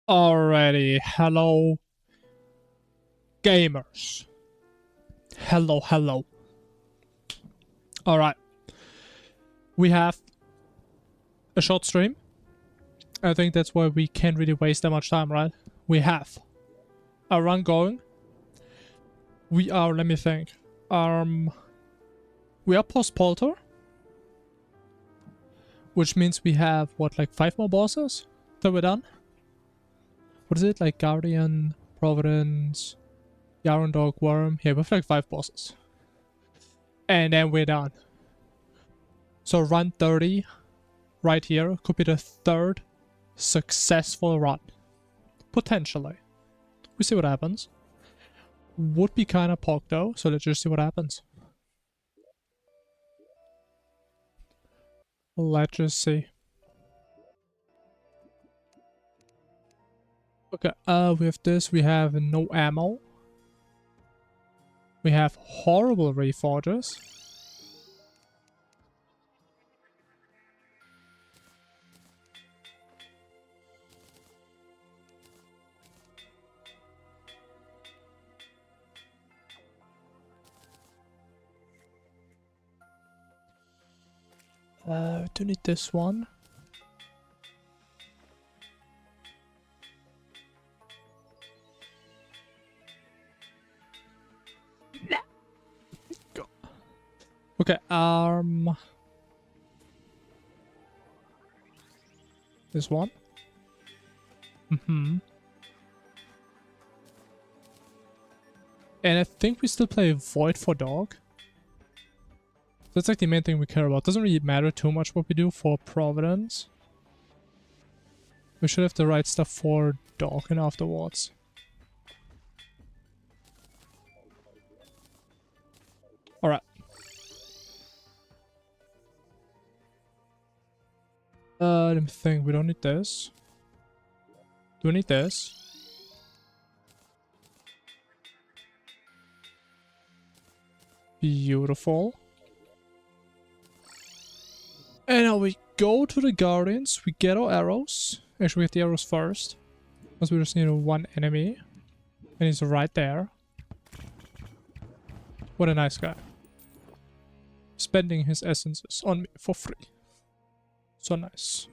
Alrighty, hello gamers. Hello. Alright. We have a short stream. I think that's why we can't really waste that much time, right? We have a run going. We are, let me think. We are post-Polter. Which means we have, what, like 5 more bosses that we're done? What is it? Like Guardian, Providence, Yarn Dog, Worm. Yeah, we have like 5 bosses. And then we're done. So run 30 right here could be the 3rd successful run. Potentially. We see what happens. Would be kind of pog though, so let's just see what happens. Let's just see. Okay, we have this. We have no ammo. We have horrible reforges. Do need this one. Go. Okay, this one. And I think we still play Void for Dog. That's like the main thing we care about. Doesn't really matter too much what we do for Providence. We should have the right stuff for Dawkin afterwards. Alright. Let me think. We don't need this. Do we need this? Beautiful. And now we go to the Guardians, we get our arrows. Actually, we get the arrows first. Because we just need one enemy. And he's right there. What a nice guy. Spending his essences on me for free. So nice.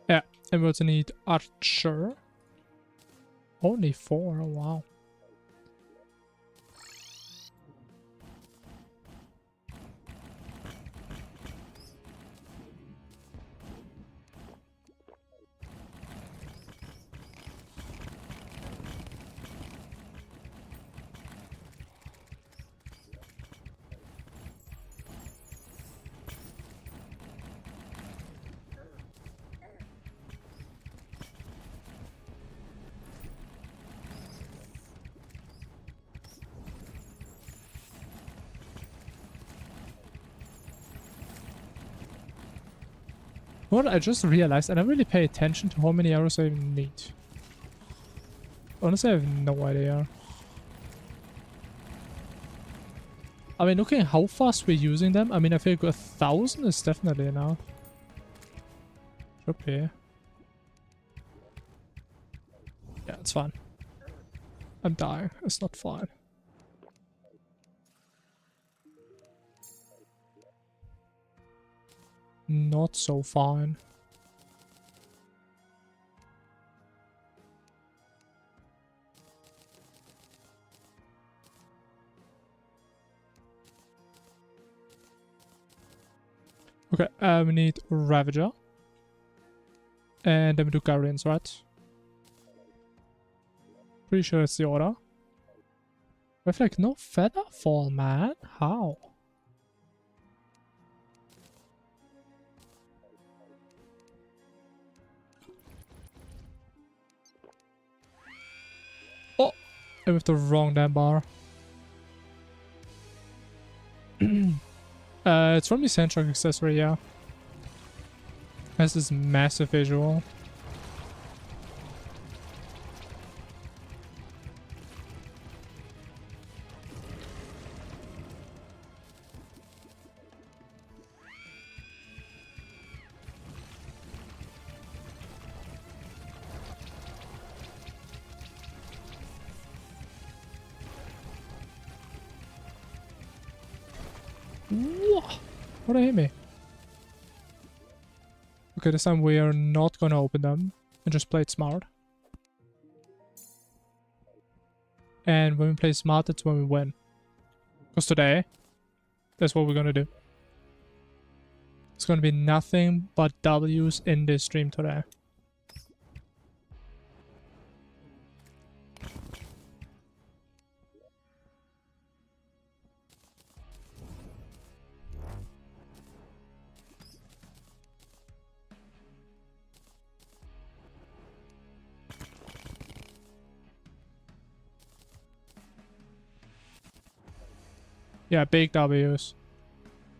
Yeah. And we also need Archer. Only 4, oh, wow. What I just realized, I never really pay attention to how many arrows I even need. Honestly, I have no idea. I mean, looking at how fast we're using them, I mean, I feel like 1,000 is definitely enough. Should be. Yeah, it's fine. I'm dying. It's not fine. Not so fine. Okay, we need Ravager. And then we do Guardians, right? Pretty sure it's the order. We have like no feather fall, man. How? Oh! I have the wrong damn bar. It's from the Sandrock accessory, yeah. Has this massive visual. Whoa! What did hit me? Okay, this time we are not gonna open them and just play it smart. And when we play smart, that's when we win. Because today, that's what we're gonna do. It's gonna be nothing but W's in this stream today. Yeah, big W's.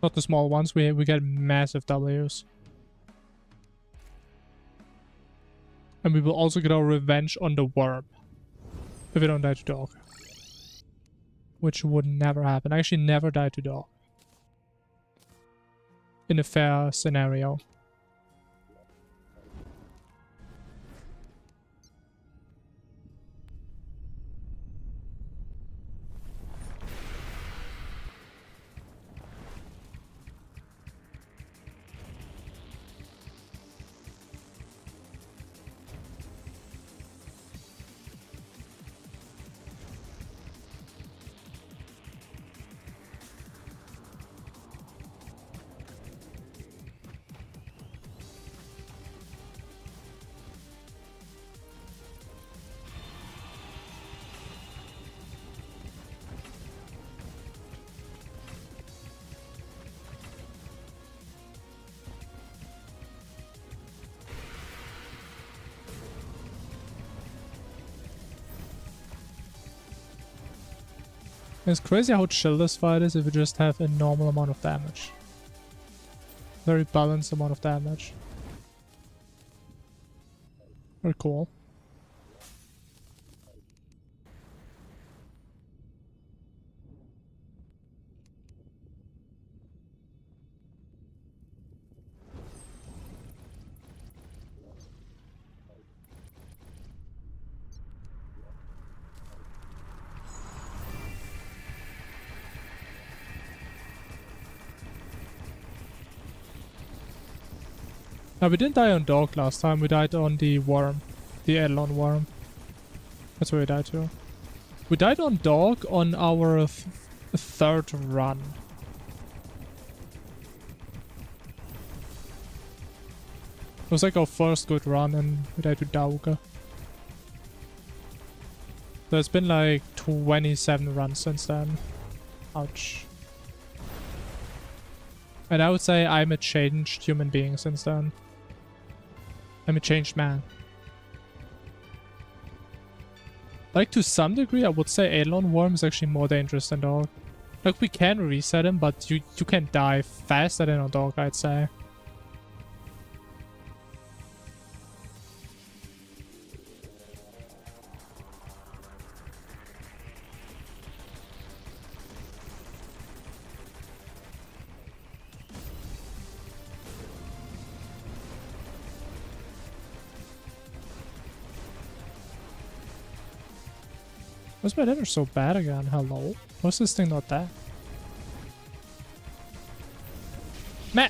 Not the small ones, we get massive W's. And we will also get our revenge on the worm. If we don't die to dog. Which would never happen. I actually never die to dog. In a fair scenario. It's crazy how chill this fight is if you just have a normal amount of damage. Very balanced amount of damage. Very cool. Now, we didn't die on dog last time, we died on the worm. The Eidolon worm. That's where we died to. We died on dog on our third run. It was like our first good run and we died to Dauga. There's been like 27 runs since then. Ouch. And I would say I'm a changed human being since then. I'm a changed man. Like, to some degree, I would say Eidolon Worm is actually more dangerous than Dog. Like, we can reset him, but you can die faster than a Dog, I'd say. Why's my damage so bad again? Hello? Why's this thing not that? Meh!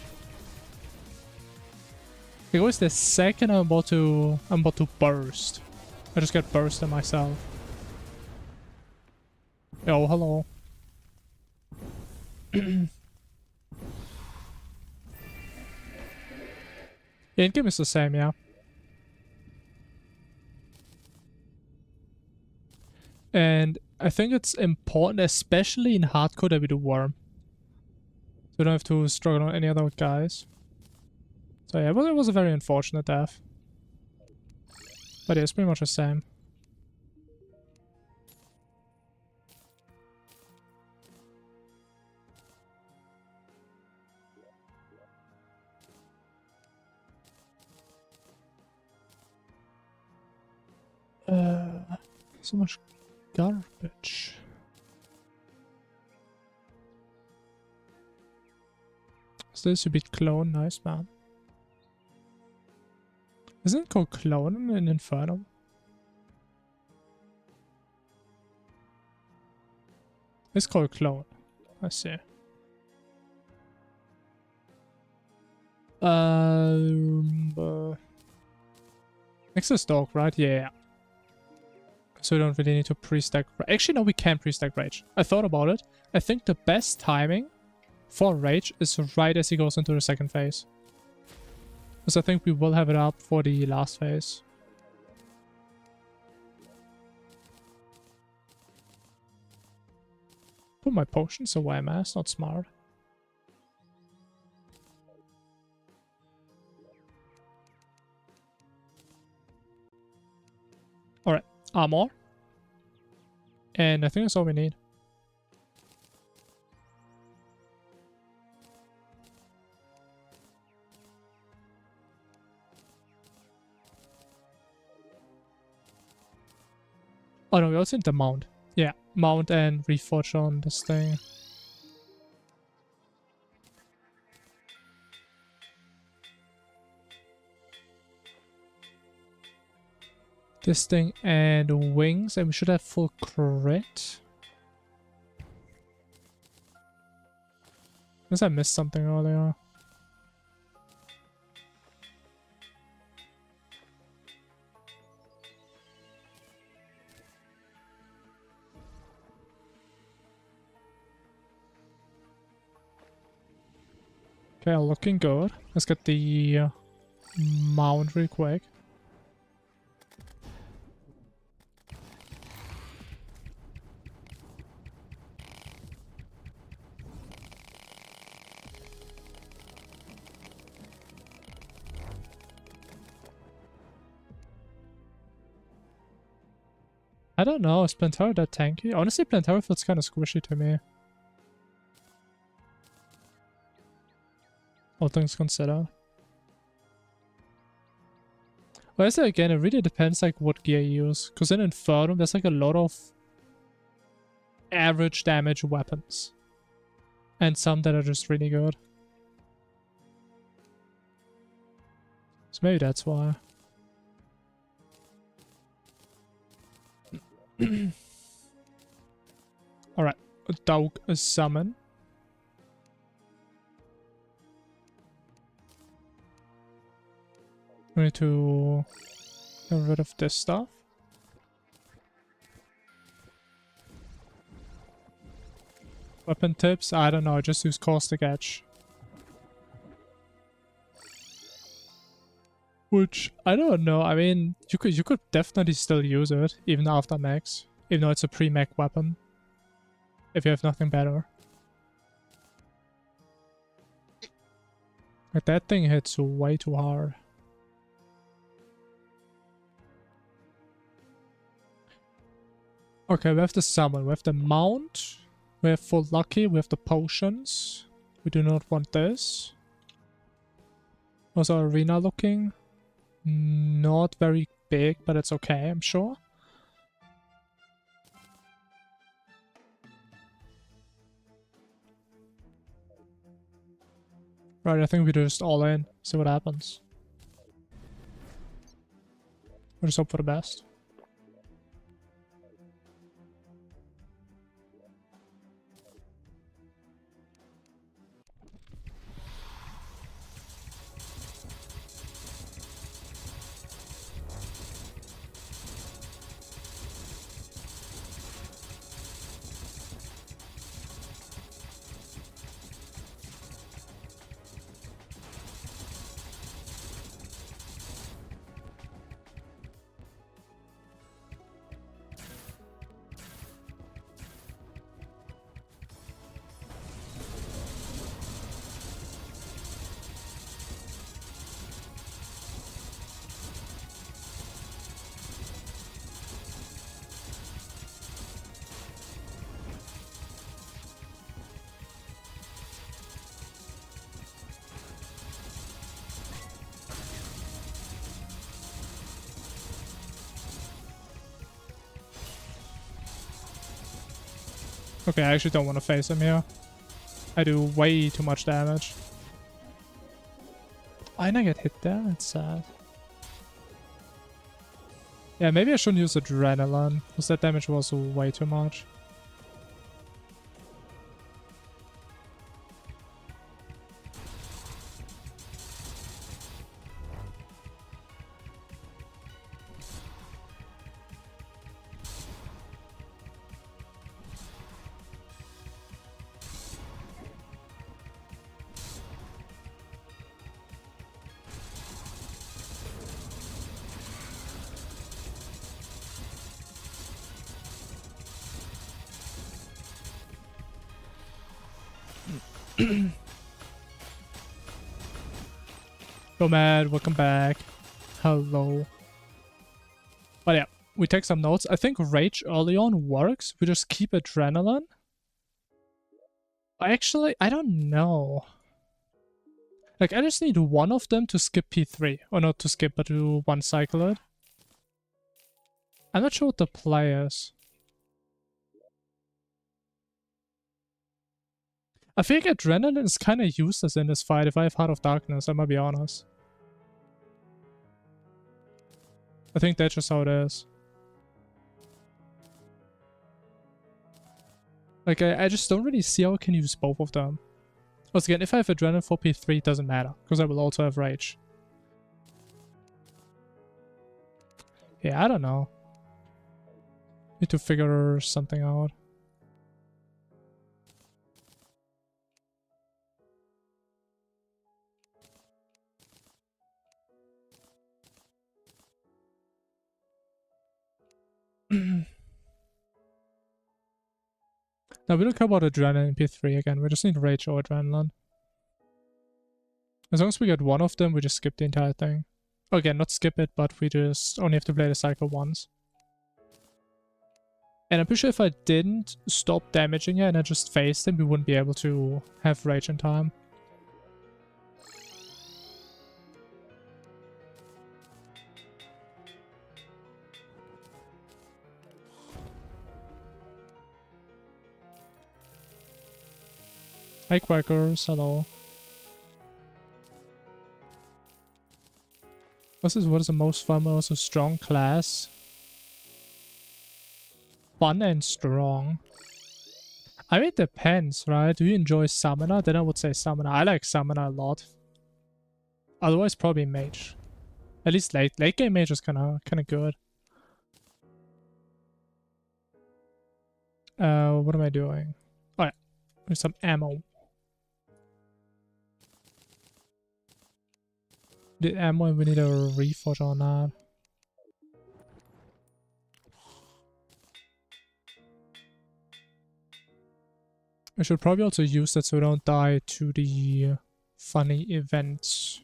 It was the second I'm about to burst. I just got bursted myself. Yo, hello. In-game is the same, yeah. And I think it's important, especially in hardcore, that we do Worm. So we don't have to struggle on any other guys. So yeah, well, it was a very unfortunate death. But yeah, it's pretty much the same. So much garbage. So this should be clone, nice man. Isn't it called clone in Infernum? It's called clone. I see. Next is dog, right? Yeah. So we don't really need to pre-stack. Actually, no, we can pre-stack rage. I thought about it. I think the best timing for rage is right as he goes into the second phase. Because I think we will have it up for the last phase. Put my potions away, man. It's not smart. Alright, armor. And I think that's all we need. Oh no, we also need the mount. Yeah, mount and reforge on this thing. This thing and wings, and we should have full crit. Unless I missed something earlier. Okay, looking good. Let's get the mount real quick. I don't know, is Plantera that tanky? Honestly, Plantera feels kind of squishy to me. All things considered. But I say again, it really depends like what gear you use. Because in Infernum, there's like a lot of average damage weapons. And some that are just really good. So maybe that's why. Alright, a dog, a summon. We need to get rid of this stuff. Weapon tips? I don't know, just use Caustic Edge. Which, I don't know, I mean, you could definitely still use it, even after max. Even though it's a pre-mech weapon. If you have nothing better. Like, that thing hits way too hard. Okay, we have the summon, we have the mount, we have full lucky, we have the potions. We do not want this. How's our arena looking? Not very big, but it's okay, I'm sure. Right, I think we just all in, see what happens. We'll just hope for the best. Okay, I actually don't want to face him here. I do way too much damage. I didn't get hit there, that's sad. Yeah, maybe I shouldn't use Adrenaline, because that damage was way too much. Nomad, welcome back. Hello. But yeah, we take some notes. I think Rage early on works. We just keep Adrenaline. I don't know. Like, I just need one of them to skip P3. Or not to skip, but to one cycle it. I'm not sure what the play is. I think Adrenaline is kind of useless in this fight if I have Heart of Darkness, I might be honest. I think that's just how it is. Like, I just don't really see how I can use both of them. Once again, if I have Adrenaline for P3, it doesn't matter, because I will also have Rage. Yeah, I don't know. Need to figure something out. Now, we don't care about Adrenaline in P3 again. We just need Rage or Adrenaline. As long as we get one of them, we just skip the entire thing. Again, not skip it, but we just only have to play the cycle once. And I'm pretty sure if I didn't stop damaging it and I just faced him, we wouldn't be able to have Rage in time. Hi Quackers, hello. What is the most fun, but also strong class? Fun and strong. I mean, it depends, right? Do you enjoy Summoner? Then I would say Summoner. I like Summoner a lot. Otherwise, probably Mage. At least late game Mage is kind of good. What am I doing? Oh yeah, there's some ammo. The ammo, and we need a reforge on that. I should probably also use that so we don't die to the funny events.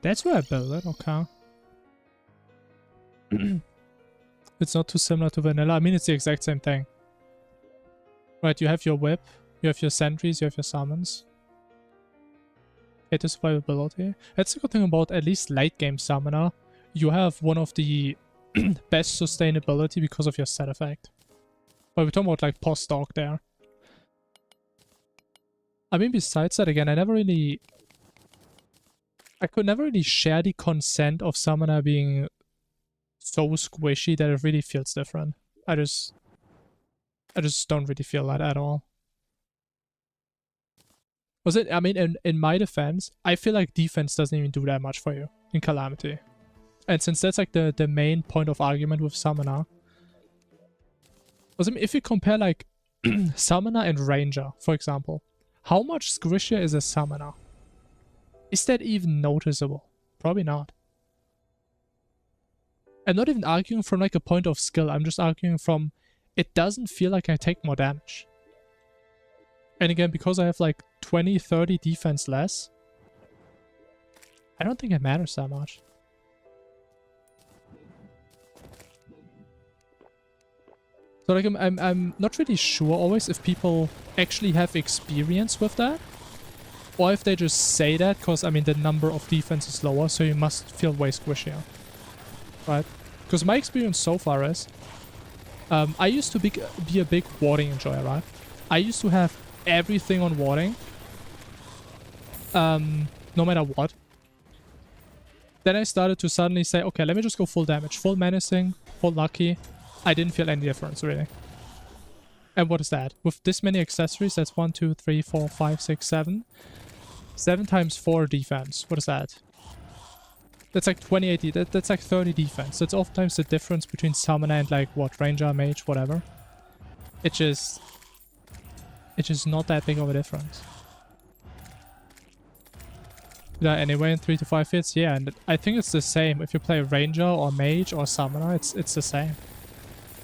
That's where I built it, okay. It's not too similar to vanilla. I mean, it's the exact same thing. Right, you have your whip, you have your sentries, you have your summons. Hit the survivability. That's the good thing about at least late game summoner. You have one of the best sustainability because of your set effect. But we're talking about like post-stock there. I mean, besides that, again, I could never really share the consent of Summoner being so squishy that it really feels different. I just don't really feel that at all. I mean, in my defense, I feel like defense doesn't even do that much for you in Calamity. And since that's like the main point of argument with Summoner, I mean, if you compare like Summoner and Ranger, for example, how much squishier is a Summoner? Is that even noticeable? Probably not. I'm not even arguing from like a point of skill. I'm just arguing from it doesn't feel like I take more damage. And again, because I have like 20, 30 defense less, I don't think it matters that much. So like I'm not really sure always if people actually have experience with that. Or if they just say that because, I mean, the number of defense is lower, so you must feel way squishier. Right? Because my experience so far is, I used to be a big warding enjoyer, right? I used to have everything on warding. No matter what. Then I started to suddenly say, okay, let me just go full damage. Full menacing, full lucky. I didn't feel any difference, really. And what is that? With this many accessories, that's 1, 2, 3, 4, 5, 6, 7. 7 times 4 defense. What is that? That's like 2080. That's like 30 defense. That's oftentimes the difference between summoner and like what, ranger, mage, whatever. It's just not that big of a difference. Yeah, anyway, in 3 to 5 hits, yeah, and I think it's the same if you play ranger or mage or summoner. It's the same,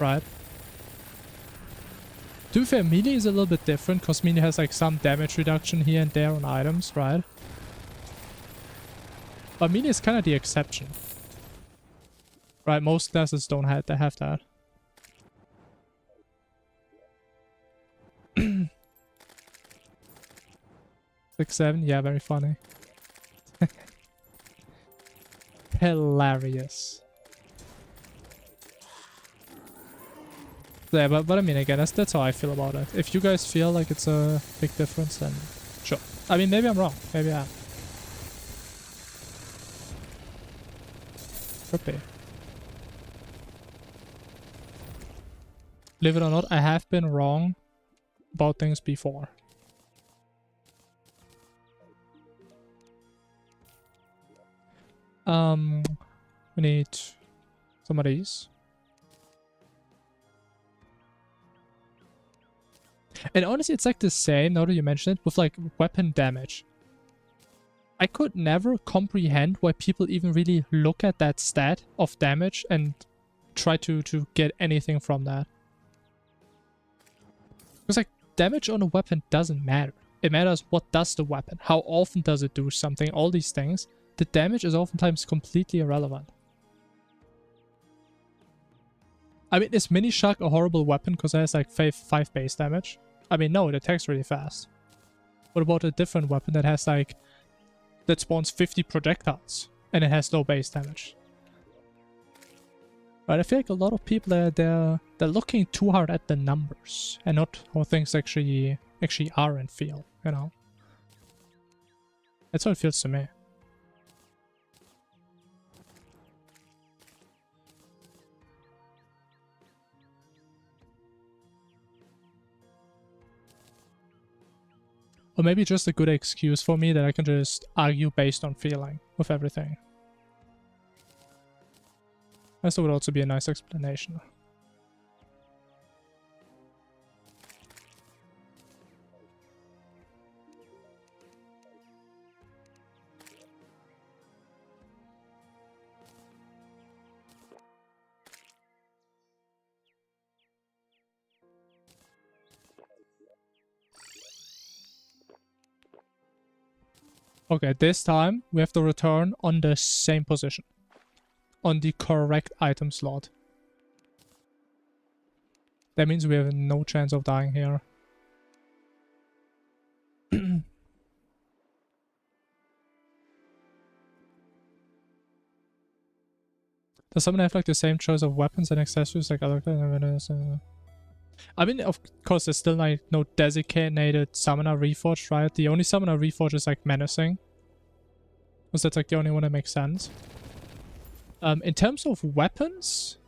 right? To be fair, melee is a little bit different because melee has like some damage reduction here and there on items, right? But melee is kind of the exception. Right, most classes don't have that. 6-7, yeah, very funny. Hilarious. Yeah, but I mean, again, that's how I feel about it. If you guys feel like it's a big difference, then sure. I mean, maybe I'm wrong. Maybe I am. Could be. Believe it or not, I have been wrong about things before. We need some of these. And honestly, it's like the same, now that you mention it, with like weapon damage. I could never comprehend why people even really look at that stat of damage and try to get anything from that. Because like damage on a weapon doesn't matter. It matters what does the weapon, how often does it do something, all these things. The damage is oftentimes completely irrelevant. I mean, is Mini Shark a horrible weapon because it has like 5 base damage? I mean, no, it attacks really fast. What about a different weapon that has like... that spawns 50 projectiles and it has low base damage? But I feel like a lot of people they're looking too hard at the numbers and not how things actually are and feel, you know? That's how it feels to me. Or maybe just a good excuse for me that I can just argue based on feeling with everything. This would also be a nice explanation. Okay, this time we have to return on the same position. On the correct item slot. That means we have no chance of dying here. Does someone have like the same choice of weapons and accessories like other vendors? I mean, of course, there's still like no designated summoner reforged, right? The only summoner reforged is like menacing. Because that's like the only one that makes sense. In terms of weapons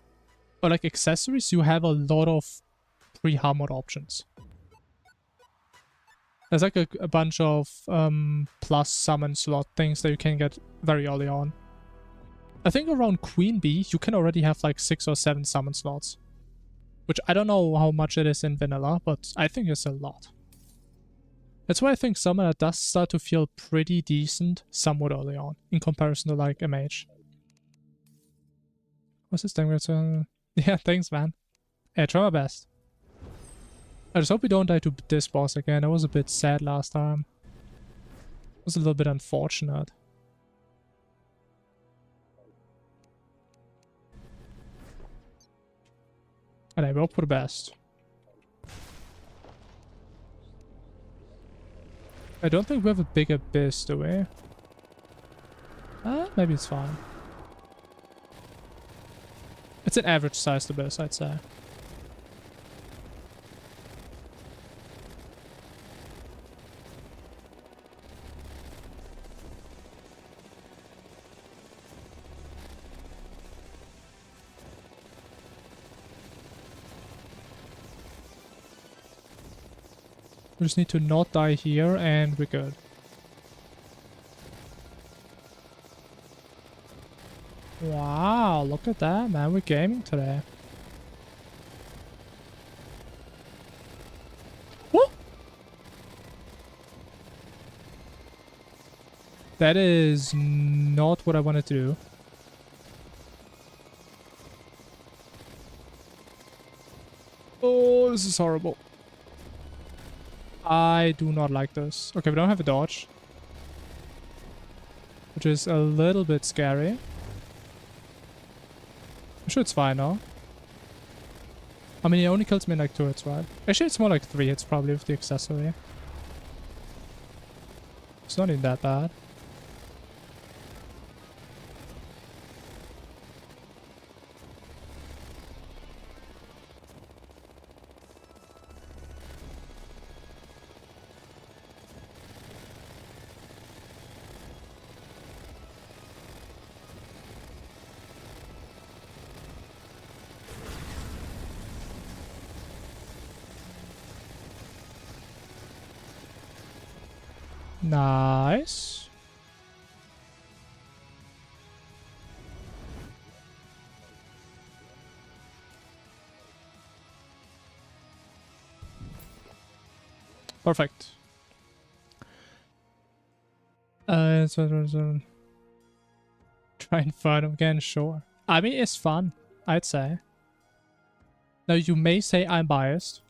or like accessories, you have a lot of pre-armored options. There's like a bunch of plus summon slot things that you can get very early on. I think around Queen Bee, you can already have like 6 or 7 summon slots. Which I don't know how much it is in vanilla, but I think it's a lot. That's why I think summoner does start to feel pretty decent somewhat early on, in comparison to like a mage. What's this thing? Yeah, thanks, man. Yeah, try my best. I just hope we don't die to this boss again. I was a bit sad last time. It was a little bit unfortunate. And I will put best. I don't think we have a big abyss, do we? Maybe it's fine. It's an average sized abyss, I'd say. We just need to not die here and we're good. Wow, look at that, man. We're gaming today. Woo! That is not what I wanted to do. Oh, this is horrible. I do not like this. Okay, we don't have a dodge, which is a little bit scary. I'm sure it's fine now. I mean, he only kills me in like 2 hits, right? Actually, it's more like 3 hits probably with the accessory. It's not even that bad. Nice. Perfect. Try and fight him again, sure. I mean, it's fun, I'd say. Now, you may say I'm biased,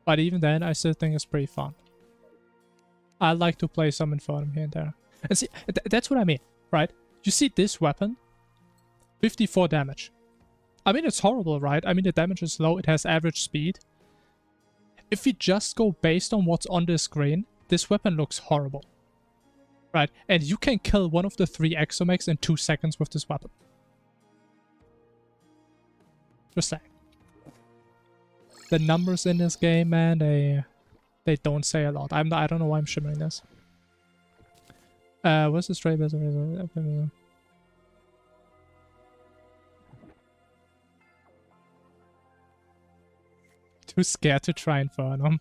but even then, I still think it's pretty fun. I like to play some Infernum here and there. And see, that's what I mean, right? You see this weapon? 54 damage. I mean, it's horrible, right? I mean, the damage is low, it has average speed. If we just go based on what's on the screen, this weapon looks horrible. Right? And you can kill one of the 3 exomex in 2 seconds with this weapon. Just saying. The numbers in this game, man, they don't say a lot. I don't know why I'm shimmering this. What's the stray business? Too scared to try Infernum.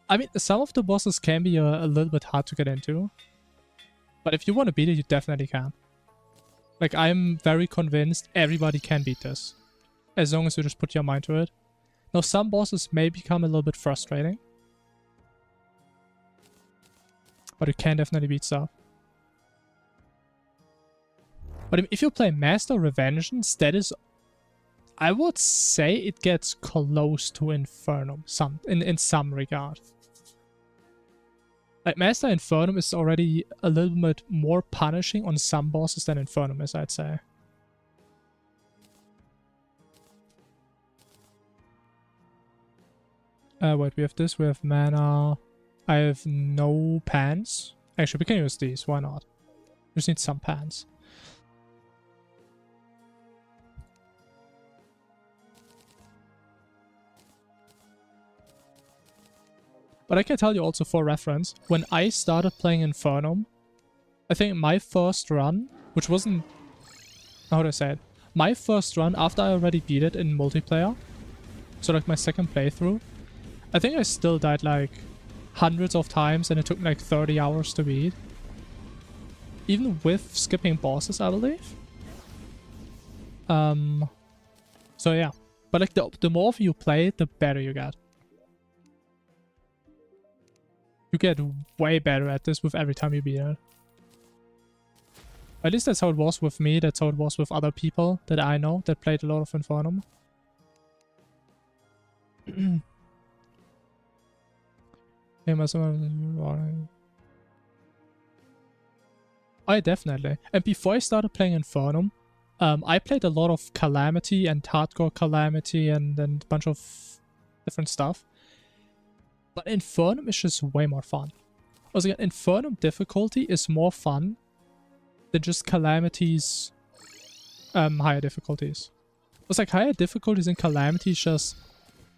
I mean, some of the bosses can be a little bit hard to get into. But if you want to beat it, you definitely can. Like, I'm very convinced everybody can beat this. As long as you just put your mind to it. Now, some bosses may become a little bit frustrating. But you can definitely beat stuff. But if you play Master Revengeance, that is... I would say it gets close to Infernum in some regard. Like, Master Infernum is already a little bit more punishing on some bosses than Infernum is, I'd say. Wait, we have this, we have mana. I have no pants. Actually, we can use these, why not? Just need some pants. But I can tell you also for reference, when I started playing Infernum, I think my first run, which wasn't... How do I say it? My first run, after I already beat it in multiplayer, so like my second playthrough, I think I still died like hundreds of times and it took me like 30 hours to beat. Even with skipping bosses, I believe. So yeah. But like the more you play, the better you get. You get way better at this with every time you beat it. At least that's how it was with me, that's how it was with other people that I know that played a lot of Infernum. Oh, definitely. And before I started playing Infernum, I played a lot of Calamity and Hardcore Calamity and a bunch of different stuff. But Infernum is just way more fun. Also, Infernum difficulty is more fun than just Calamity's higher difficulties. It's like higher difficulties in Calamity is just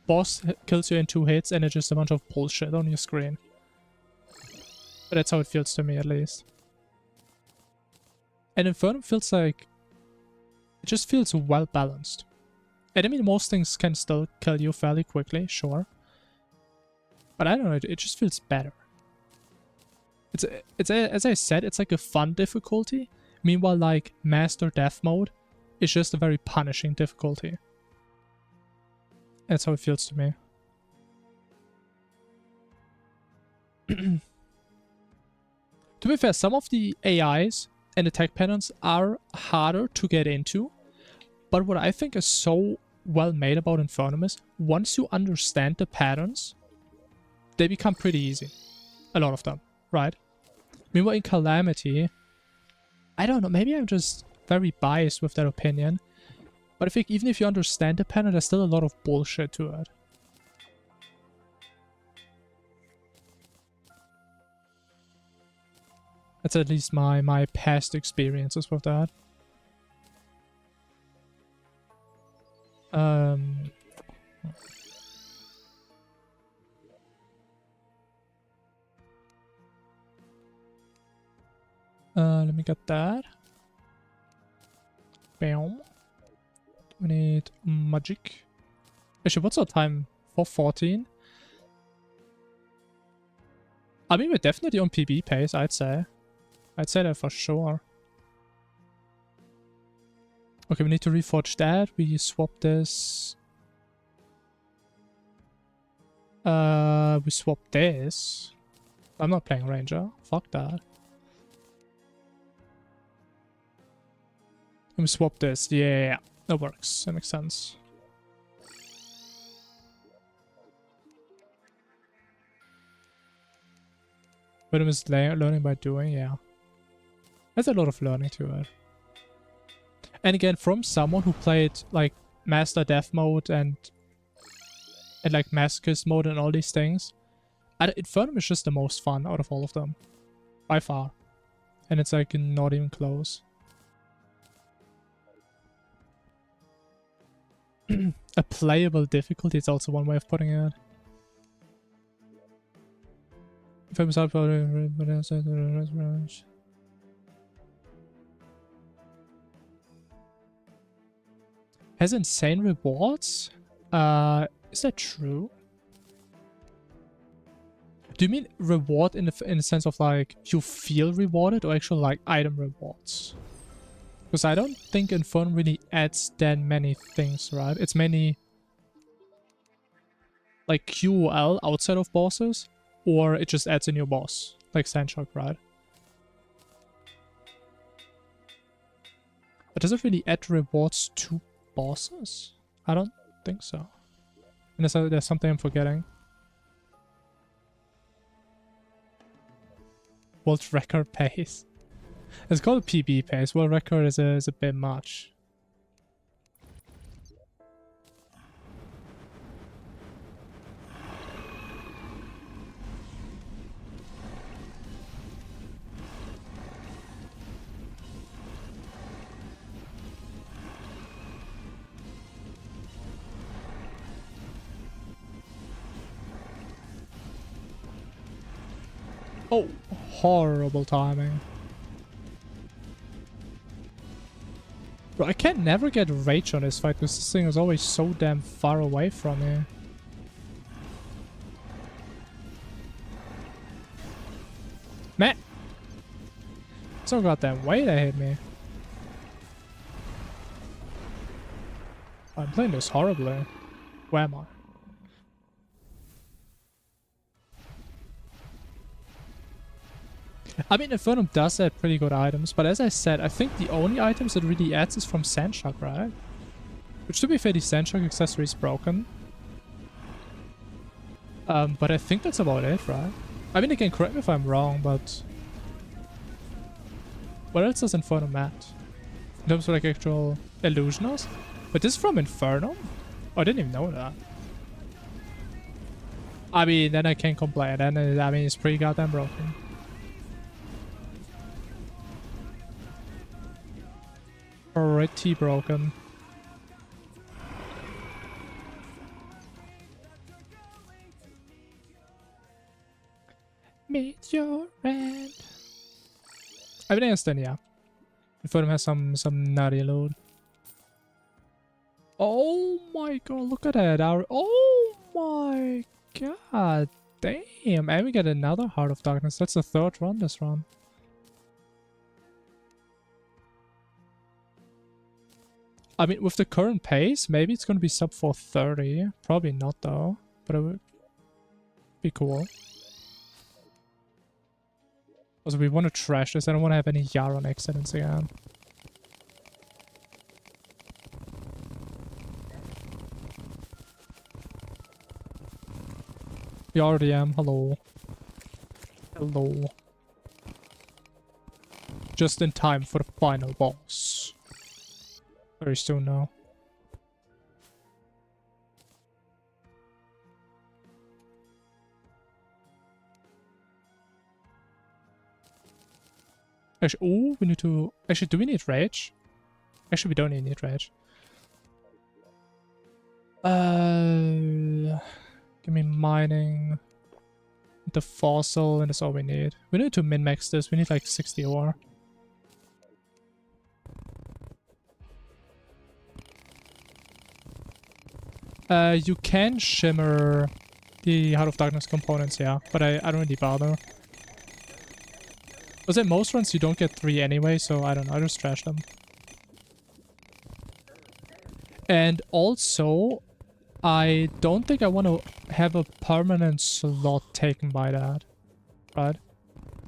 boss kills you in 2 hits and it's just a bunch of bullshit on your screen. But that's how it feels to me, at least. And Infernum feels like... It just feels well balanced. And I mean, most things can still kill you fairly quickly, sure. But I don't know, it just feels better. It's as I said, it's like a fun difficulty, Meanwhile, like, Master Death Mode is just a very punishing difficulty. That's how it feels to me. To be fair, some of the AIs and attack patterns are harder to get into, but what I think is so well made about Infernum is, once you understand the patterns, they become pretty easy. A lot of them, right? Meanwhile, in Calamity, I don't know, maybe I'm just very biased with that opinion, but I think even if you understand the pattern, there's still a lot of bullshit to it. That's at least my past experiences with that. Let me get that. Bam. We need magic. Actually, what's our time? 4:14. I mean, we're definitely on PB pace, I'd say. I'd say that for sure. Okay, we need to reforge that. We swap this. We swap this. I'm not playing Ranger. Fuck that. And we swap this. Yeah, that works. That makes sense. But it was learning by doing, yeah. There's a lot of learning to it. And again, from someone who played like Master Death Mode and like Masochist Mode and all these things, Infernum is just the most fun out of all of them. By far. And it's like not even close. A playable difficulty is also one way of putting it. If I was out has insane rewards? Is that true? Do you mean reward in the sense of like you feel rewarded, or actual like item rewards? Because I don't think Infernum really adds that many things, right? It's mainly like QOL outside of bosses, or it just adds a new boss, like Sandshock, right? But does it really add rewards to bosses? I don't think so. Unless there's something I'm forgetting. World record pace. It's called PB pace. World record is a bit much. Oh, horrible timing. Bro, I can never get rage on this fight because this thing is always so damn far away from me. Man! So goddamn way they hit me. I'm playing this horribly. Where am I? I mean, Infernum does add pretty good items, but as I said, I think the only items it really adds is from Sandshock, right? Which, to be fair, the Sandshock accessory is broken. But I think that's about it, right? I mean, again, correct me if I'm wrong, but... what else does Infernum add? In terms of, like, actual illusionals? But this is from Infernum? Oh, I didn't even know that. I mean, then I can't complain. Then, I mean, it's pretty goddamn broken. Pretty broken. Meet your end. I mean, I understand, yeah. Infernum has some nutty load. Oh my god, look at that. Oh my god. Damn. And we get another Heart of Darkness. That's the third run this run. I mean, with the current pace, maybe it's gonna be sub 430. Probably not though, but it would be cool. Also, we want to trash this. I don't want to have any Yaron accidents again. We already am. Hello. Hello. Just in time for the final boss. Very soon now. Actually, oh, we need to... Actually, do we need rage? Actually, we don't even need rage. Give me mining. The fossil, and that's all we need. We need to min-max this. We need like 60 ore. You can shimmer the Heart of Darkness components, yeah, but I don't really bother. Was it most runs you don't get 3 anyway, so I don't know, I just trash them. And also, I don't think I want to have a permanent slot taken by that. Right?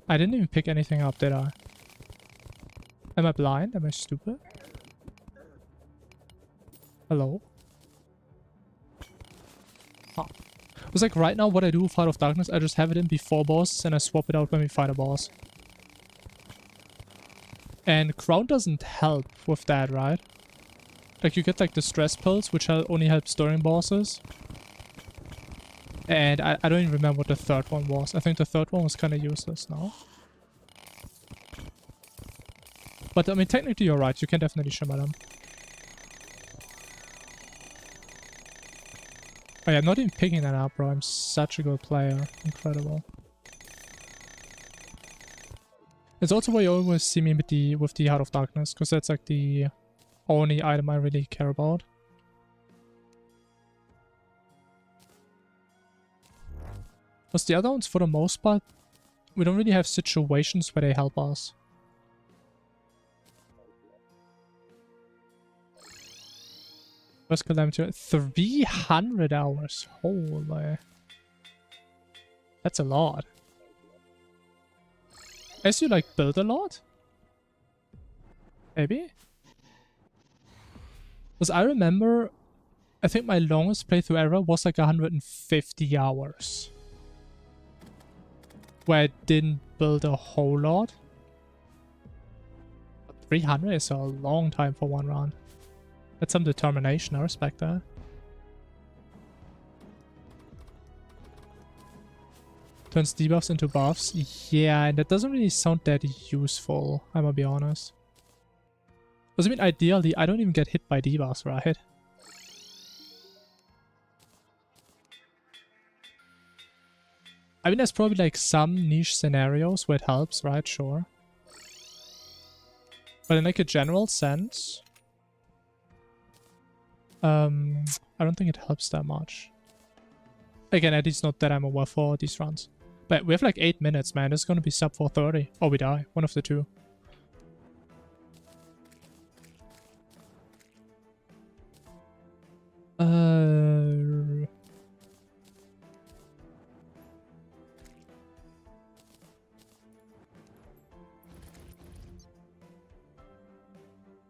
I didn't even pick anything up, did I? Am I blind? Am I stupid? Hello? Ah. It was like right now what I do with Heart of Darkness, I just have it in before bosses and I swap it out when we fight a boss. And Crown doesn't help with that, right? Like you get like the stress pills, which only helps during bosses. And I don't even remember what the third one was. I think the third one was kind of useless now. But I mean, technically you're right, you can definitely shimmer them. Oh yeah, I'm not even picking that up, bro. I'm such a good player. Incredible. It's also why you always see me with the Heart of Darkness, because that's like the only item I really care about. Because the other ones, for the most part, we don't really have situations where they help us. First Calamity, 300 hours. Holy. That's a lot. As you like build a lot? Maybe? Because I remember, I think my longest playthrough ever was like 150 hours. Where I didn't build a whole lot. But 300 is a long time for one run. That's some determination, I respect that. Turns debuffs into buffs. Yeah, and that doesn't really sound that useful, I'm gonna be honest. Because I mean, ideally, I don't even get hit by debuffs, right? I mean, there's probably like some niche scenarios where it helps, right? Sure. But in like a general sense, I don't think it helps that much. Again, at least not that I'm aware for these runs. But we have like 8 minutes, man. It's gonna be sub 430. Or we die. One of the two.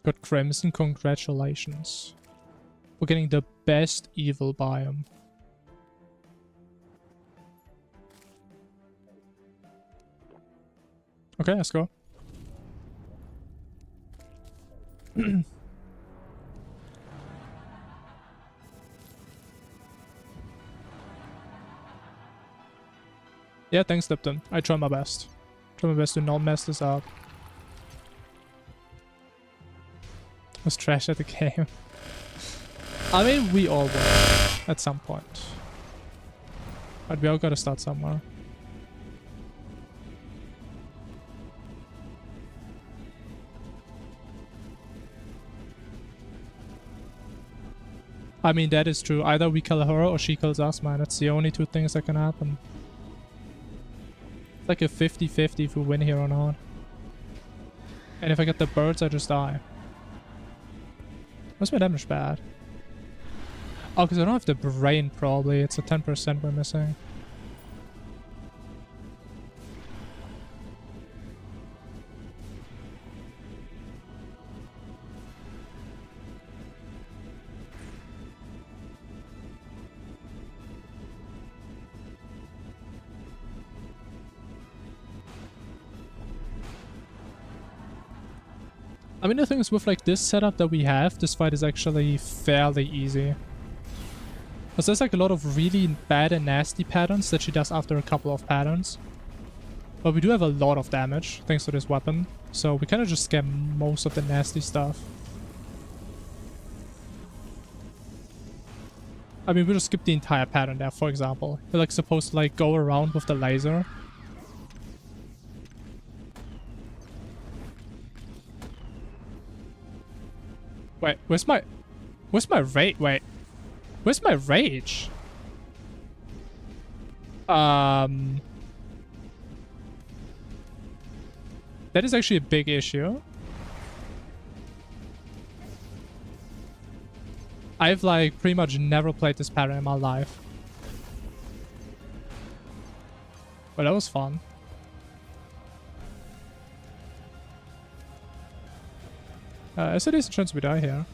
Got Crimson, congratulations. We're getting the best evil biome. Okay, let's go. Yeah, thanks, Lipton. I try my best. Try my best to not mess this up. Was trash at the game. I mean, we all were at some point. But we all gotta start somewhere. I mean, that is true. Either we kill her or she kills us, man. That's the only two things that can happen. It's like a 50-50 if we win here or not. And if I get the birds, I just die. What's my damage bad? Oh, because I don't have the brain, probably. It's a 10% we're missing. I mean, the thing is, with like this setup that we have, this fight is actually fairly easy. Because there's like a lot of really bad and nasty patterns that she does after a couple of patterns. But we do have a lot of damage thanks to this weapon. So we kind of just get most of the nasty stuff. I mean, we just skip the entire pattern there, for example. We're like supposed to like go around with the laser. Wait, where's my rage? Wait, where's my rage? That is actually a big issue. I've like pretty much never played this pattern in my life. Well, that was fun. Is there a decent chance we die here?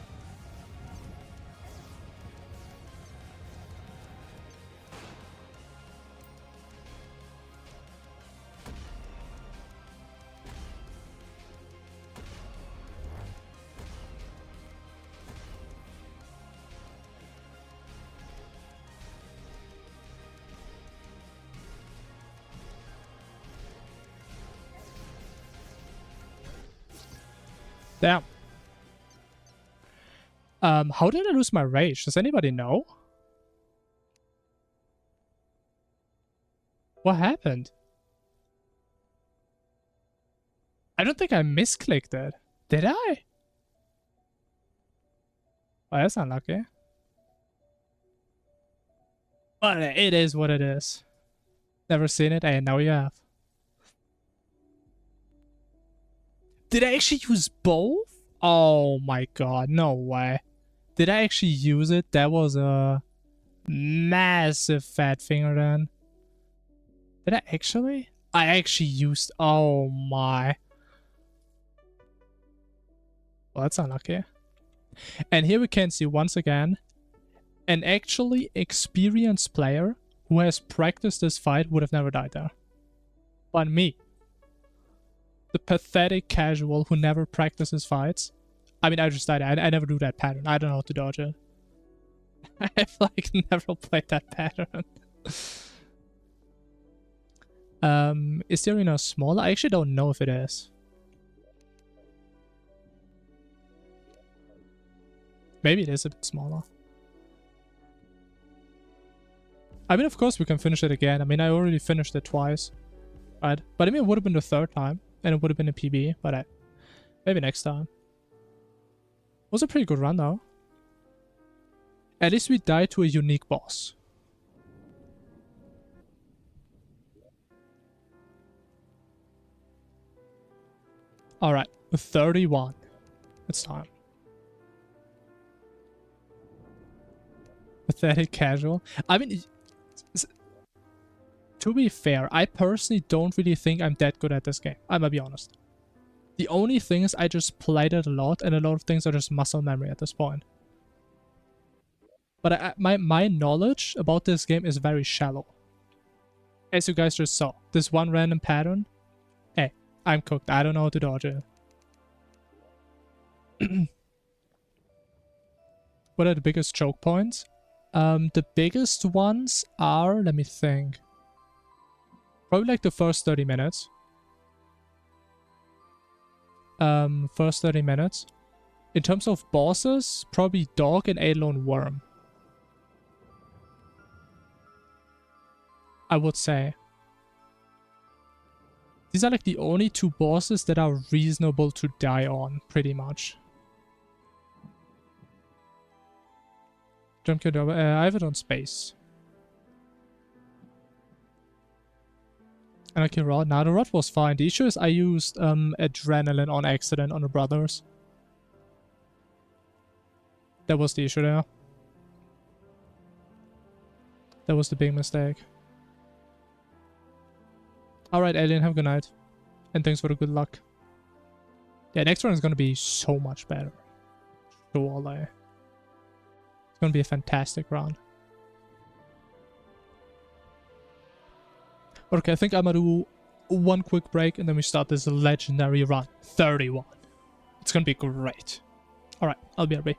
Damn. How did I lose my rage? Does anybody know? What happened? I don't think I misclicked it. Did I? Oh, that's unlucky. But it is what it is. Never seen it, and now you have. Did I actually use both? Oh my god, no way. Did I actually use it? That was a massive fat finger then. Did I actually? I actually used... Oh my. Well, that's unlucky. And here we can see once again an actually experienced player who has practiced this fight would have never died there. But me, the pathetic casual who never practices fights. I mean, I just died. I never do that pattern. I don't know how to dodge it. I've like never played that pattern. Is the arena smaller? I actually don't know if it is. Maybe it is a bit smaller. I mean, of course we can finish it again. I mean, I already finished it twice. Right? But I mean, it would have been the third time. And it would have been a PB. But maybe next time. It was a pretty good run though. At least we died to a unique boss. Alright, 31. It's time. Pathetic casual. I mean, to be fair, I personally don't really think I'm that good at this game. I'm gonna be honest. The only thing is I just played it a lot, and a lot of things are just muscle memory at this point. But my knowledge about this game is very shallow. As you guys just saw, this one random pattern, hey, I'm cooked. I don't know how to dodge it. What are the biggest choke points? The biggest ones are, let me think, probably like the first 30 minutes. First 30 minutes. In terms of bosses, probably Dog and Eidolon Worm. I would say. These are like the only two bosses that are reasonable to die on, pretty much. Jump kill, I have it on space. And I kill Rod. Now the Rod was fine. The issue is I used Adrenaline on accident on the brothers. That was the issue there. That was the big mistake. Alright, Alien, have a good night. And thanks for the good luck. Yeah, next round is gonna be so much better. Surely. It's gonna be a fantastic round. Okay, I think I'm gonna do one quick break and then we start this legendary run. 31. It's gonna be great. Alright, I'll be right back.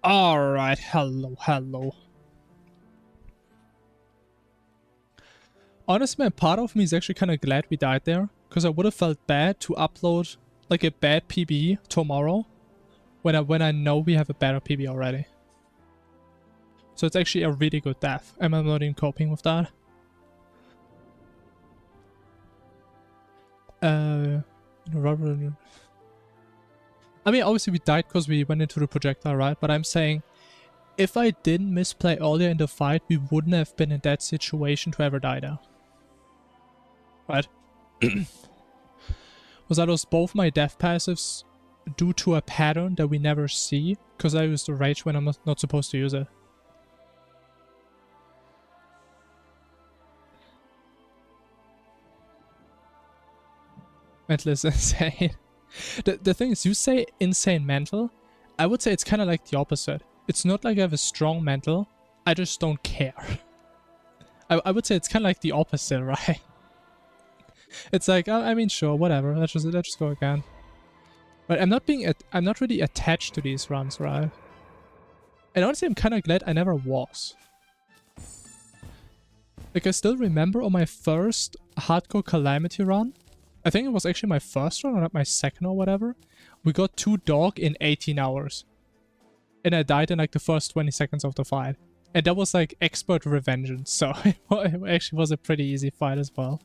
Alright, hello. Honestly, man, part of me is actually kind of glad we died there, because I would have felt bad to upload like a bad PB tomorrow when I know we have a better PB already. So it's actually a really good death. I'm not even coping with that. I mean, obviously we died because we went into the projectile, right? But I'm saying, if I didn't misplay earlier in the fight, we wouldn't have been in that situation to ever die there. Right? Was that was both my death passives due to a pattern that we never see, because I used the rage when I'm not supposed to use it. Mental is insane. The thing is, you say insane mental, I would say it's kind of like the opposite. It's not like I have a strong mental, I just don't care. I would say it's kind of like the opposite, right? It's like, I mean, sure, whatever, let's just go again. But I'm not really attached to these runs, right? And honestly, I'm kind of glad I never was. Like, I still remember on my first hardcore Calamity run, I think it was actually my first run, or not my second or whatever, we got 2 dog in 18 hours. And I died in like the first 20 seconds of the fight. And that was like expert revengeance, so it actually was a pretty easy fight as well.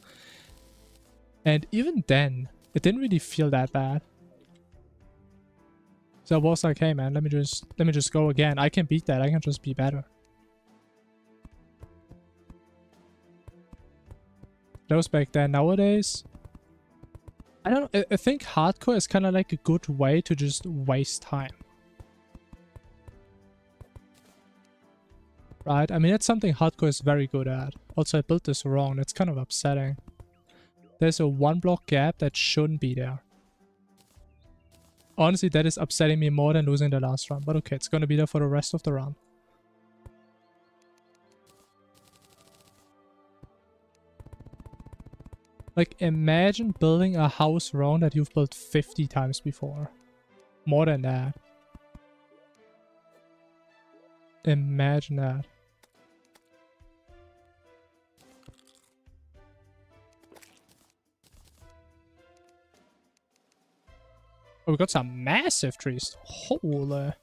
And even then, it didn't really feel that bad. So I was like, hey man, let me just go again. I can beat that, I can just be better. That was back then. Nowadays, I don't know, I think hardcore is kind of like a good way to just waste time. Right? I mean, it's something hardcore is very good at. Also, I built this wrong. It's kind of upsetting. There's a 1-block gap that shouldn't be there. Honestly, that is upsetting me more than losing the last round. But okay, it's going to be there for the rest of the round. Like, imagine building a house round that you've built 50 times before. More than that. Imagine that. Oh, we got some massive trees. Holy.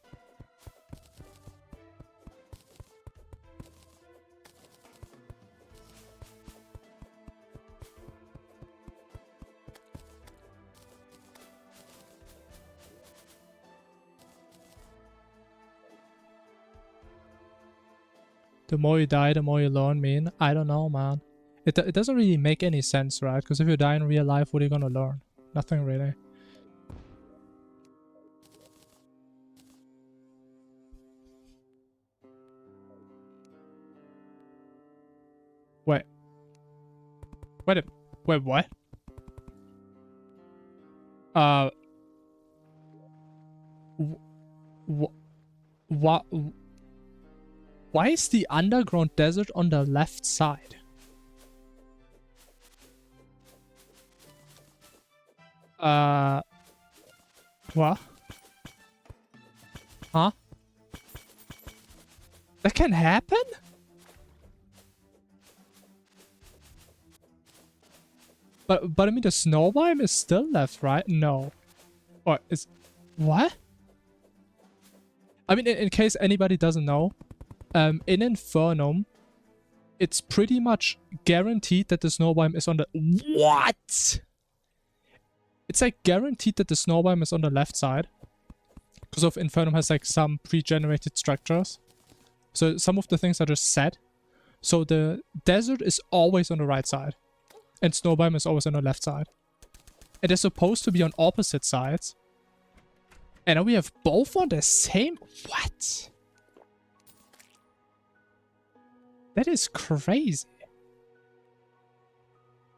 The more you die, the more you learn, mean. I don't know, man. It doesn't really make any sense, right? Because if you die in real life, what are you gonna learn? Nothing really. Wait. Wait, what? What? Why is the underground desert on the left side? What? Huh? That can happen? But I mean the snow biome is still left, right? No. Or is what? I mean in case anybody doesn't know, in Infernum, it's pretty much guaranteed that the snow biome is on the what? It's like guaranteed that the snow biome is on the left side. Because of Infernum has like some pre-generated structures. So some of the things are just set. So the desert is always on the right side. And snow biome is always on the left side. And they're supposed to be on opposite sides. And now we have both on the same... What? That is crazy.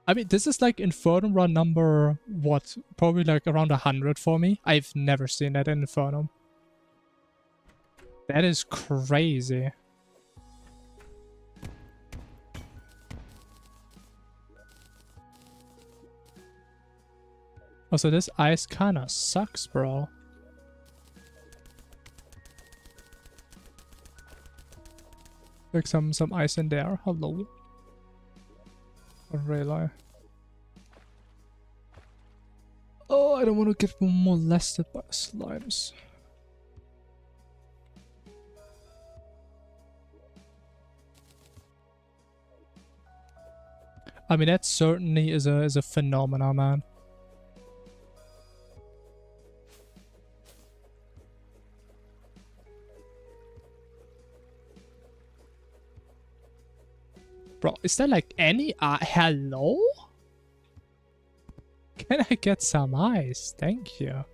I mean, this is like Infernum run number, what? Probably like around 100 for me. I've never seen that in Infernum. That is crazy. Also, this ice kinda sucks, bro. Like some ice in there. Hello. Oh, really? Oh, I don't want to get molested by slimes. I mean, that certainly is a phenomenon, man. Bro, is there like any... hello? Can I get some ice? Thank you.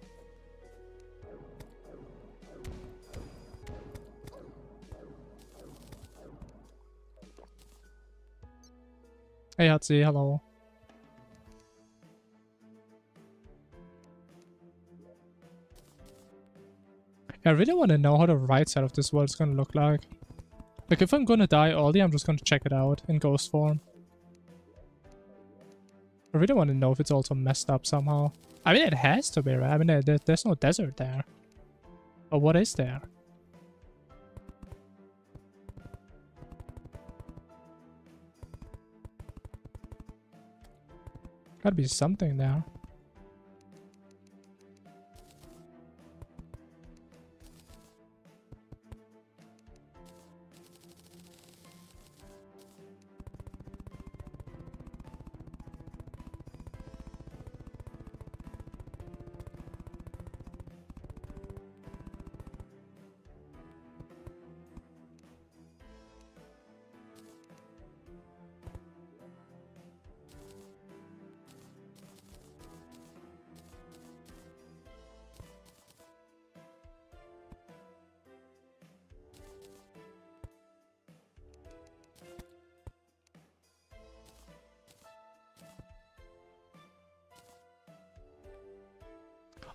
Hey, Hatsi, hello. I really want to know how the right side of this world is going to look like. Like, if I'm gonna die early, I'm just gonna check it out in ghost form. I really want to know if it's also messed up somehow. I mean, it has to be, right? I mean, there's no desert there. But what is there? Gotta be something there.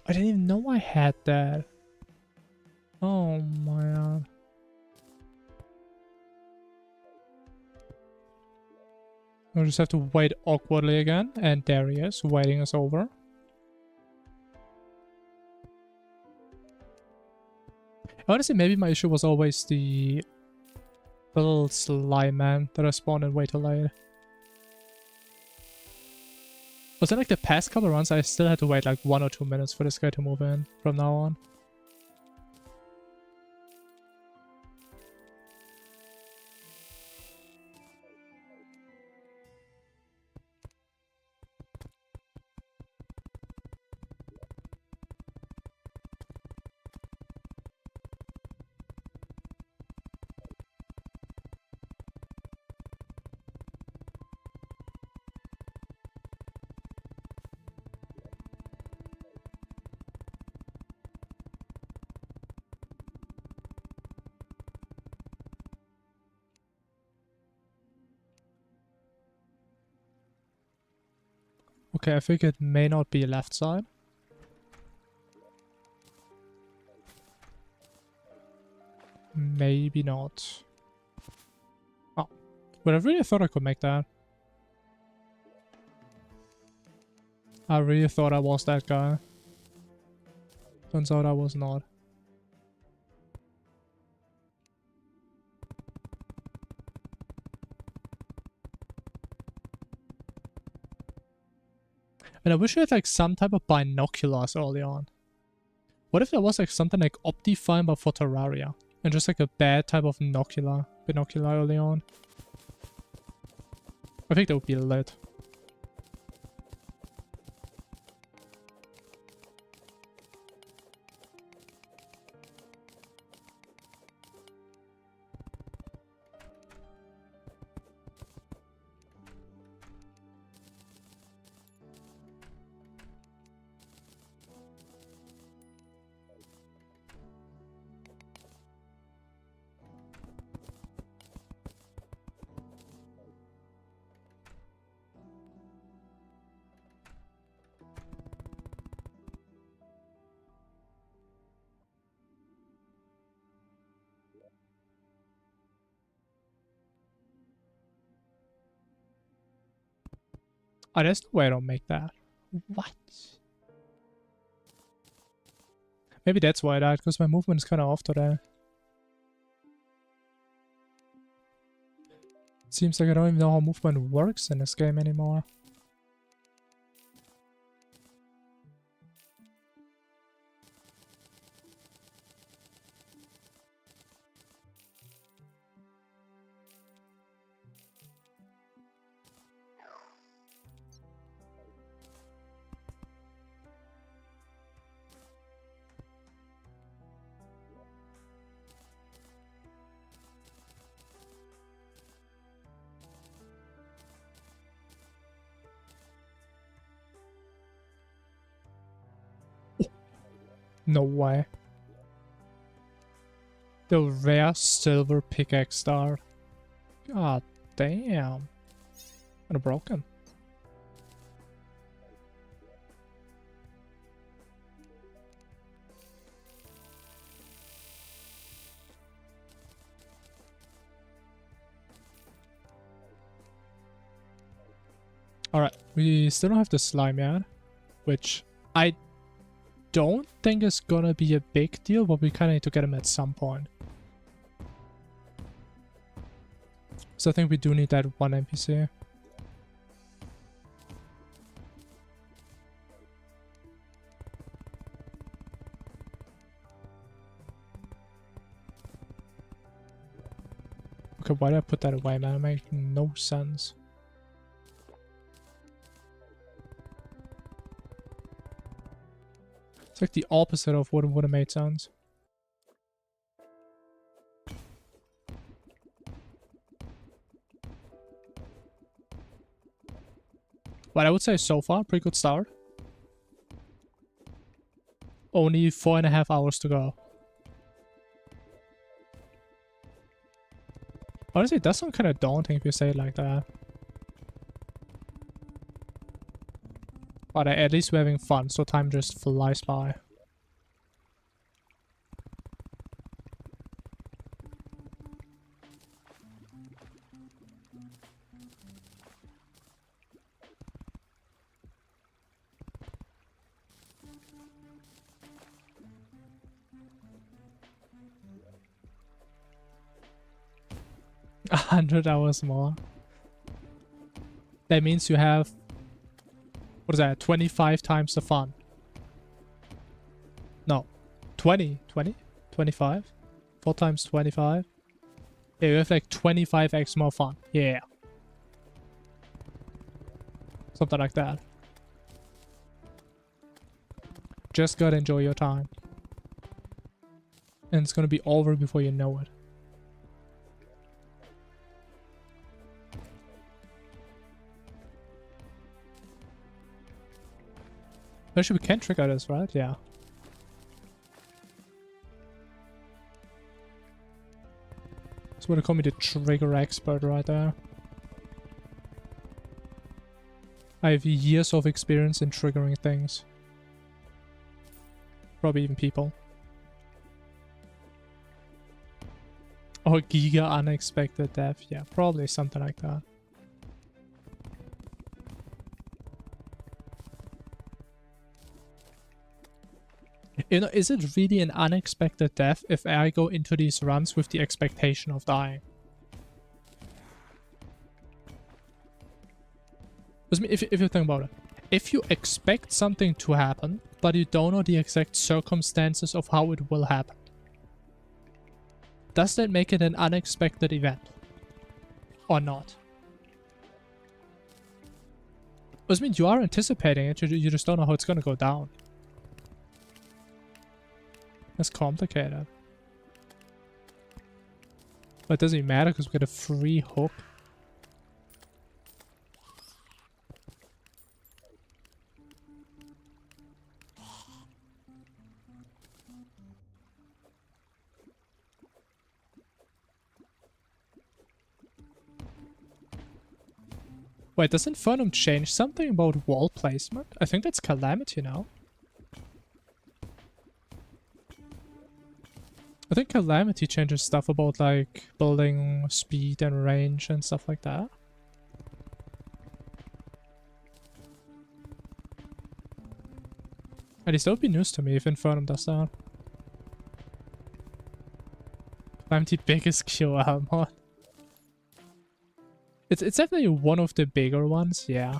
I didn't even know I had that. Oh my god. I'll just have to wait awkwardly again. And there he is. Waiting is over. Honestly, maybe my issue was always the little slime man that I spawned in way too late. Was it like the past couple runs I still had to wait like 1 or 2 minutes for this guy to move in from now on? Okay, I think it may not be left side. Maybe not. Oh, but I really thought I could make that. I really thought I was that guy. Turns out I was not. And I wish I had like some type of binoculars early on. What if there was like something like Optifine but for Terraria? And just like a bad type of binocular early on? I think that would be lit. Oh, there's no way I don't make that. What? Maybe that's why I died, because my movement is kind of off today. Seems like I don't even know how movement works in this game anymore. No way. The rare silver pickaxe star. God damn. Kind of broken. Alright, we still don't have the slime yet, which I don't think is gonna be a big deal, but we kind of need to get him at some point. So I think we do need that one NPC. Okay, why did I put that away, man? It makes no sense. It's like the opposite of what would have made sense. But I would say so far, pretty good start. Only 4.5 hours to go. Honestly, it does sound kind of daunting if you say it like that. But at least we're having fun, so time just flies by. A 100 hours more. That means you have, what is that, 25 times the fun. No, 20, 25? 4 times 25? Yeah, you have like 25x more fun. Yeah. Something like that. Just gotta enjoy your time. And it's gonna be over before you know it. Actually, we can trigger this, right? Yeah. That's what they call me, the trigger expert right there. I have years of experience in triggering things. Probably even people. Or giga unexpected death. Yeah, probably something like that. You know, is it really an unexpected death if I go into these runs with the expectation of dying? If you think about it, if you expect something to happen, but you don't know the exact circumstances of how it will happen, does that make it an unexpected event? Or not? I mean, you are anticipating it, you just don't know how it's gonna go down. That's complicated. But it doesn't matter because we get a free hook. Wait, does Infernum change something about wall placement? I think that's Calamity now. I think Calamity changes stuff about like building speed and range and stuff like that. At least that would be news to me if Infernum does that. Calamity biggest QL mod. It's definitely one of the bigger ones, yeah.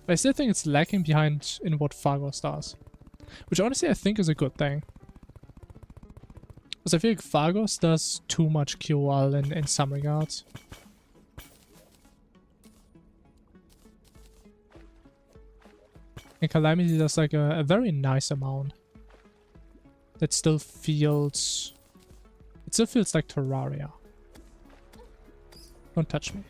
But I still think it's lacking behind in what Phagos does. Which honestly I think is a good thing. Because I feel like Phagos does too much QL in some regards. And Calamity does like a very nice amount. That still feels... It still feels like Terraria. Don't touch me.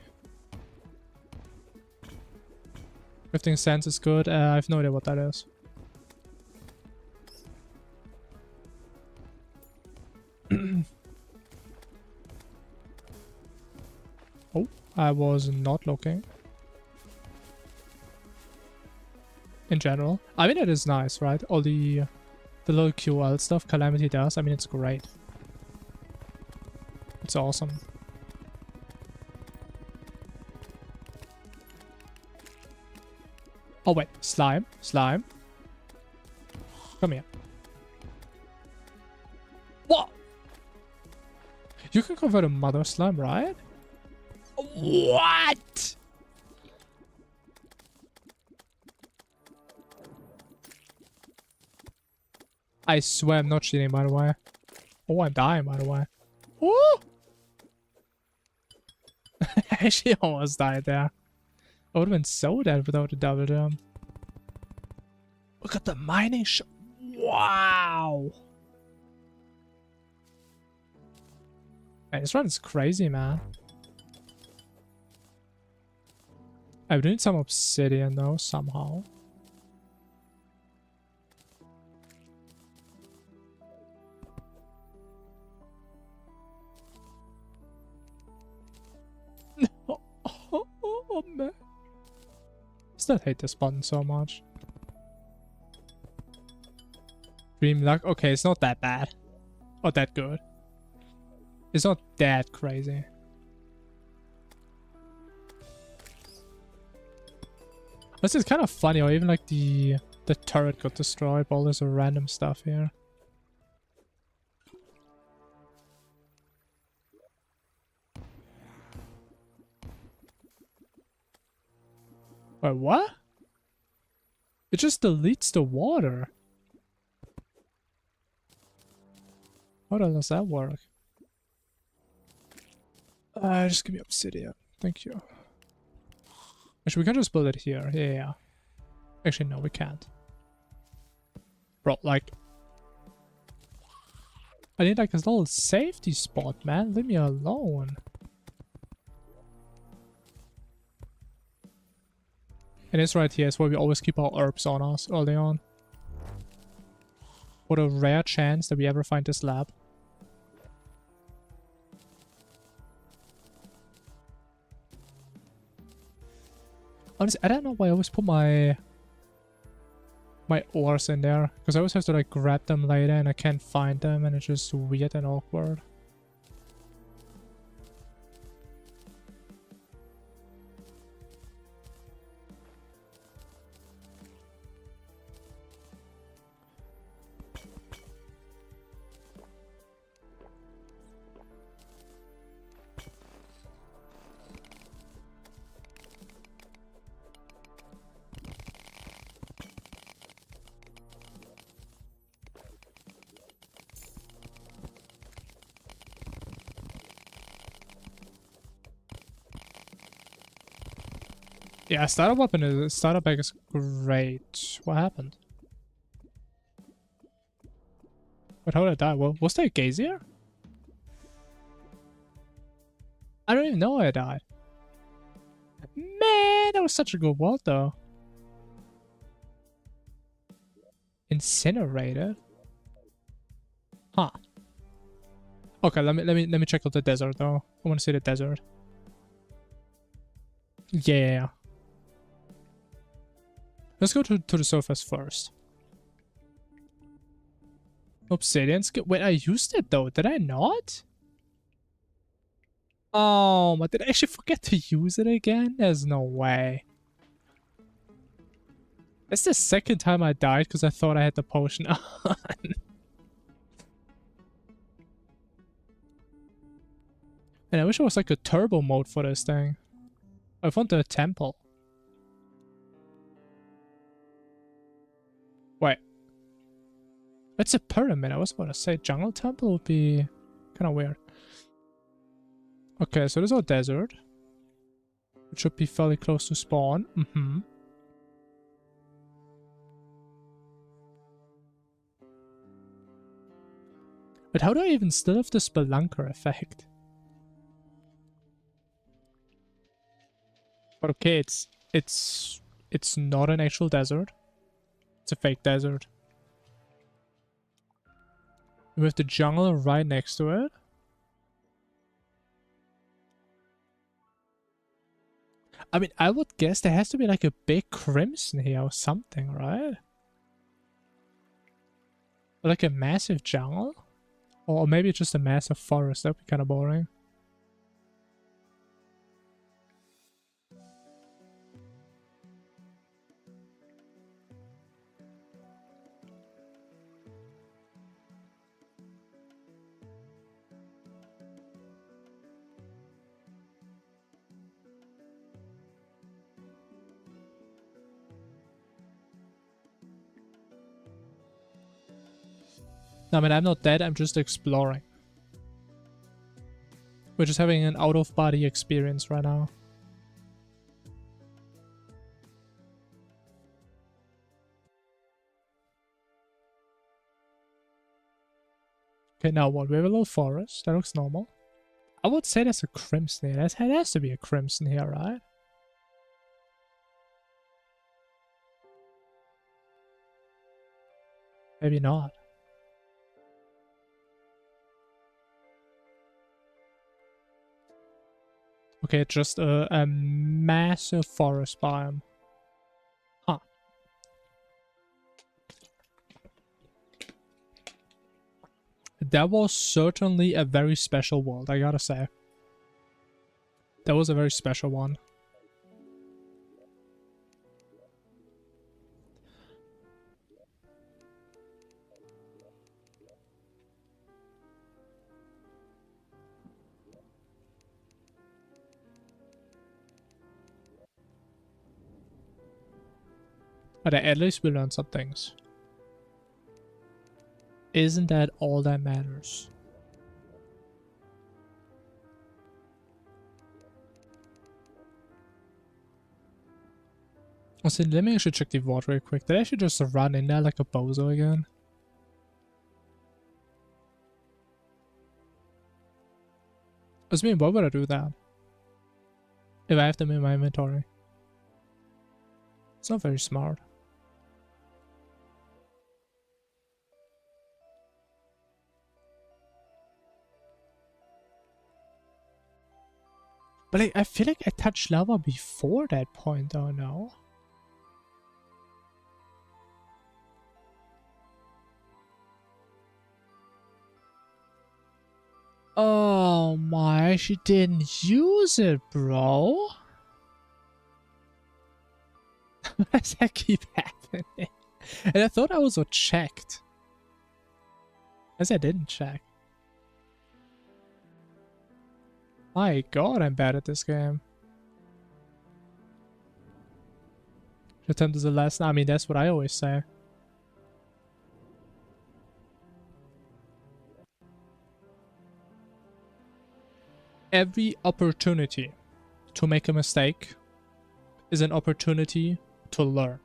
Drifting Sands is good. I have no idea what that is. Oh, I was not looking. In general. I mean, it is nice, right? All the little QL stuff Calamity does. I mean, it's great. It's awesome. Oh wait, slime, slime. Come here. What? You can convert a mother slime, right? What? I swear I'm not cheating, by the way. Oh, I'm dying, by the way. Oh! I actually almost died there. I would have been so dead without a double jump. Look at the mining shop. Wow. Man, this run is crazy, man. I would need some obsidian though, somehow. Oh, man. Still hate this button so much. Dream luck. Okay, it's not that bad. Or that good. It's not that crazy. This is kind of funny, or even like the turret got destroyed by all this random stuff here. Wait, what? It just deletes the water. How does that work? Just give me obsidian. Thank you. Actually, we can just build it here. Yeah. Actually, no, we can't. Bro, like... I need like a little safety spot, man. Leave me alone. And it's right here. It's where we always keep our herbs on us early on. What a rare chance that we ever find this lab. Honestly, I don't know why I always put my ores in there. Because I always have to like grab them later and I can't find them and it's just weird and awkward. Yeah, starter bag is great. What happened? But how did I die? Well, was there a gazier? I don't even know how I died. Man, that was such a good world though. Incinerated? Huh. Okay, let me check out the desert though. I want to see the desert. Yeah. Let's go to the surface first. Obsidian skill. Wait, I used it though. Did I not? Oh, but did I actually forget to use it again? There's no way. That's the second time I died because I thought I had the potion on. And I wish it was like a turbo mode for this thing. I found the temple. Wait. It's a pyramid. I was about to say jungle temple would be kind of weird. Okay, so there's our desert. It should be fairly close to spawn. But how do I even still have the spelunker effect? But okay, it's not an actual desert. It's a fake desert. We have the jungle right next to it. I mean, I would guess there has to be like a big crimson here or something, right? Or like a massive jungle? Or maybe just a massive forest. That'd be kind of boring. I mean, I'm not dead, I'm just exploring. We're just having an out-of-body experience right now. Okay, now what? We have a little forest. That looks normal. I would say there's a crimson here. There has to be a crimson here, right? Maybe not. Okay, just a massive forest biome. That was certainly a very special world, I gotta say. That was a very special one. But at least we learned some things. Isn't that all that matters? Also, let me actually check the vault real quick. Did I actually just run in there like a bozo again? I mean, why would I do that? If I have them in my inventory. It's not very smart. But like, I feel like I touched lava before that point, though, no? Oh my, she didn't use it, bro. Why does that keep happening? And I thought I also checked. As I didn't check. My god, I'm bad at this game. Attempt is the last. I mean, that's what I always say. Every opportunity to make a mistake is an opportunity to learn.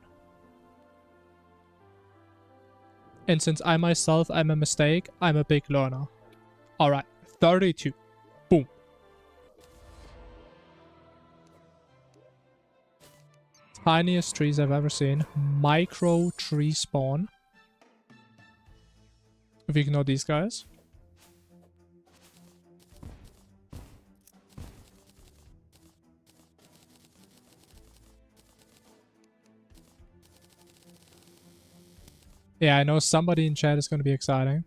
And since I myself am a mistake, I'm a big learner. Alright, 32. Boom. Tiniest trees I've ever seen. Micro tree spawn. If you ignore these guys. Yeah, I know somebody in chat is going to be exciting.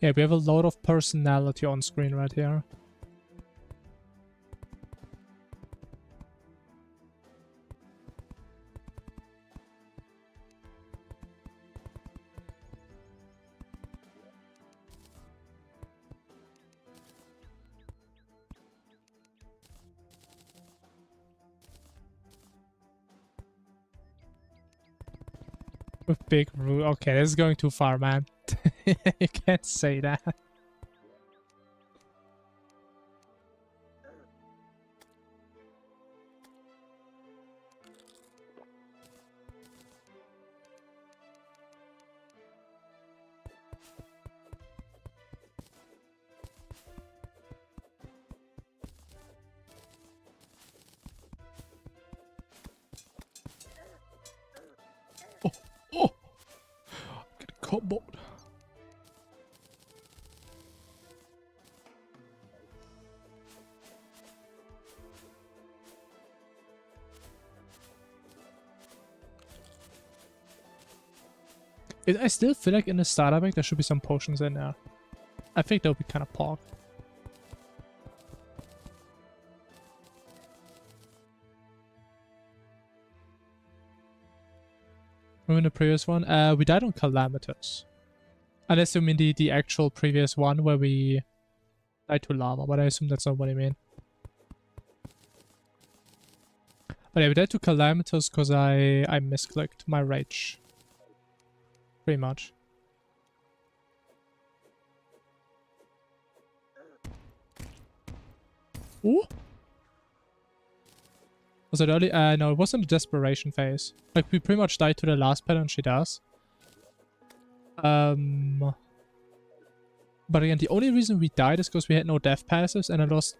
Yeah, we have a lot of personality on screen right here. With big root. Okay, this is going too far, man. You can't say that. Oh! Get a cobalt. I still feel like in the starter pack there should be some potions in there. I think that would be kind of pog. Remember the previous one? We died on Calamitous. Unless you mean the actual previous one where we died to lava, but I assume that's not what I mean. But yeah, we died to Calamitous because I misclicked my rage. Pretty much. Ooh! Was it early? No, it wasn't a desperation phase. Like, we pretty much died to the last pattern she does. But again, the only reason we died is because we had no death passives, and I lost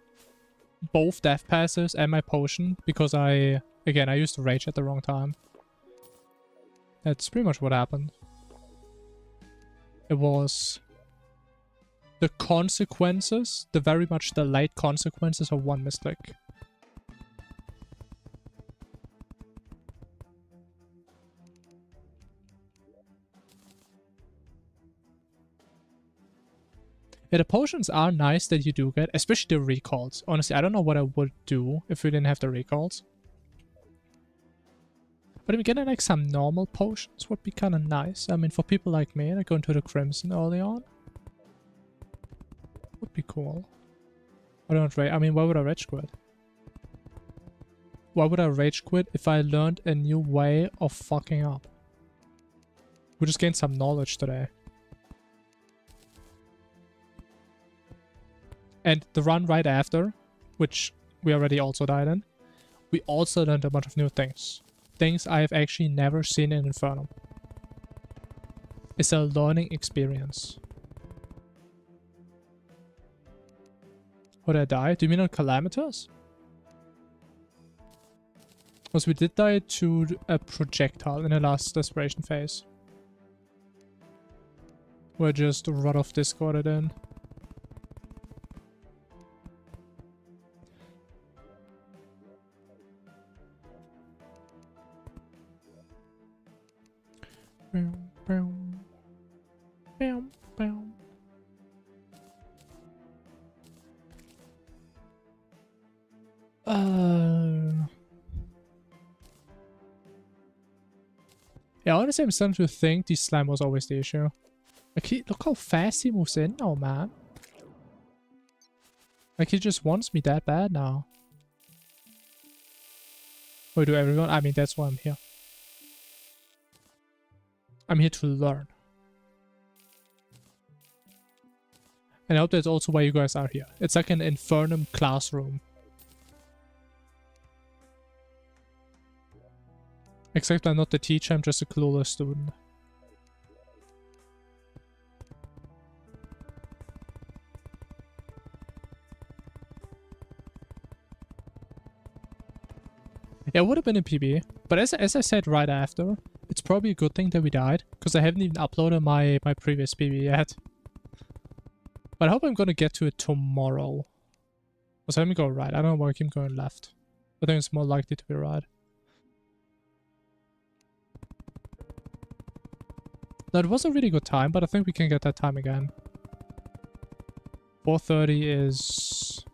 both death passives and my potion because I used rage at the wrong time. That's pretty much what happened. It was the consequences, the very much the late consequences of one misclick. Yeah, the potions are nice that you do get, especially the recalls. Honestly, I don't know what I would do if we didn't have the recalls. But if we get like some normal potions would be kind of nice. I mean, for people like me that go into the Crimson early on, would be cool. I don't rage. I mean, why would I rage quit? Why would I rage quit if I learned a new way of fucking up? We just gained some knowledge today. And the run right after, which we already also died in, we also learned a bunch of new things. Things I have actually never seen in Infernum. It's a learning experience. Would I die? Do you mean on Calamitas? Because we did die to a projectile in the last desperation phase. We're just right off discorded in. Yeah, honestly, I'm starting to think the slime was always the issue. Like, look how fast he moves in now, man. Like, he just wants me that bad now. Wait, do everyone? I mean, that's why I'm here. I'm here to learn. And I hope that's also why you guys are here. It's like an Infernum classroom. Except I'm not the teacher, I'm just a clueless student. Yeah, it would have been a PB. But as I said right after, it's probably a good thing that we died. Because I haven't even uploaded my previous PB yet. But I hope I'm going to get to it tomorrow. So let me go right. I don't know why I keep going left. I think it's more likely to be right. No, it was a really good time, but I think we can get that time again. 4:30 is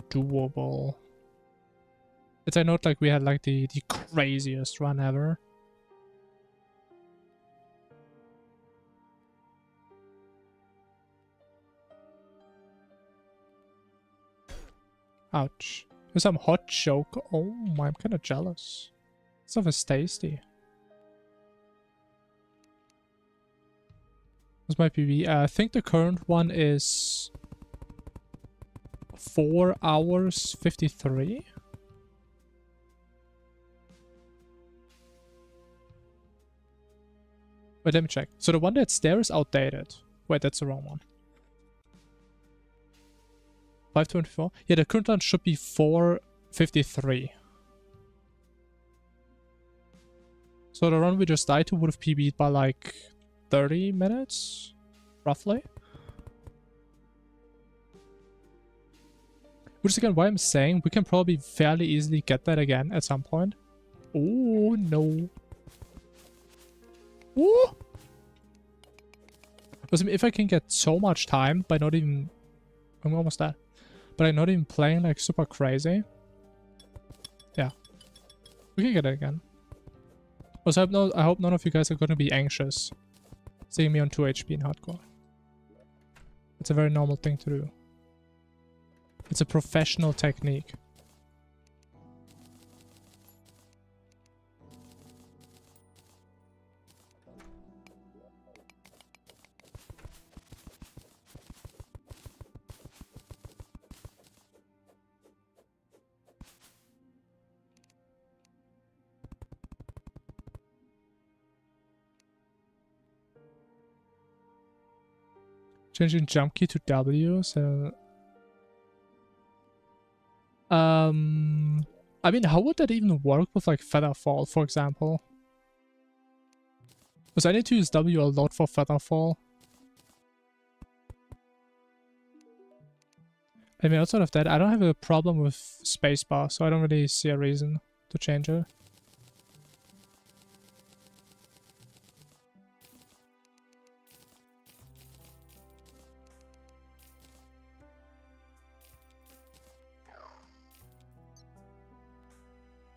doable. It's I note like we had like the craziest run ever. Ouch. There's some hot choke. Oh, I'm kind of jealous. Stuff is tasty. What's my PB? I think the current one is 4 hours 53. Wait, let me check. So the one that's there is outdated. Wait, that's the wrong one. 524? Yeah, the current one should be 453. So the run we just died to would have PB'd by like 30 minutes, roughly. Which is again why I'm saying we can probably fairly easily get that again at some point. Oh no. Ooh! Because I mean, if I can get so much time by not even... I'm almost there. But I'm not even playing like super crazy. Yeah. We can get it again. Also, I hope none of you guys are going to be anxious seeing me on 2 HP in hardcore. It's a very normal thing to do. It's a professional technique. Changing jump key to W, so... I mean, how would that even work with, like, Featherfall, for example? Because I need to use W a lot for Featherfall. I mean, outside of that, I don't have a problem with spacebar, so I don't really see a reason to change it.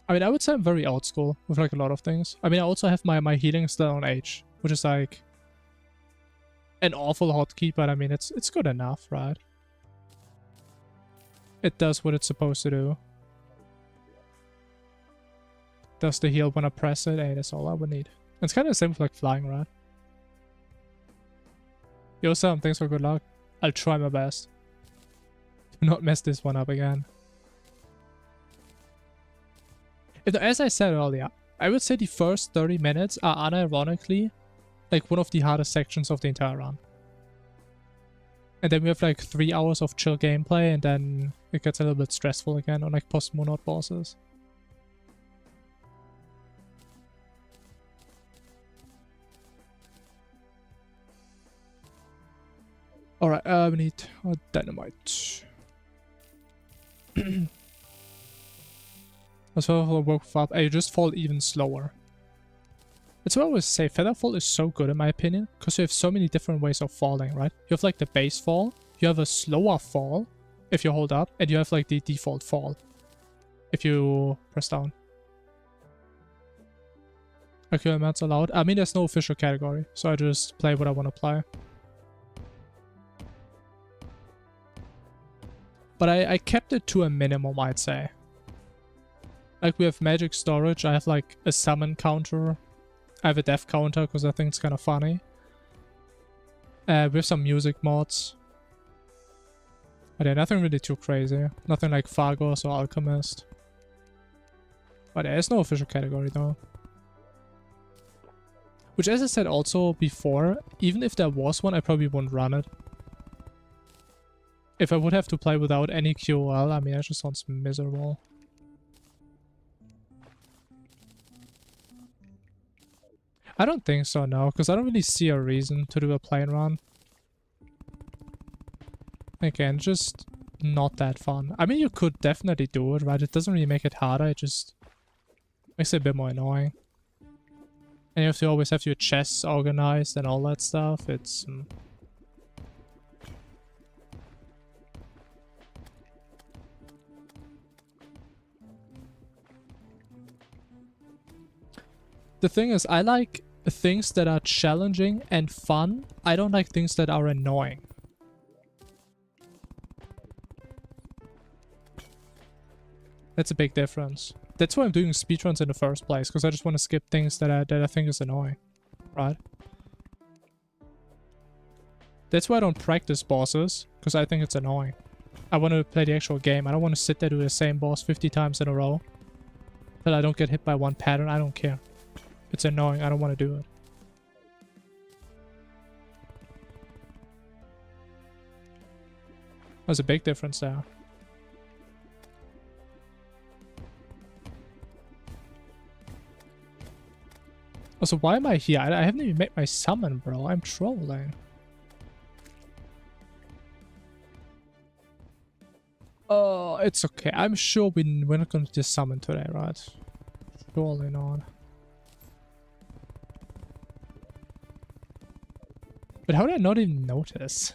I mean, I would say I'm very old school with like a lot of things. I mean, I also have my healing still on H, which is like an awful hotkey, but I mean, it's good enough, right? It does what it's supposed to do. Does the heal when I press it? Hey, that's all I would need. It's kind of the same with like flying, right? Yo, Sam, thanks for good luck. I'll try my best. Do not mess this one up again. As I said earlier, I would say the first 30 minutes are unironically like one of the hardest sections of the entire run. And then we have like 3 hours of chill gameplay, and then it gets a little bit stressful again on like post-monod bosses. Alright, we need dynamite. As well for work up, you just fall even slower. That's what I always say, Featherfall is so good in my opinion, because you have so many different ways of falling, right? You have like the base fall, you have a slower fall if you hold up, and you have like the default fall if you press down. Okay, that's allowed. I mean, there's no official category, so I just play what I want to play. But I kept it to a minimum, I'd say. Like, we have magic storage, I have like a summon counter, I have a death counter because I think it's kind of funny. We have some music mods. But yeah, nothing really too crazy. Nothing like Phagos or Alchemist. But there is no official category though. Which, as I said also before, even if there was one, I probably wouldn't run it. If I would have to play without any QOL, I mean, that just sounds miserable. I don't think so, no, because I don't really see a reason to do a plane run. Again, just not that fun. I mean, you could definitely do it, right? It doesn't really make it harder, it just makes it a bit more annoying. And you have to always have your chests organized and all that stuff. It's... The thing is, I like things that are challenging and fun. I don't like things that are annoying. That's a big difference. That's why I'm doing speedruns in the first place, because I just want to skip things that I think is annoying, right? That's why I don't practice bosses, because I think it's annoying. I want to play the actual game. I don't want to sit there do the same boss 50 times in a row till I don't get hit by one pattern. I don't care. It's annoying. I don't want to do it. There's a big difference there. Also, why am I here? I haven't even made my summon, bro. I'm trolling. Oh, it's okay. I'm sure we're not going to just summon today, right? Surely not. But how did I not even notice?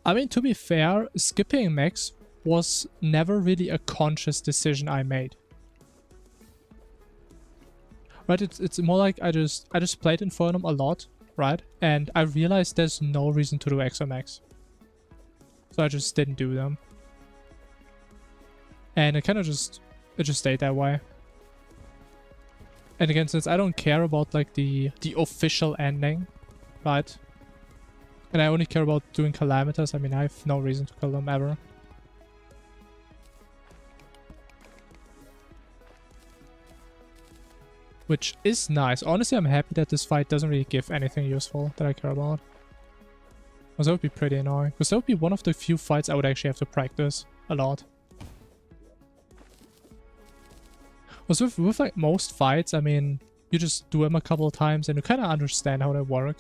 I mean, to be fair, skipping Max was never really a conscious decision I made. Right, it's more like I just played Infernum a lot, right? And I realized there's no reason to do Exo Max. So I just didn't do them. And it kind of just stayed that way. And again, since I don't care about like the official ending, right? And I only care about doing Calamitas, I mean, I have no reason to kill them ever. which is nice. Honestly, I'm happy that this fight doesn't really give anything useful that I care about. Because that would be pretty annoying. Because that would be one of the few fights I would actually have to practice a lot. Also, with like most fights, I mean, you just do them a couple of times and you kind of understand how they work.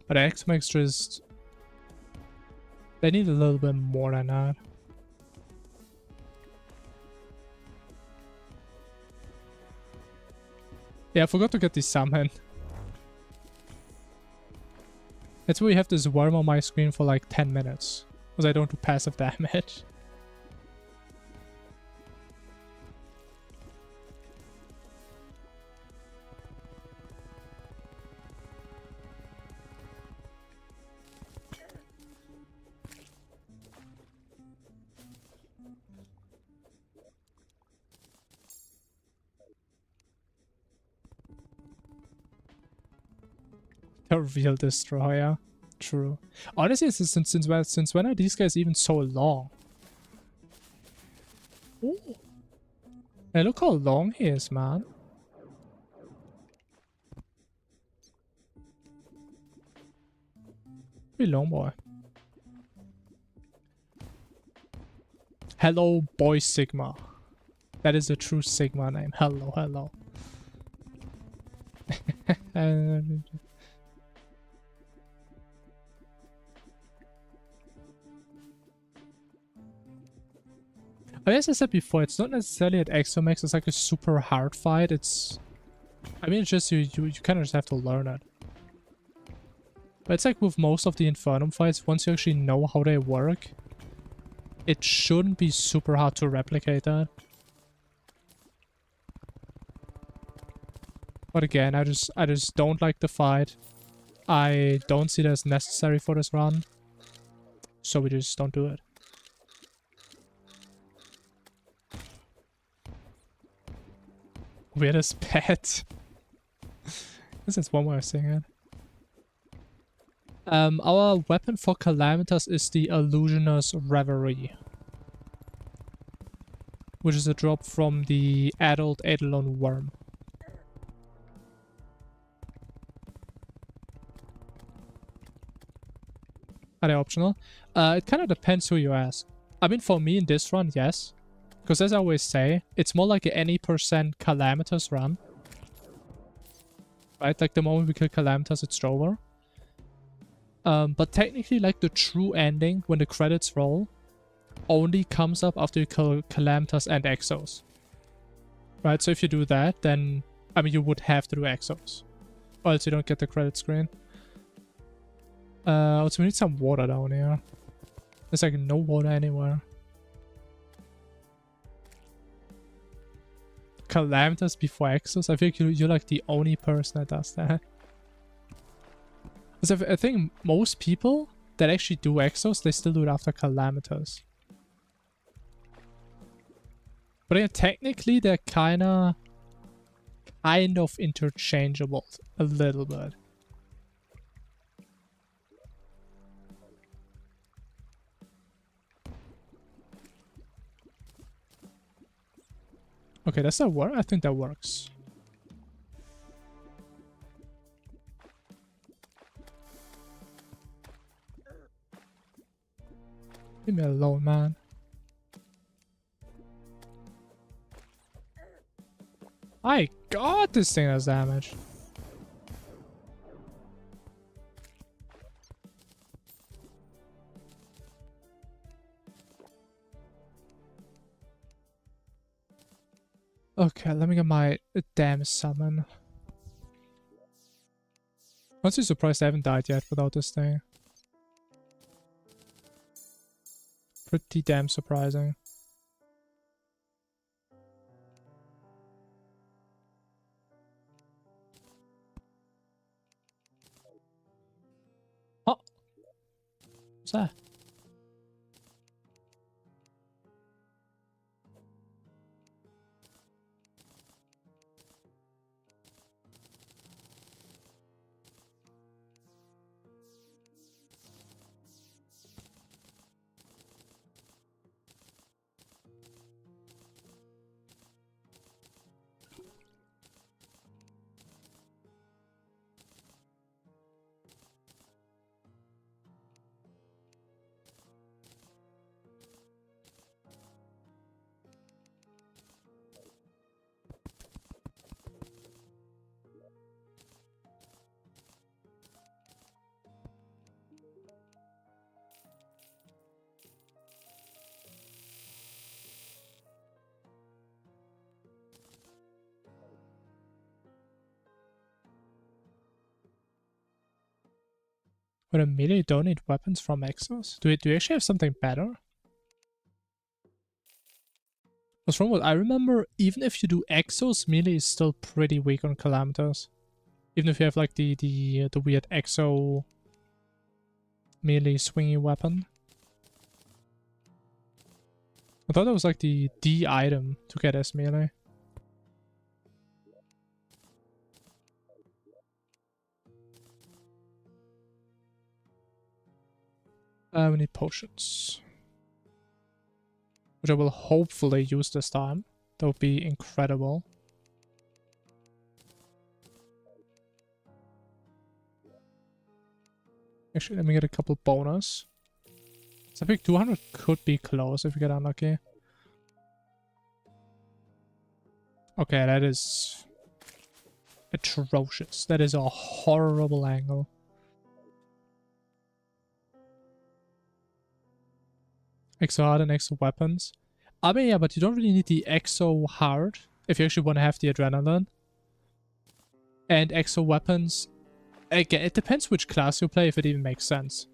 But X-Max just... they need a little bit more than that. Yeah, I forgot to get the summon. That's why we have this worm on my screen for like 10 minutes. Because I don't do passive damage. A real destroyer. True. Honestly, since when are these guys even so long? Ooh. Hey, look how long he is, man. Pretty long, boy. Hello, boy Sigma. That is a true Sigma name. Hello, hello. As I said before, it's not necessarily at Exomax, it's like a super hard fight. It's... I mean, it's just you kind of just have to learn it. But it's like with most of the Infernum fights, once you actually know how they work, it shouldn't be super hard to replicate that. But again, I just don't like the fight. I don't see it as necessary for this run. So we just don't do it. Weirdest pet. This is one way of saying it. Our weapon for Calamitas is the Illusioner's Reverie, which is a drop from the adult Eidolon worm. Are they optional? It kind of depends who you ask. I mean, for me in this run, yes. Because as I always say, it's more like any percent Calamitas run. Right? Like the moment we kill Calamitas, it's over. But technically, like the true ending, when the credits roll, only comes up after you kill Calamitas and Exos. Right? So if you do that, then... I mean, you would have to do Exos. Or else you don't get the credit screen. Also, we need some water down here. There's like no water anywhere. Calamitas before Exos? I think you're like the only person that does that. Because I think most people that actually do Exos, they still do it after Calamitas. But yeah, technically they're kind of interchangeable a little bit. Okay, does that work? I think that works. Leave me alone, man. My god, this thing has damage. Okay, let me get my damn summon. Honestly surprised I haven't died yet without this thing. Pretty damn surprising. Oh! What's that? But a melee don't need weapons from Exos? Do you actually have something better? Because from what I remember, even if you do Exos, melee is still pretty weak on Calamitas. Even if you have like the weird Exo melee swingy weapon. I thought that was like the D item to get as melee. We need potions. Which I will hopefully use this time. That would be incredible. Actually, let me get a couple bonus. So I think 200 could be close if we get unlucky. Okay, that is atrocious. That is a horrible angle. Exo hard and exo weapons. I mean, yeah, but you don't really need the exo hard if you actually want to have the adrenaline. And exo weapons, again, it depends which class you play if it even makes sense.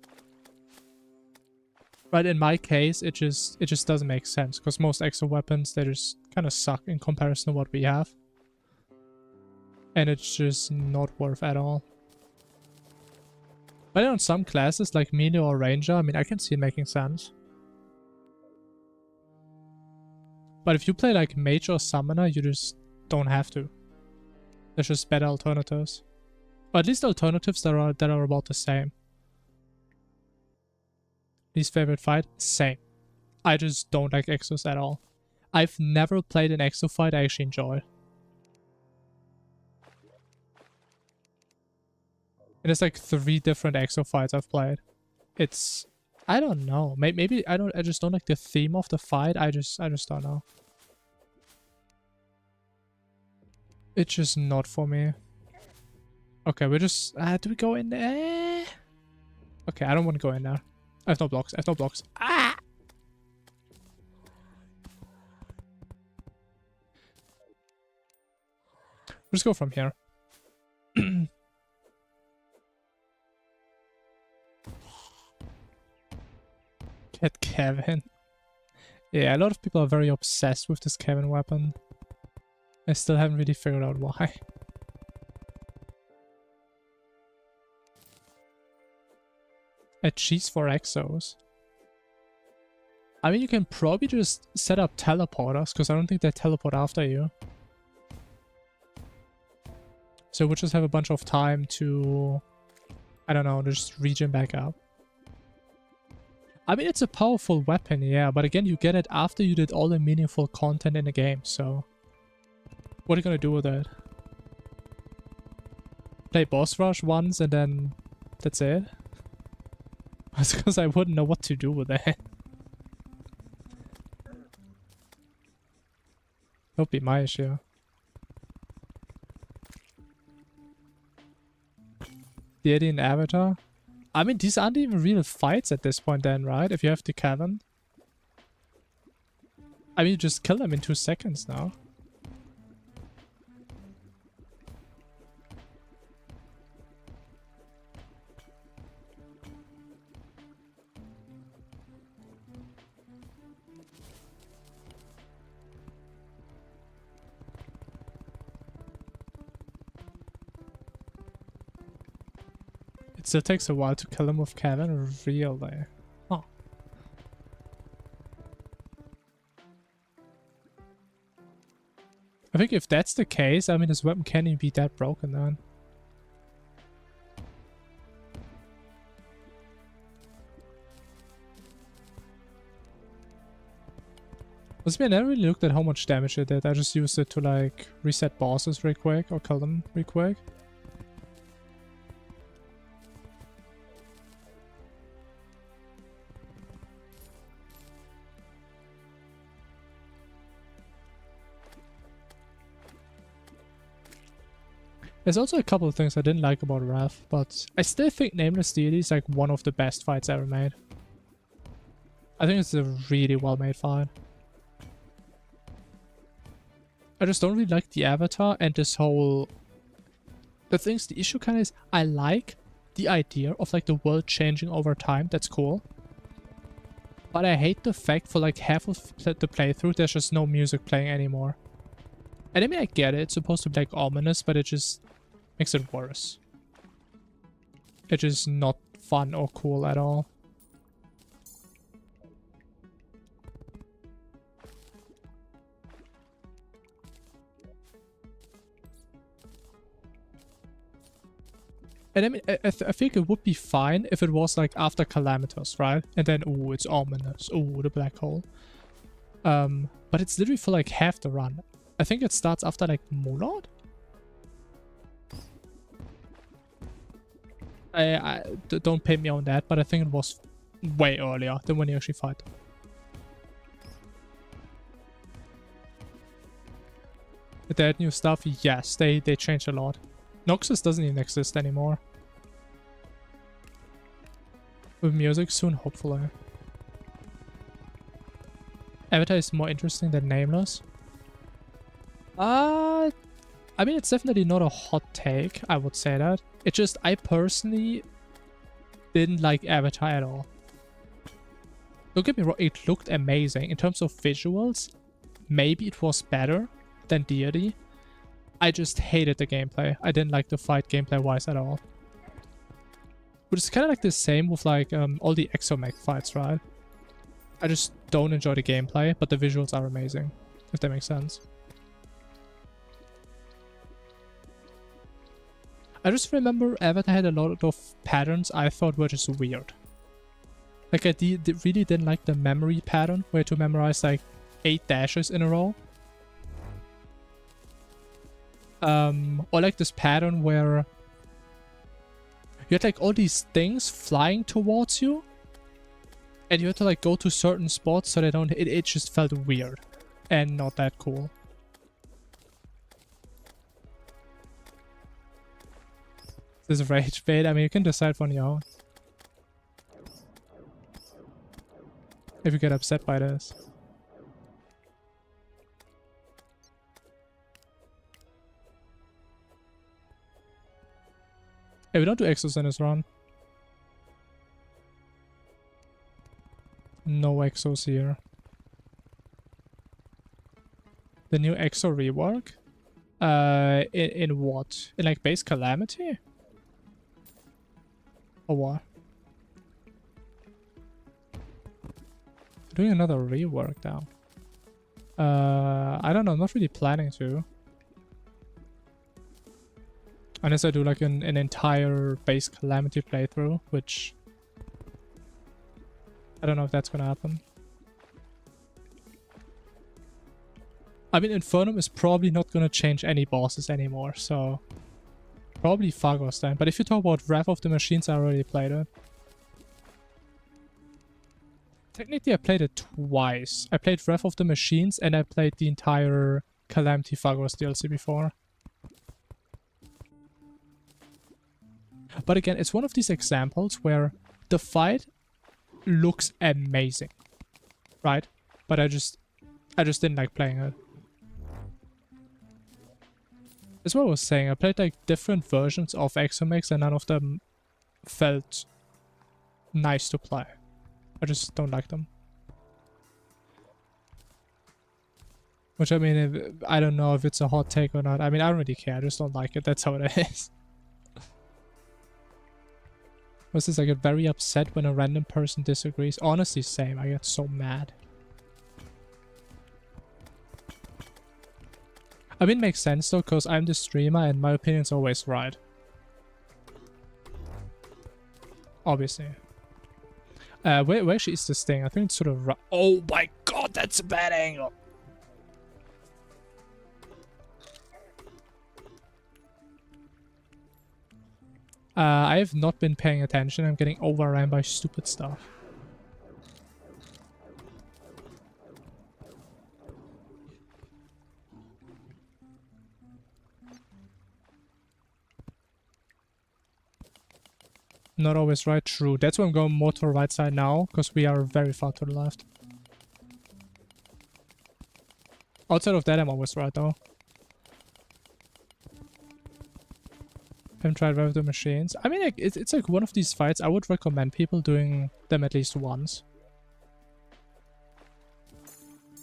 But in my case, it just doesn't make sense because most exo weapons, they just kind of suck in comparison to what we have. And it's just not worth at all. But on some classes like melee or ranger, I mean, I can see it making sense. But if you play like mage or summoner, you just don't have to. There's just better alternatives. Or at least alternatives that are about the same. Least favorite fight? Same. I just don't like Exos at all. I've never played an Exo fight I actually enjoyed. And there's like 3 different Exo fights I've played. It's... I don't know. Maybe I just don't like the theme of the fight. I just don't know. It's just not for me. Okay, we're just... do we go in there? Okay, I don't want to go in there. I have no blocks. I have no blocks. Ah! Let's go from here. Get Kevin. Yeah, a lot of people are very obsessed with this Kevin weapon. I still haven't really figured out why. A cheese for Exos. I mean, you can probably just set up teleporters, because I don't think they teleport after you. So we'll just have a bunch of time to, I don't know, just regen back up. I mean, it's a powerful weapon, yeah, but again, you get it after you did all the meaningful content in the game, so... What are you gonna do with it? Play boss rush once and then that's it? That's because I wouldn't know what to do with it. That would be my issue. Deity and Avatar? I mean, these aren't even real fights at this point then, right? If you have the cannon. I mean, you just kill them in 2 seconds now. It still takes a while to kill him with Kevin, really? Huh. I think if that's the case, I mean, this weapon can't even be that broken then. I never really looked at how much damage it did. I just used it to like reset bosses real quick or kill them real quick. There's also a couple of things I didn't like about Wrath, but I still think Nameless Deity is like one of the best fights ever made. I think it's a really well made fight. I just don't really like the avatar and this whole... The issue kind of is, I like the idea of like the world changing over time, that's cool. But I hate the fact for like half of the playthrough, there's just no music playing anymore. And I mean, I get it, it's supposed to be like ominous, but it just makes it worse. It's just not fun or cool at all. And I mean, I think it would be fine if it was like after Calamitous, right? And then, ooh, it's ominous. Ooh, the black hole. But it's literally for like half the run. I think it starts after like Mulod? Don't pay me on that, but I think it was way earlier than when you actually fight. Did they add new stuff? Yes, they changed a lot. Noxus doesn't even exist anymore. With music soon, hopefully. Avatar is more interesting than Nameless. I mean, it's definitely not a hot take, I would say that. It's just, I personally didn't like Avatar at all. Don't get me wrong, it looked amazing. In terms of visuals, maybe it was better than Deity. I just hated the gameplay. I didn't like the fight gameplay-wise at all. But it's kind of like the same with like all the Exomech fights, right? I just don't enjoy the gameplay, but the visuals are amazing, if that makes sense. I just remember Avatar had a lot of patterns I thought were just weird. Like I really didn't like the memory pattern, where you had to memorize like 8 dashes in a row. Or like this pattern where you had like all these things flying towards you, and you had to like go to certain spots so they don't. It just felt weird and not that cool. This is rage bait. I mean, you can decide on your own if you get upset by this. Hey, we don't do Exos in this run. No Exos here. The new Exo rework? In what? In like base Calamity? Or what? Doing another rework now. I don't know, I'm not really planning to. Unless I do like an entire base Calamity playthrough, which I don't know if that's gonna happen. I mean, Infernum is probably not gonna change any bosses anymore, so probably Phagos then. But if you talk about Wrath of the Machines, I already played it. Technically, I played it twice. I played Wrath of the Machines and I played the entire Calamity Phagos DLC before. But again, it's one of these examples where the fight looks amazing, right? But I just didn't like playing it. That's what I was saying. I played like different versions of Exomech and none of them felt nice to play. I just don't like them. Which, I mean, I don't know if it's a hot take or not. I mean, I don't really care. I just don't like it. That's how it is. What's this? I get very upset when a random person disagrees. Honestly, same. I get so mad. I mean, it makes sense though, because I'm the streamer and my opinion's always right. Obviously. Where actually is this thing? I think it's sort of... Oh my god, that's a bad angle! I have not been paying attention. I'm getting overrun by stupid stuff. Not always right, true. That's why I'm going more to the right side now, because we are very far to the left. Outside of that, I'm always right though. Haven't tried one of the machines. I mean, like, it's like one of these fights I would recommend people doing them at least once.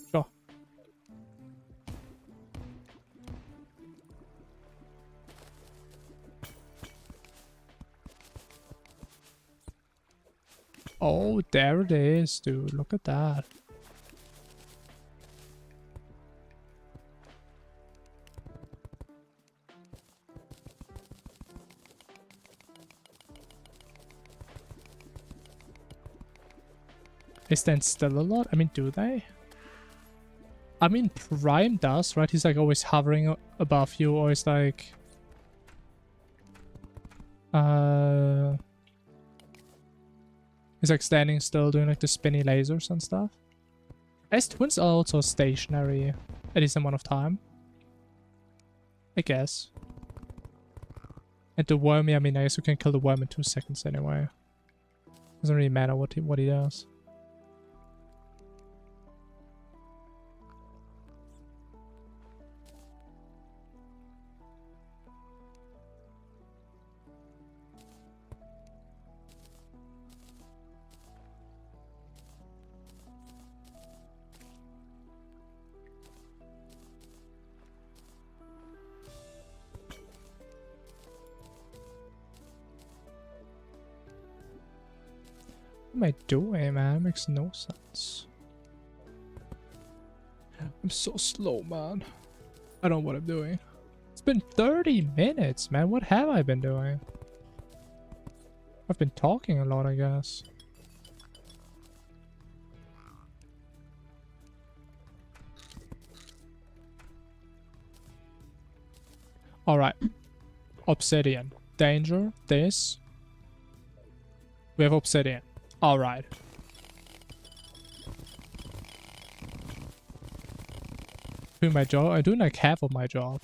Sure. Oh, there it is, dude. Look at that. They stand still a lot? I mean, do they? I mean, Prime does, right? He's like always hovering above you, or he's like... He's like standing still doing like the spinny lasers and stuff. S-Twins are also stationary at least amount of time. I guess. And the wormy, I mean, I guess you can kill the worm in 2 seconds anyway. Doesn't really matter what he does. What am I doing, man? It makes no sense. I'm so slow, man. I don't know what I'm doing. It's been 30 minutes, man. What have I been doing? I've been talking a lot, I guess. Alright. Obsidian. Danger. This. We have obsidian. Alright. Doing my job. I'm doing like half of my job.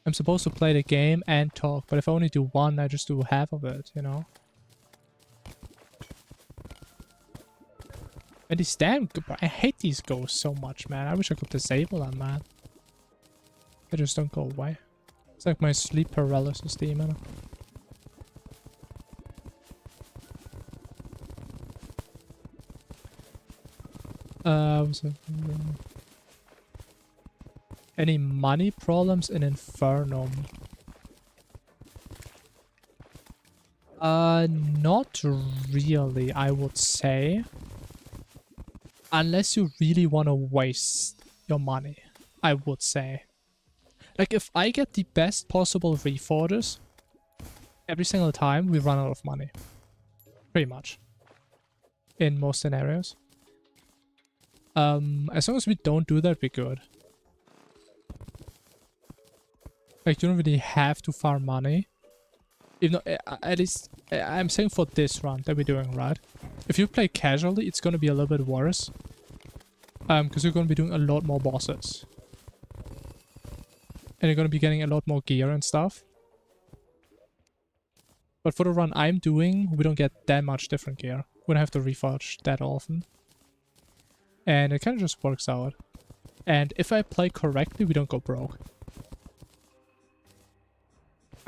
I'm supposed to play the game and talk, but if I only do one, I just do half of it, you know? And these damn... I hate these ghosts so much, man. I wish I could disable them, man. They just don't go away. It's like my sleep paralysis demon. Any money problems in Infernum? Not really, I would say. Unless you really want to waste your money, I would say. Like, if I get the best possible reforges, every single time we run out of money. Pretty much. In most scenarios. As long as we don't do that, we're good. Like, you don't really have to farm money. Even though, at least, I'm saying for this run that we're doing, right? If you play casually, it's gonna be a little bit worse. Because you're gonna be doing a lot more bosses. And you're gonna be getting a lot more gear and stuff. But for the run I'm doing, we don't get that much different gear. We don't have to reforge that often. And it kind of just works out. And if I play correctly, we don't go broke.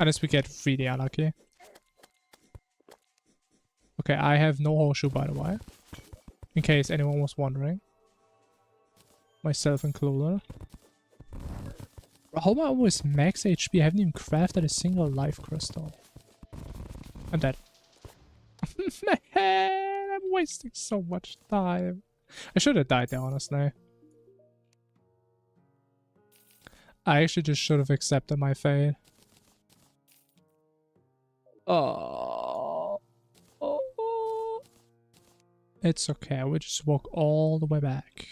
Unless we get really unlucky. Okay, I have no horseshoe, by the way. In case anyone was wondering. Myself included. How am I always max HP? I haven't even crafted a single life crystal. I'm dead. Man, I'm wasting so much time. I should have died there, honestly. I actually just should have accepted my fate. Oh. It's okay, we just walk all the way back.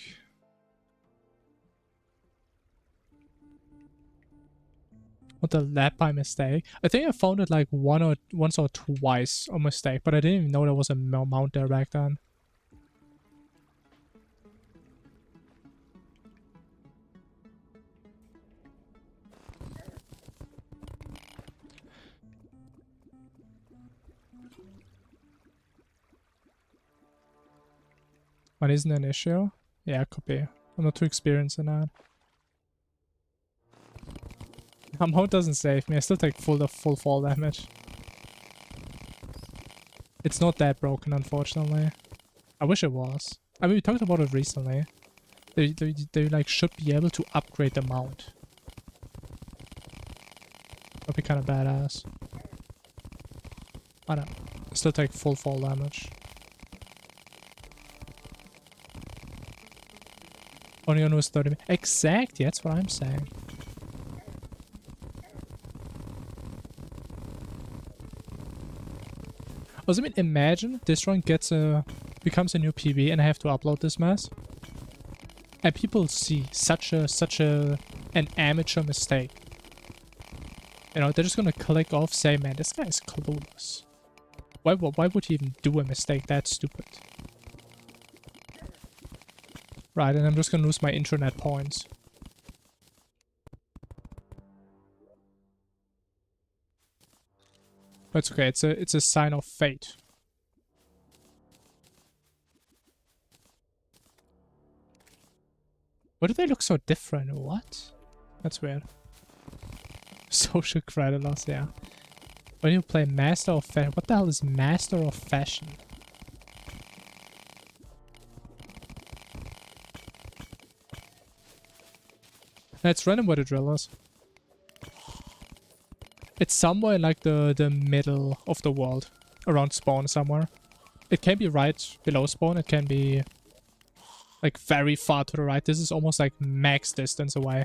What the lab by mistake? I think I found it like once or twice on mistake, but I didn't even know there was a mount there back then. But isn't an issue? Yeah, it could be. I'm not too experienced in that. Mode doesn't save me. I still take full fall damage. It's not that broken, unfortunately. I wish it was. I mean, we talked about it recently. They like should be able to upgrade the mount. That'd be kind of badass. I don't. Still take full fall damage. Only on was 30 minutes. Exactly, that's what I'm saying. Also, I mean, imagine this run becomes a new PB and I have to upload this mess. And people see such an amateur mistake. You know, they're just gonna click off, say, man, this guy's clueless. Why would he even do a mistake that stupid? Right, and I'm just gonna lose my internet points. But it's okay, it's a sign of fate. Why do they look so different? What? That's weird. Social credit loss, yeah. When you play Master of Fashion, what the hell is Master of Fashion? Let's random where the drill is. It's somewhere in like the middle of the world. Around spawn somewhere. It can be right below spawn, it can be like very far to the right. This is almost like max distance away.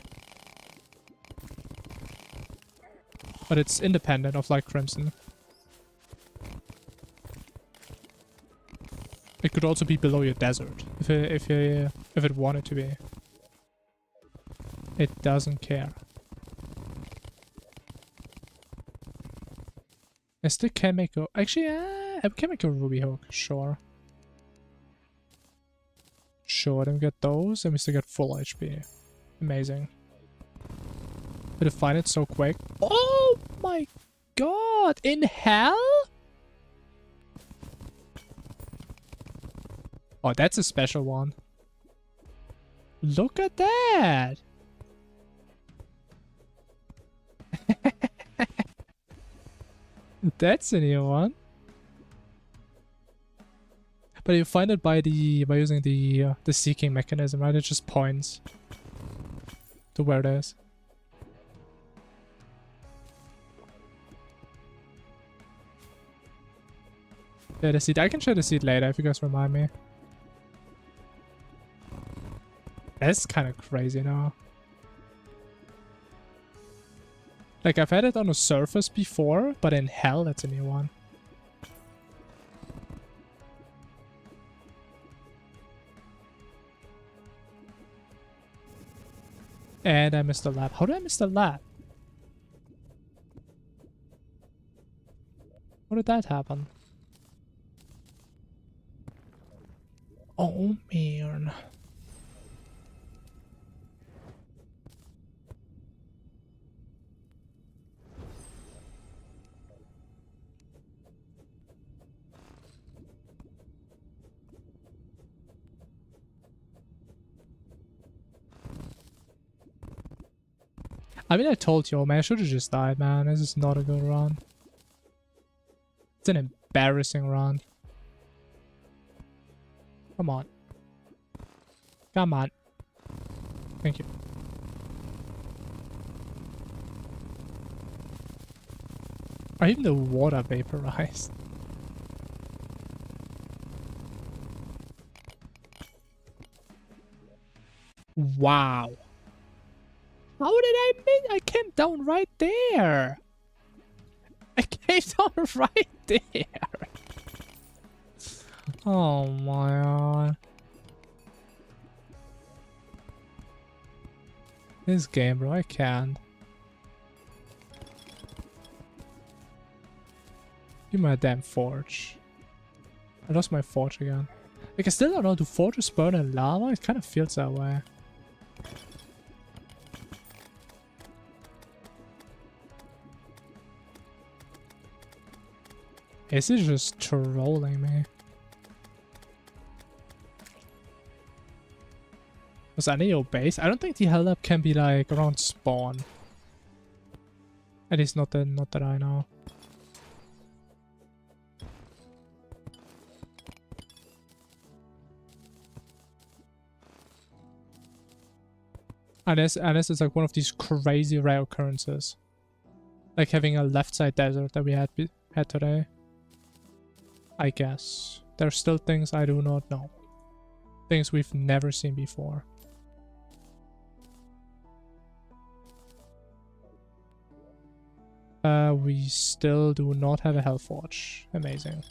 But it's independent of like Crimson. It could also be below your desert if it wanted to be. It doesn't care. I still can make a... Actually, I can make a ruby hook, sure. Sure, then we get those, and we still get full HP. Amazing. Did I find it so quick? Oh my god! In hell? Oh, that's a special one. Look at that! That's a new one. But you find it by using the seeking mechanism, right? It just points to where it is. Yeah, the seed. I can show the seed later if you guys remind me. That's kind of crazy now. Like, I've had it on the surface before, but in hell, that's a new one. And I missed the lab. How did I miss the lab? How did that happen? Oh, man. I mean, I told you, man, I should have just died, man. This is not a good run. It's an embarrassing run. Come on. Come on. Thank you. Or even the water vaporized. Wow. How did I miss? I came down right there. I came down right there. Oh my god. This game, bro, I can't. Give me a damn forge. I lost my forge again. Like, I still don't know, do forges burn in lava? It kind of feels that way. Is it just trolling me? Was that your base? I don't think the hell up can be like around spawn. At least not that I know. Unless it's like one of these crazy rare occurrences. Like having a left side desert that we had today. I guess. There's still things I do not know. Things we've never seen before. We still do not have a Hellforge. Amazing.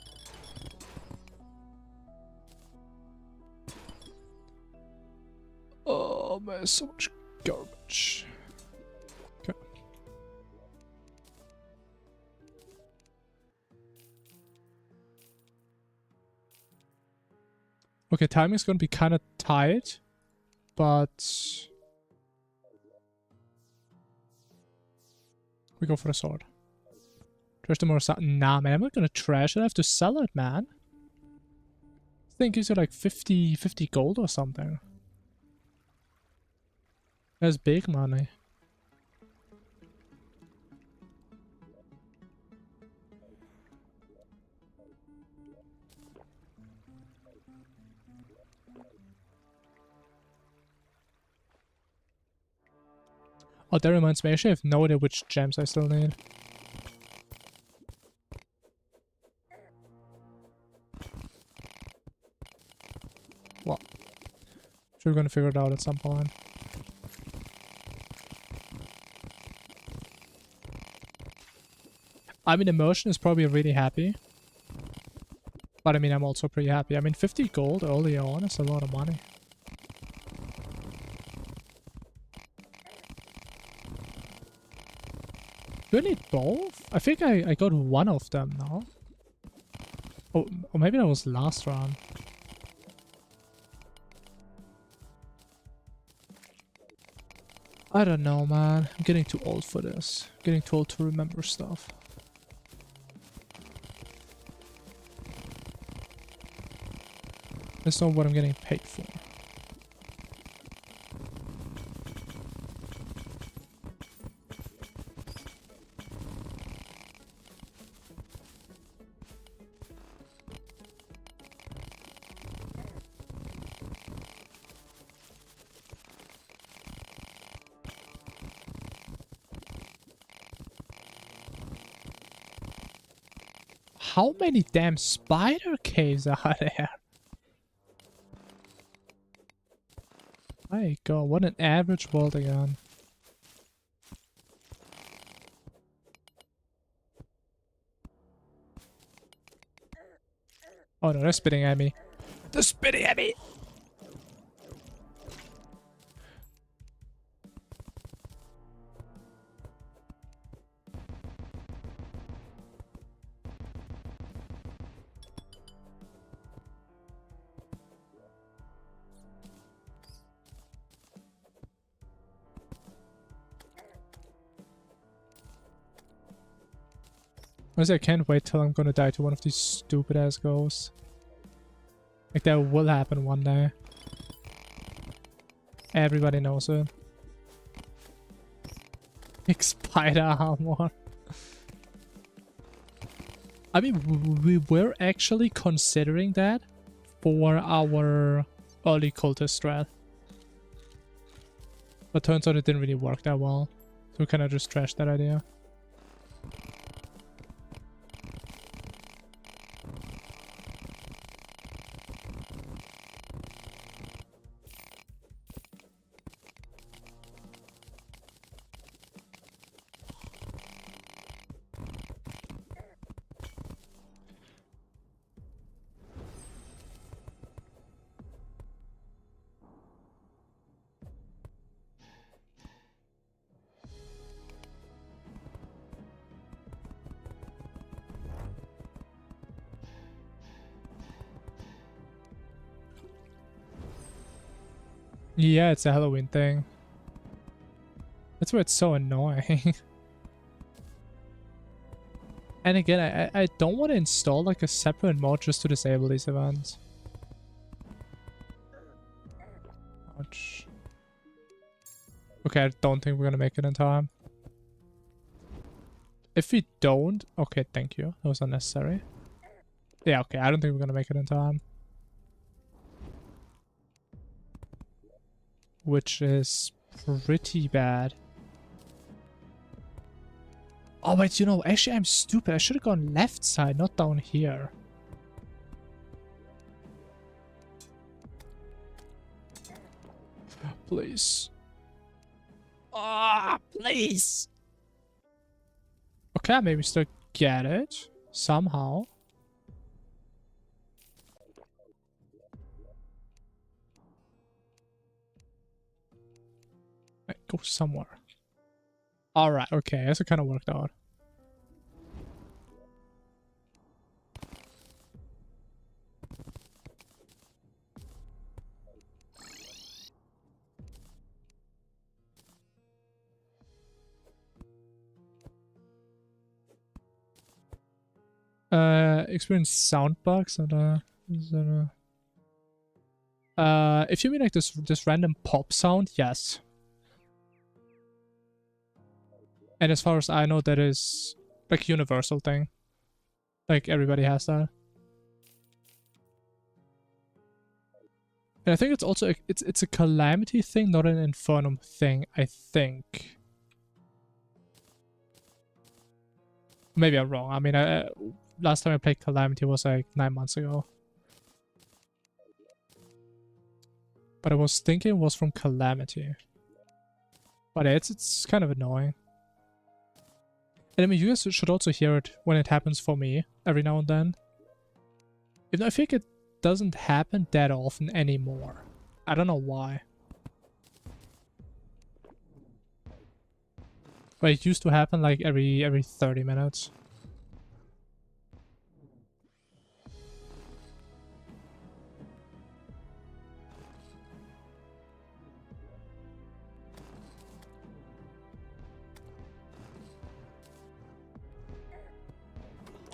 Oh man, so much garbage. Okay. Okay, timing's gonna be kind of tight, but we go for the sword. Trash the more. Nah, man, I'm not gonna trash it. I have to sell it, man. This thing gives you like 50 gold or something. That's big money. Oh, that reminds me. I actually have no idea which gems I still need. Well, sure, we're gonna figure it out at some point. I mean, Immersion is probably really happy. But I mean, I'm also pretty happy. I mean, 50 gold early on is a lot of money. Do I need both? I think I got one of them now. Oh, or maybe that was last round. I don't know, man. I'm getting too old for this. I'm getting too old to remember stuff. That's not what I'm getting paid for. How many damn spider caves are there? My god, what an average world again. Oh no, they're spitting at me. They're spitting at me! Honestly, I can't wait till I'm gonna die to one of these stupid ass ghosts. Like, that will happen one day. Everybody knows it. Big spider armor. I mean, we were actually considering that for our early cultist strat. But turns out it didn't really work that well. So we kind of just trashed that idea. Yeah, it's a Halloween thing. That's why it's so annoying. And again, I don't want to install like a separate mod just to disable these events. Ouch. Okay, I don't think we're gonna make it in time. If we don't... Okay, thank you. That was unnecessary. Yeah, okay. I don't think we're gonna make it in time. Which is pretty bad. Oh, wait, you know, actually I'm stupid. I should have gone left side, not down here. Please. Ah, please. Okay, maybe still get it. Somehow. Right, go somewhere. Alright, okay, that's kind of worked out. Experience sound bugs and if you mean like this random pop sound, yes. And as far as I know, that is like a universal thing. Like everybody has that. And I think it's also it's a Calamity thing, not an Infernum thing, I think. Maybe I'm wrong. I mean, last time I played Calamity was like 9 months ago. But I was thinking it was from Calamity. But it's kind of annoying. And I mean, you guys should also hear it when it happens for me, every now and then. Even though I think it doesn't happen that often anymore. I don't know why. But it used to happen like every 30 minutes.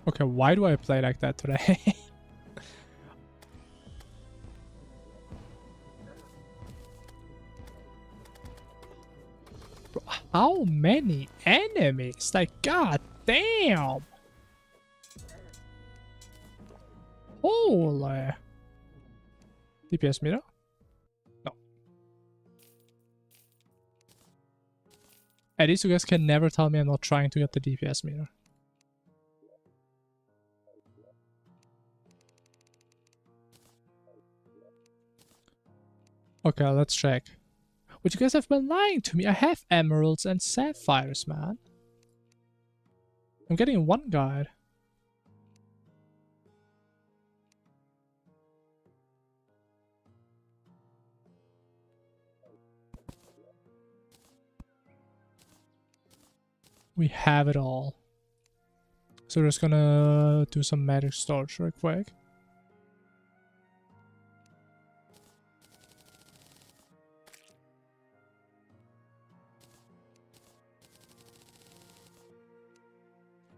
Okay, why do I play like that today? Bro, how many enemies? Like, god damn! Holy! DPS meter? No. At least you guys can never tell me I'm not trying to get the DPS meter. Okay, let's check. But you guys have been lying to me. I have emeralds and sapphires, man. I'm getting one guide. We have it all. So we're just gonna do some magic storage real quick.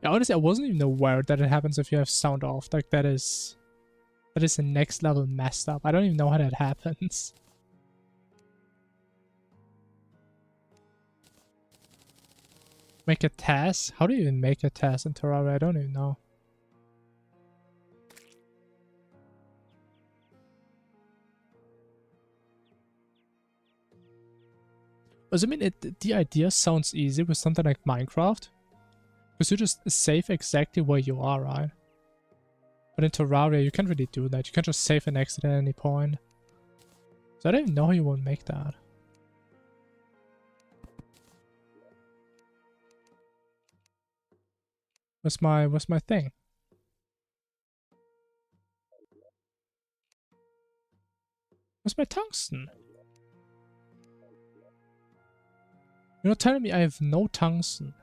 Yeah, honestly, I wasn't even aware that it happens if you have sound off. Like, that is the next level messed up. I don't even know how that happens. Make a task? How do you even make a task in Terraria? I don't even know. Does it mean the idea sounds easy with something like Minecraft? Because you just save exactly where you are, right? But in Terraria, you can't really do that. You can't just save and exit at any point. So I don't even know how you would make that. What's my thing? Where's my tungsten? You're not telling me I have no tungsten.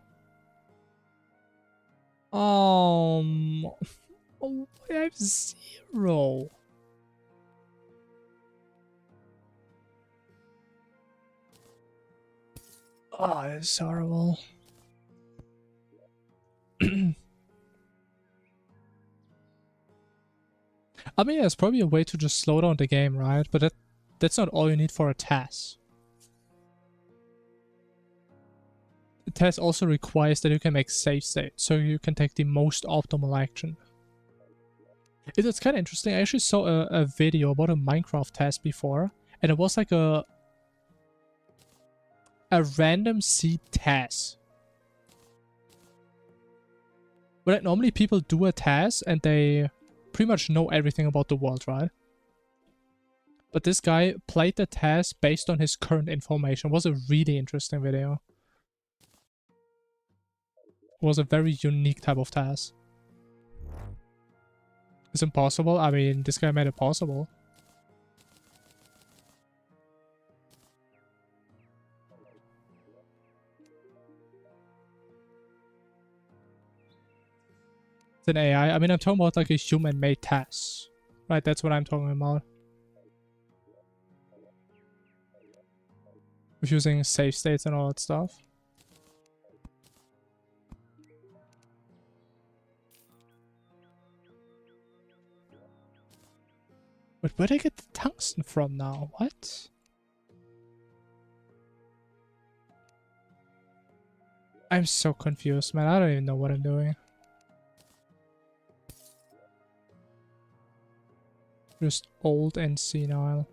Oh, I have 0. Oh, it's horrible. I mean, there's probably a way to just slow down the game, right? But that's not all you need for a task. test also requires that you can make save states, so you can take the most optimal action. It's kind of interesting. I actually saw a video about a Minecraft test before, and it was like a random seed task. But like, normally people do a task and they pretty much know everything about the world, right? But this guy played the task based on his current information. It was a really interesting video. It was a very unique type of task. It's impossible. I mean, this guy made it possible. It's an AI. I mean, I'm talking about like a human-made task. Right, that's what I'm talking about. With using save states and all that stuff. But where'd I get the tungsten from now? What? I'm so confused, man. I don't even know what I'm doing. Just old and senile.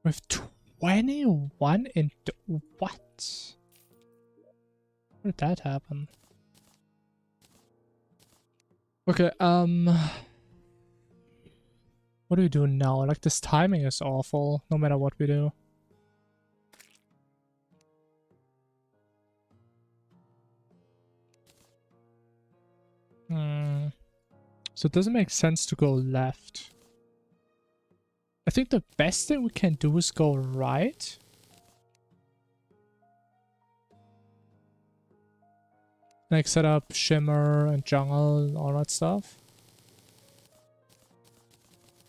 With 21 in... What? How did that happen? Okay, what do we do now? Like, this timing is awful, no matter what we do. So it doesn't make sense to go left. I think the best thing we can do is go right. Like set up shimmer and jungle, all that stuff.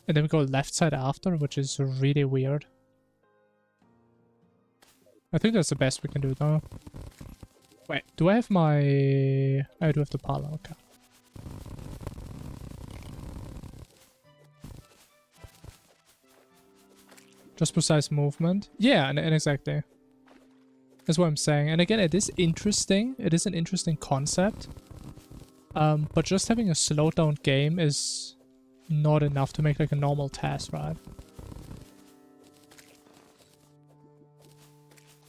And then we go left side after, which is really weird. I think that's the best we can do though. Wait, do I have my... I do have the pala, okay. Just precise movement. Yeah, and exactly. That's what I'm saying. And again, it is interesting. It is an interesting concept. But just having a slowed down game is not enough to make like a normal task, right?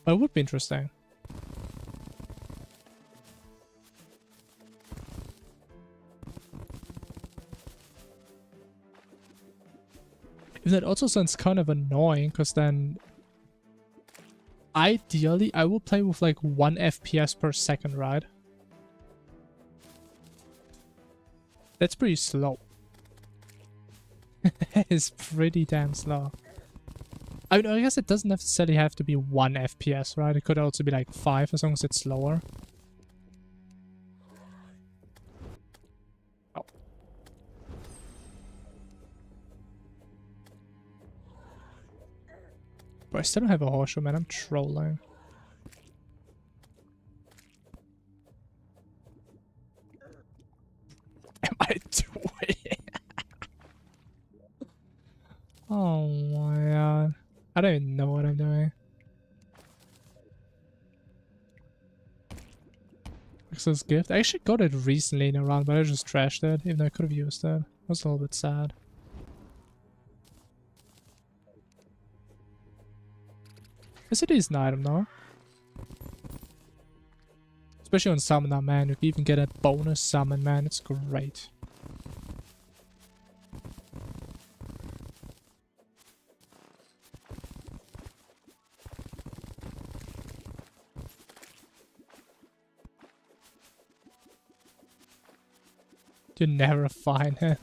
But it would be interesting. That also sounds kind of annoying, because then ideally I will play with like 1 FPS per second, right? That's pretty slow. It's pretty damn slow. I mean, I guess it doesn't necessarily have to be 1 FPS, right? It could also be like 5 as long as it's slower. But I still don't have a horseshoe, man. I'm trolling. Am I doing? Oh my god. I don't even know what I'm doing. Access gift. I actually got it recently in a round, but I just trashed it, even though I could have used it. I was a little bit sad. Is it a decent item though? Especially on Summoner, man. You can even get a bonus summon, man. It's great. You're never fine, huh?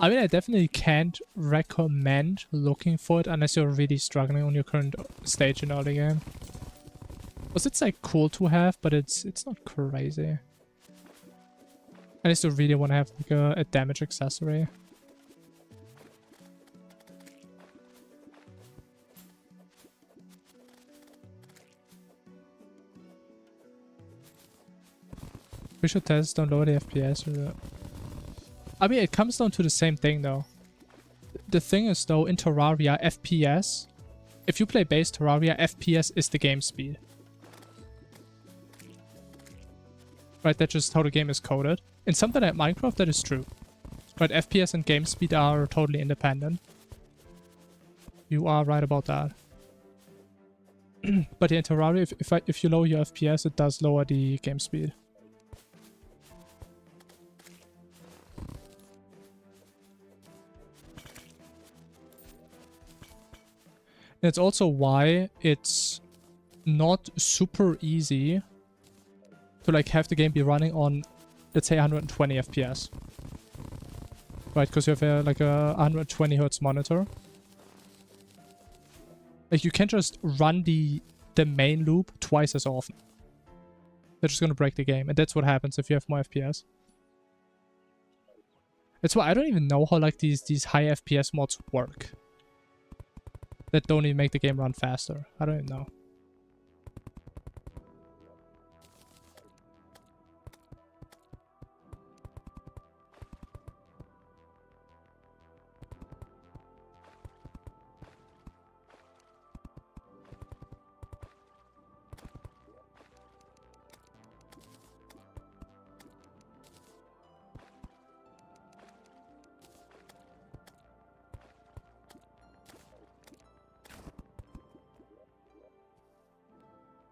I mean, I definitely can't recommend looking for it unless you're really struggling on your current stage in early game. Because it's like cool to have, but it's not crazy. Unless you really want to have like a damage accessory. We should test don't lower the FPS or the... I mean, it comes down to the same thing though. The thing is though, in Terraria, FPS, if you play base Terraria, FPS is the game speed. Right, that's just how the game is coded. In something like Minecraft, that is true. Right, FPS and game speed are totally independent. You are right about that. But in Terraria, if you lower your FPS, it does lower the game speed. And it's also why it's not super easy to like have the game be running on, let's say, 120 FPS. Right, because you have like a 120 Hz monitor. Like you can't just run the main loop twice as often. They're just gonna break the game, and that's what happens if you have more FPS. That's why I don't even know how like these high FPS mods work. That don't even make the game run faster. I don't even know.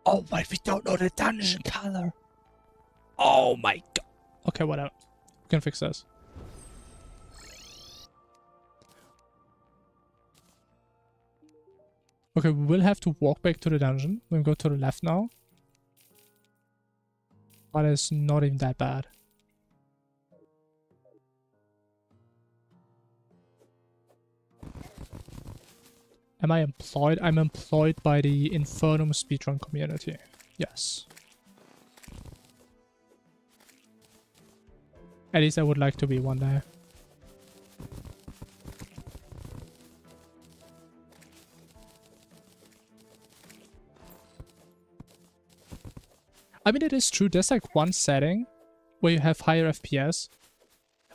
Oh my, we don't know the dungeon color. Oh my god. Okay, whatever. We can fix this. Okay, we will have to walk back to the dungeon. We'll go to the left now. But it's not even that bad. Am I employed? I'm employed by the Infernum speedrun community. Yes. At least I would like to be one day. I mean, it is true. There's like one setting where you have higher FPS.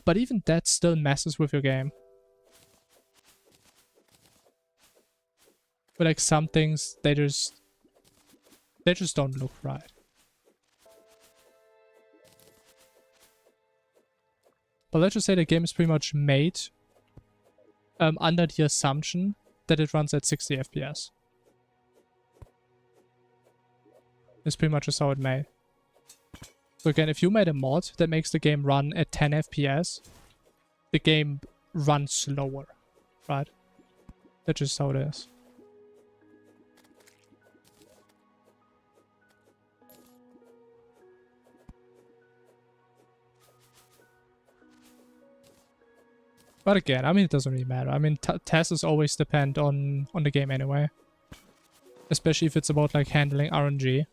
But even that still messes with your game. But like some things, they just don't look right. But let's just say the game is pretty much made under the assumption that it runs at 60 FPS. It's pretty much just how it's made. So again, if you made a mod that makes the game run at 10 FPS, the game runs slower, right? That's just how it is. But again, I mean, it doesn't really matter. I mean, tests always depend on the game anyway. Especially if it's about, like, handling RNG.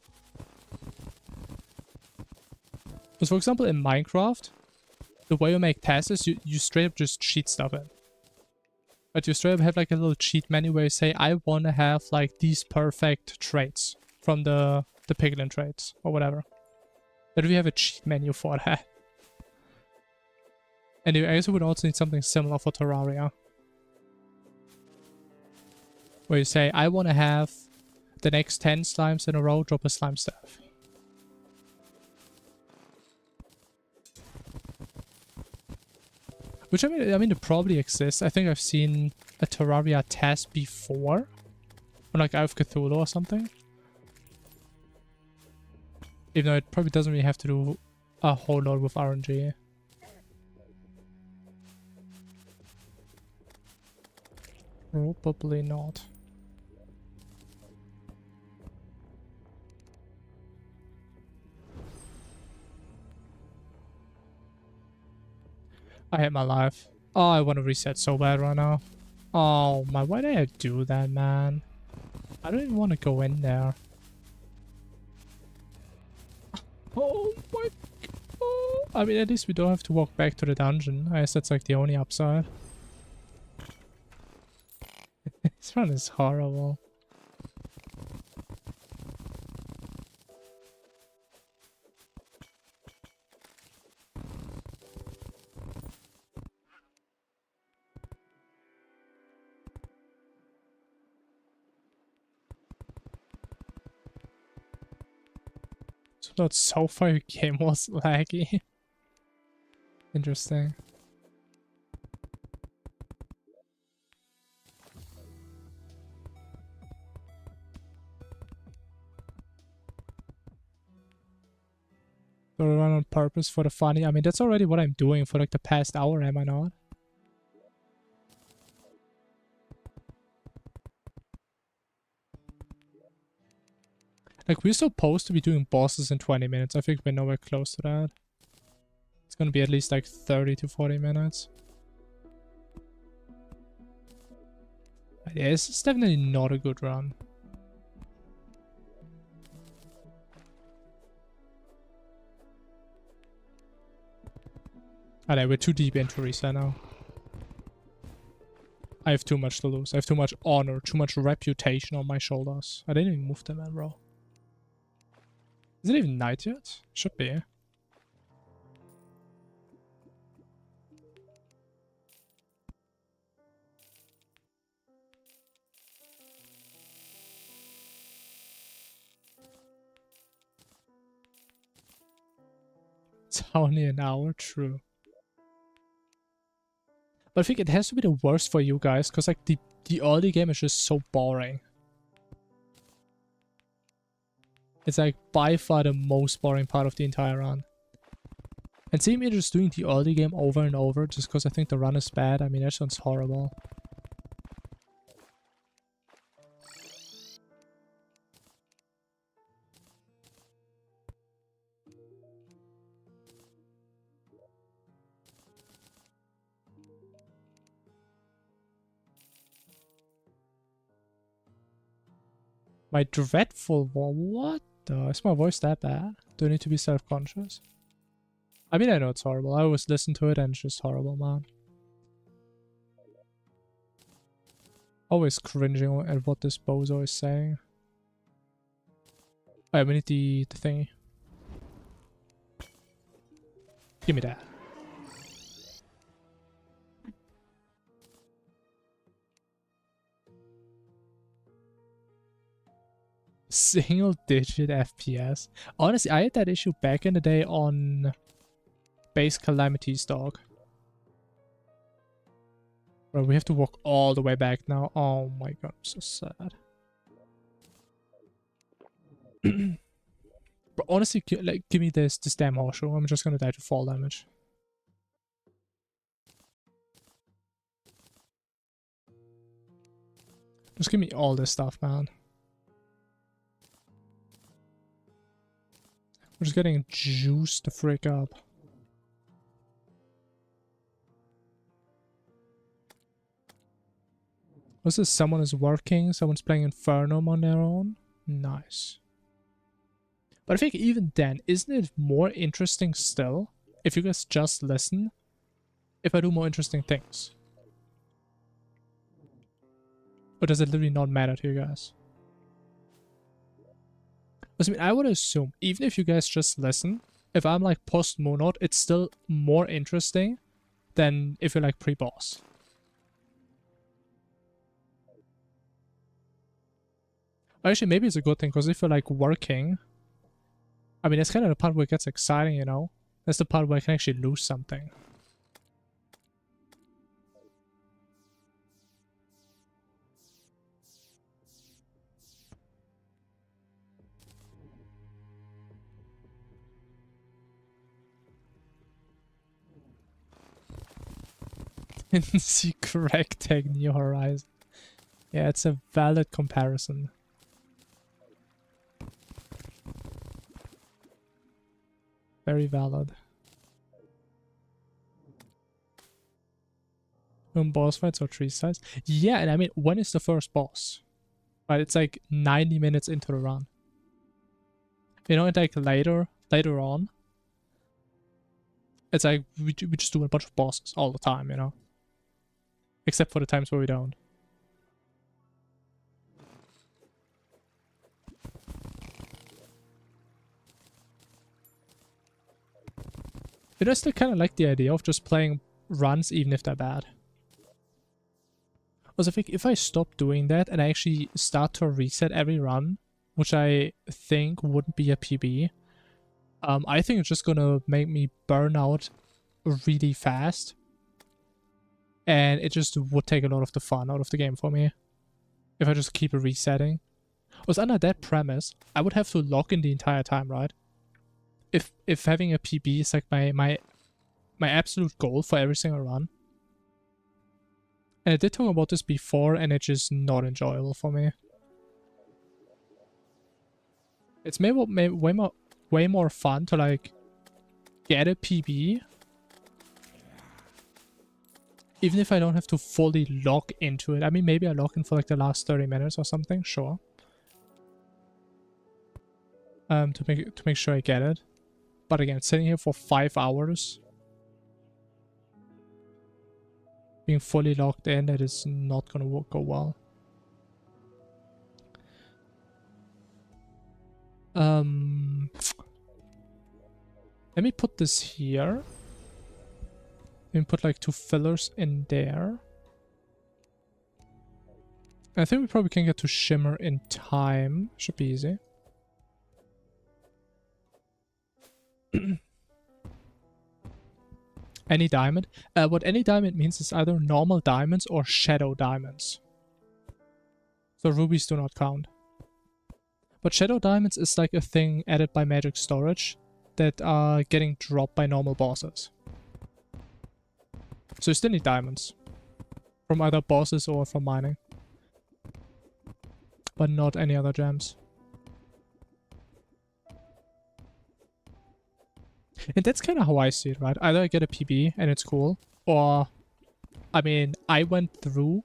Because, for example, in Minecraft, the way you make tests is you straight up just cheat stuff in. But you straight up have, like, a little cheat menu where you say, I want to have, like, these perfect traits from the piglin traits, or whatever. But we have a cheat menu for that. And I guess we would also need something similar for Terraria. Where you say, I want to have the next 10 slimes in a row drop a slime staff. Which I mean it probably exists. I think I've seen a Terraria test before. On like Eye of Cthulhu or something. Even though it probably doesn't really have to do a whole lot with RNG. Probably not. I hate my life. Oh, I want to reset so bad right now. Oh my, why did I do that, man? I don't even want to go in there. Oh my god. I mean, at least we don't have to walk back to the dungeon. I guess that's like the only upside. This run is horrible. So that so far your game was laggy. Interesting. So I run on purpose for the funny. I mean, that's already what I'm doing for like the past hour, am I not? Like, we're supposed to be doing bosses in 20 minutes. I think we're nowhere close to that. It's gonna be at least like 30 to 40 minutes. But yeah, this is definitely not a good run. Alright, we're too deep into reset now. I have too much to lose. I have too much honor, too much reputation on my shoulders. I didn't even move them, man, bro. Is it even night yet? Should be. It's only an hour, true. But I think it has to be the worst for you guys, because like the early game is just so boring. It's like by far the most boring part of the entire run. And seeing me just doing the early game over and over just because I think the run is bad, I mean, that sounds horrible. My dreadful war? What the? Is my voice that bad? Do I need to be self-conscious? I mean, I know it's horrible. I always listen to it and it's just horrible, man. Always cringing at what this bozo is saying. Alright, we need the thingy. Give me that. Single digit FPS. Honestly, I had that issue back in the day on base Calamity's dog. Bro, we have to walk all the way back now. Oh my god, I'm so sad. But honestly, like, give me this damn horseshoe. I'm just gonna die to fall damage. Just give me all this stuff, man. We're just getting juiced the frick up. What's this? Someone is working, someone's playing Infernum on their own. Nice. But I think even then, isn't it more interesting still if you guys just listen? If I do more interesting things? Or does it literally not matter to you guys? Because, I mean, I would assume, even if you guys just listen, if I'm like post-monod, it's still more interesting than if you're like pre-boss. Actually, maybe it's a good thing, because if you're like working, I mean, it's kind of the part where it gets exciting, you know? That's the part where I can actually lose something. Didn't see Crack Tag New Horizon. Yeah, it's a valid comparison. Very valid. Boss fights or tree size? Yeah, and I mean, when is the first boss? Right, it's like 90 minutes into the run. You know, and like later on, it's like we just do a bunch of bosses all the time, you know? Except for the times where we don't. You know, I still kind of like the idea of just playing runs even if they're bad. Also, I think if I stop doing that and I actually start to reset every run, which I think wouldn't be a PB, I think it's just gonna make me burn out really fast. And it just would take a lot of the fun out of the game for me. If I just keep resetting. Because under that premise, I would have to lock in the entire time, right? If having a PB is like my absolute goal for every single run. And I did talk about this before, and it's just not enjoyable for me. It's way more fun to like get a PB, even if I don't have to fully log into it. I mean, maybe I log in for like the last 30 minutes or something, sure. To make sure I get it. But again, sitting here for 5 hours, being fully logged in, that is not gonna go well. Let me put this here. Let me put like 2 fillers in there. I think we probably can get to Shimmer in time. Should be easy. Any diamond? What any diamond means is either normal diamonds or shadow diamonds. So rubies do not count. But shadow diamonds is like a thing added by magic storage that are getting dropped by normal bosses. So you still need diamonds. From either bosses or from mining. But not any other gems. And that's kind of how I see it, right? Either I get a PB and it's cool, or, I mean, I went through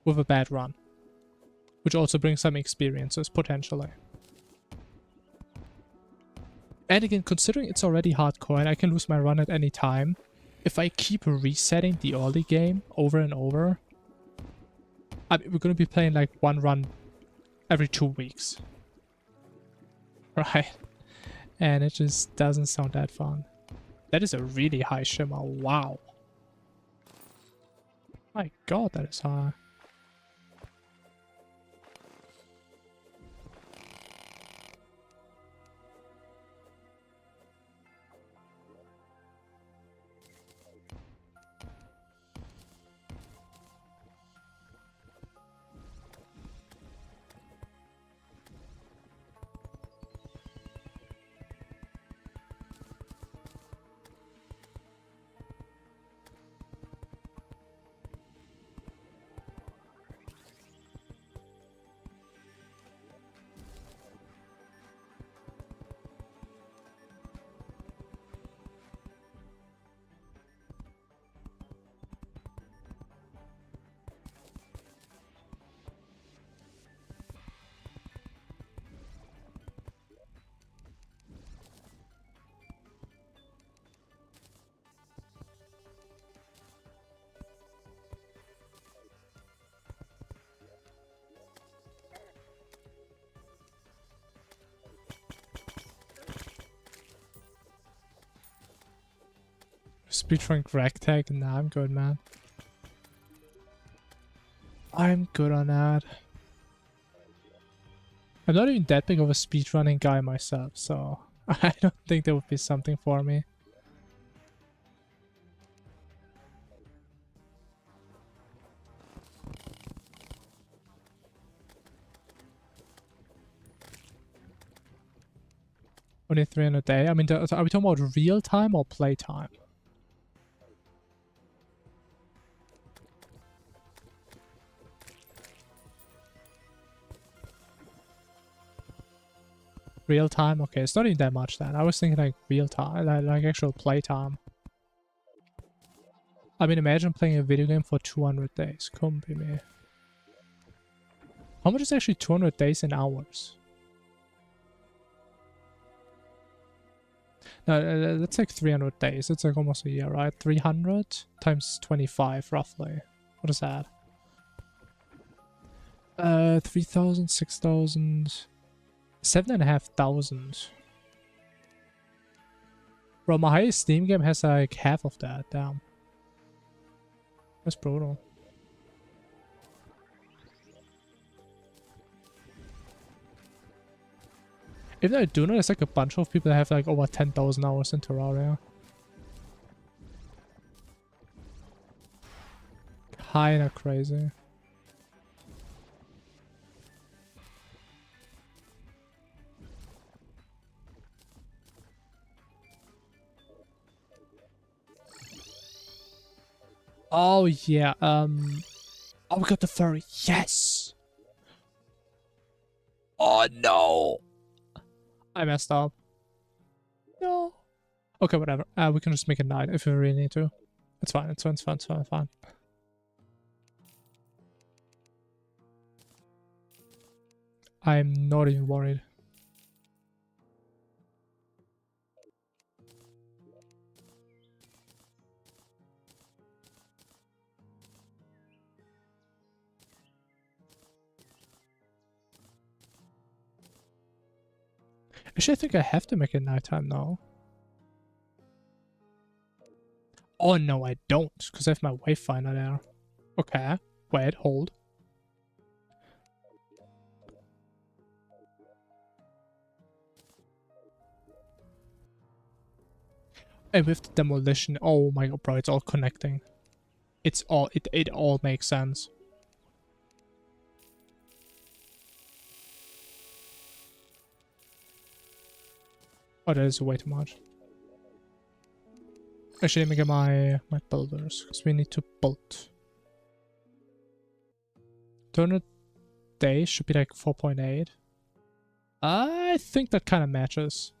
with a bad run. Which also brings some experiences, potentially. And again, considering it's already hardcore and I can lose my run at any time, if I keep resetting the early game over and over, I mean, we're going to be playing like one run every 2 weeks. Right? And it just doesn't sound that fun. That is a really high shimmer. Wow. My god, that is high. Speedrunning ragtag? Nah, I'm good, man. I'm good on that. I'm not even that big of a speedrunning guy myself, so I don't think there would be something for me. Only 3 in a day? I mean, are we talking about real time or play time? Real time? Okay, it's not even that much then. I was thinking like real time, like actual play time. I mean, imagine playing a video game for 200 days. Come be me. How much is actually 200 days in hours? No, that's like 300 days. It's like almost a year, right? 300 times 25, roughly. What is that? 3,000, 6,000, 7,500. Bro, my highest Steam game has like half of that. Damn. That's brutal. Even though I do know there's like a bunch of people that have like over 10,000 hours in Terraria. Kinda crazy. Oh yeah, oh, we got the furry. Yes! Oh no! I messed up. No. Okay, whatever. We can just make it night if we really need to. It's fine, it's fine, it's fine, it's fine, it's fine. I'm not even worried. Actually, I think I have to make it nighttime now. Oh no, I don't, because I have my wayfinder there. Okay, wait, hold. And with the demolition, oh my god, bro, it's all connecting. It's all, it all makes sense. Oh, that is way too much. Actually, let me get my builders, because we need to build. 200 days should be like 4.8. I think that kind of matches.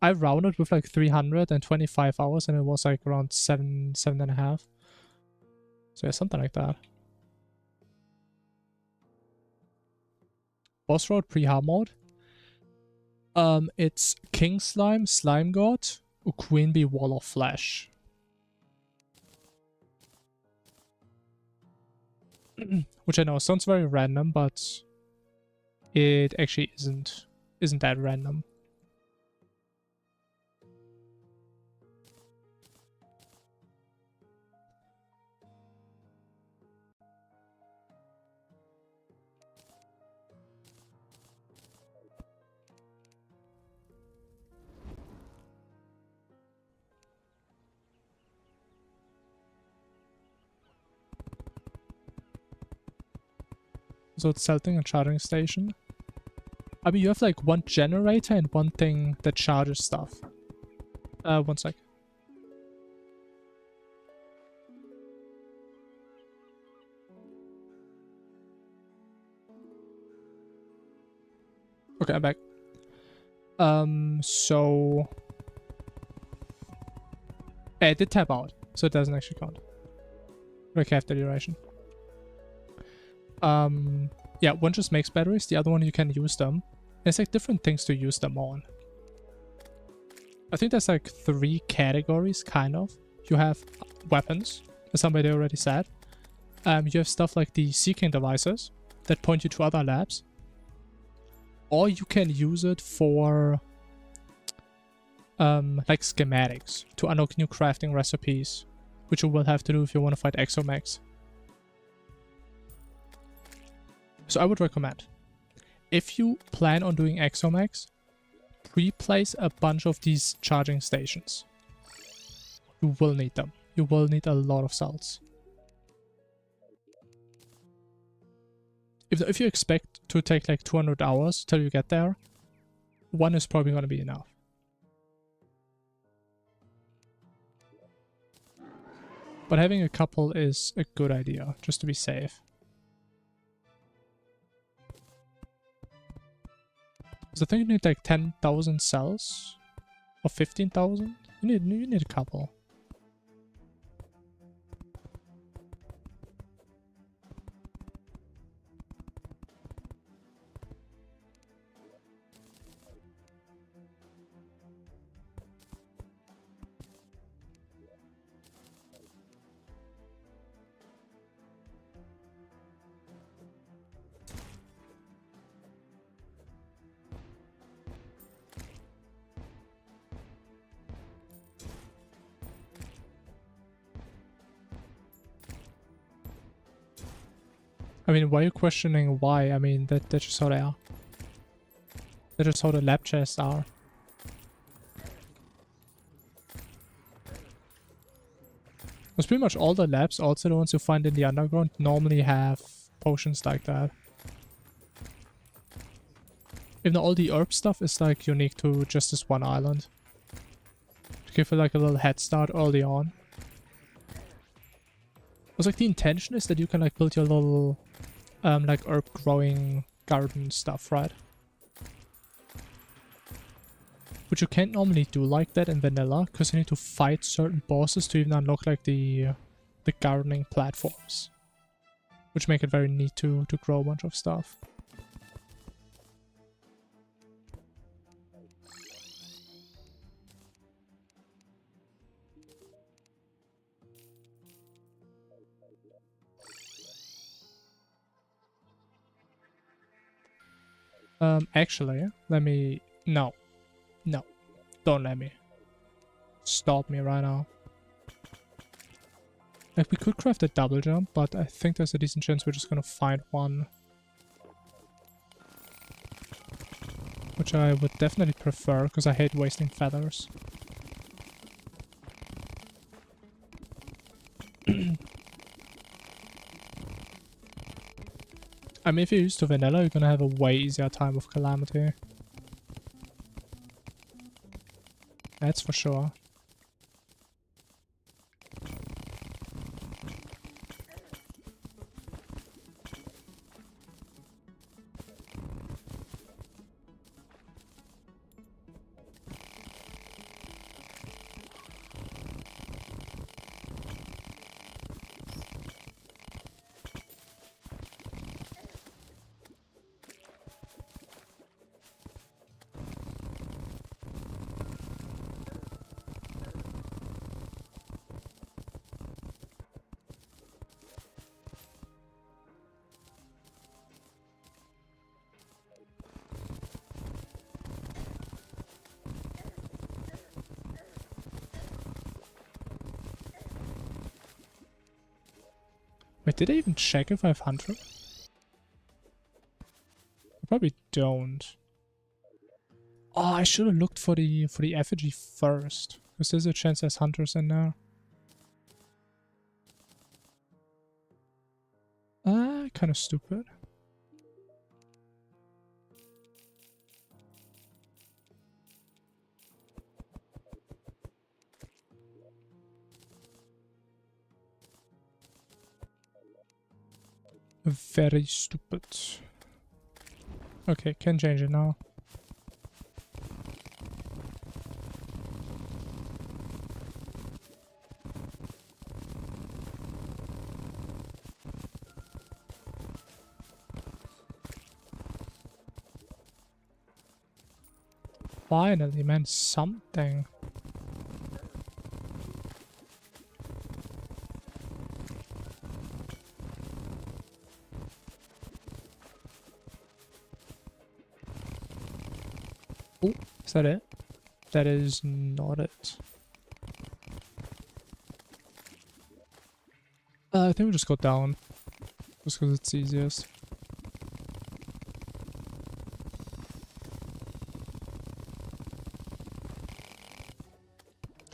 I rounded with like 325 hours and it was like around 7.5. So yeah, something like that. Boss road pre-hard mode. It's King Slime, Slime God, or Queen Bee, Wall of Flesh. Which I know sounds very random, but it actually isn't that random. So it's selling a charging station. I mean, you have like one generator and one thing that charges stuff. One sec. Okay, I'm back. So it did tap out, so it doesn't actually count. Okay, after duration. Yeah, one just makes batteries, the other one you can use them. There's like different things to use them on. I think there's like 3 categories, kind of. You have weapons, as somebody already said. You have stuff like the seeking devices that point you to other labs. Or you can use it for like schematics to unlock new crafting recipes, which you will have to do if you want to fight Exomax. So I would recommend, if you plan on doing Exomax, pre-place a bunch of these charging stations. You will need them. You will need a lot of cells. If you expect to take like 200 hours till you get there, one is probably going to be enough. But having a couple is a good idea, just to be safe. Because I think you need like 10,000 cells. Or 15,000? You need a couple. I mean, why are you questioning why? I mean, that's just how they are. That's just how the lab chests are. Because pretty much all the labs, also the ones you find in the underground, normally have potions like that. Even though all the herb stuff is like unique to just this one island. To give it like a little head start early on. Because like the intention is that you can like build your little like herb growing garden stuff, right? Which you can't normally do like that in vanilla, because you need to fight certain bosses to even unlock like the gardening platforms. Which make it very neat to grow a bunch of stuff. Actually, let me... No. No. Don't let me. Stop me right now. Like, we could craft a double jump, but I think there's a decent chance we're just gonna find one. Which I would definitely prefer, because I hate wasting feathers. I mean, if you're used to vanilla, you're gonna have a way easier time with Calamity. That's for sure. Wait, did I even check if I have Hunter? I probably don't. Oh, I should have looked for the effigy first. Because there's a chance there's hunters in there. Ah, kind of stupid. Very stupid. Okay, can change it now. Finally, man, something. Oh, is that it? That is not it. I think we'll just go down. Just because it's easiest.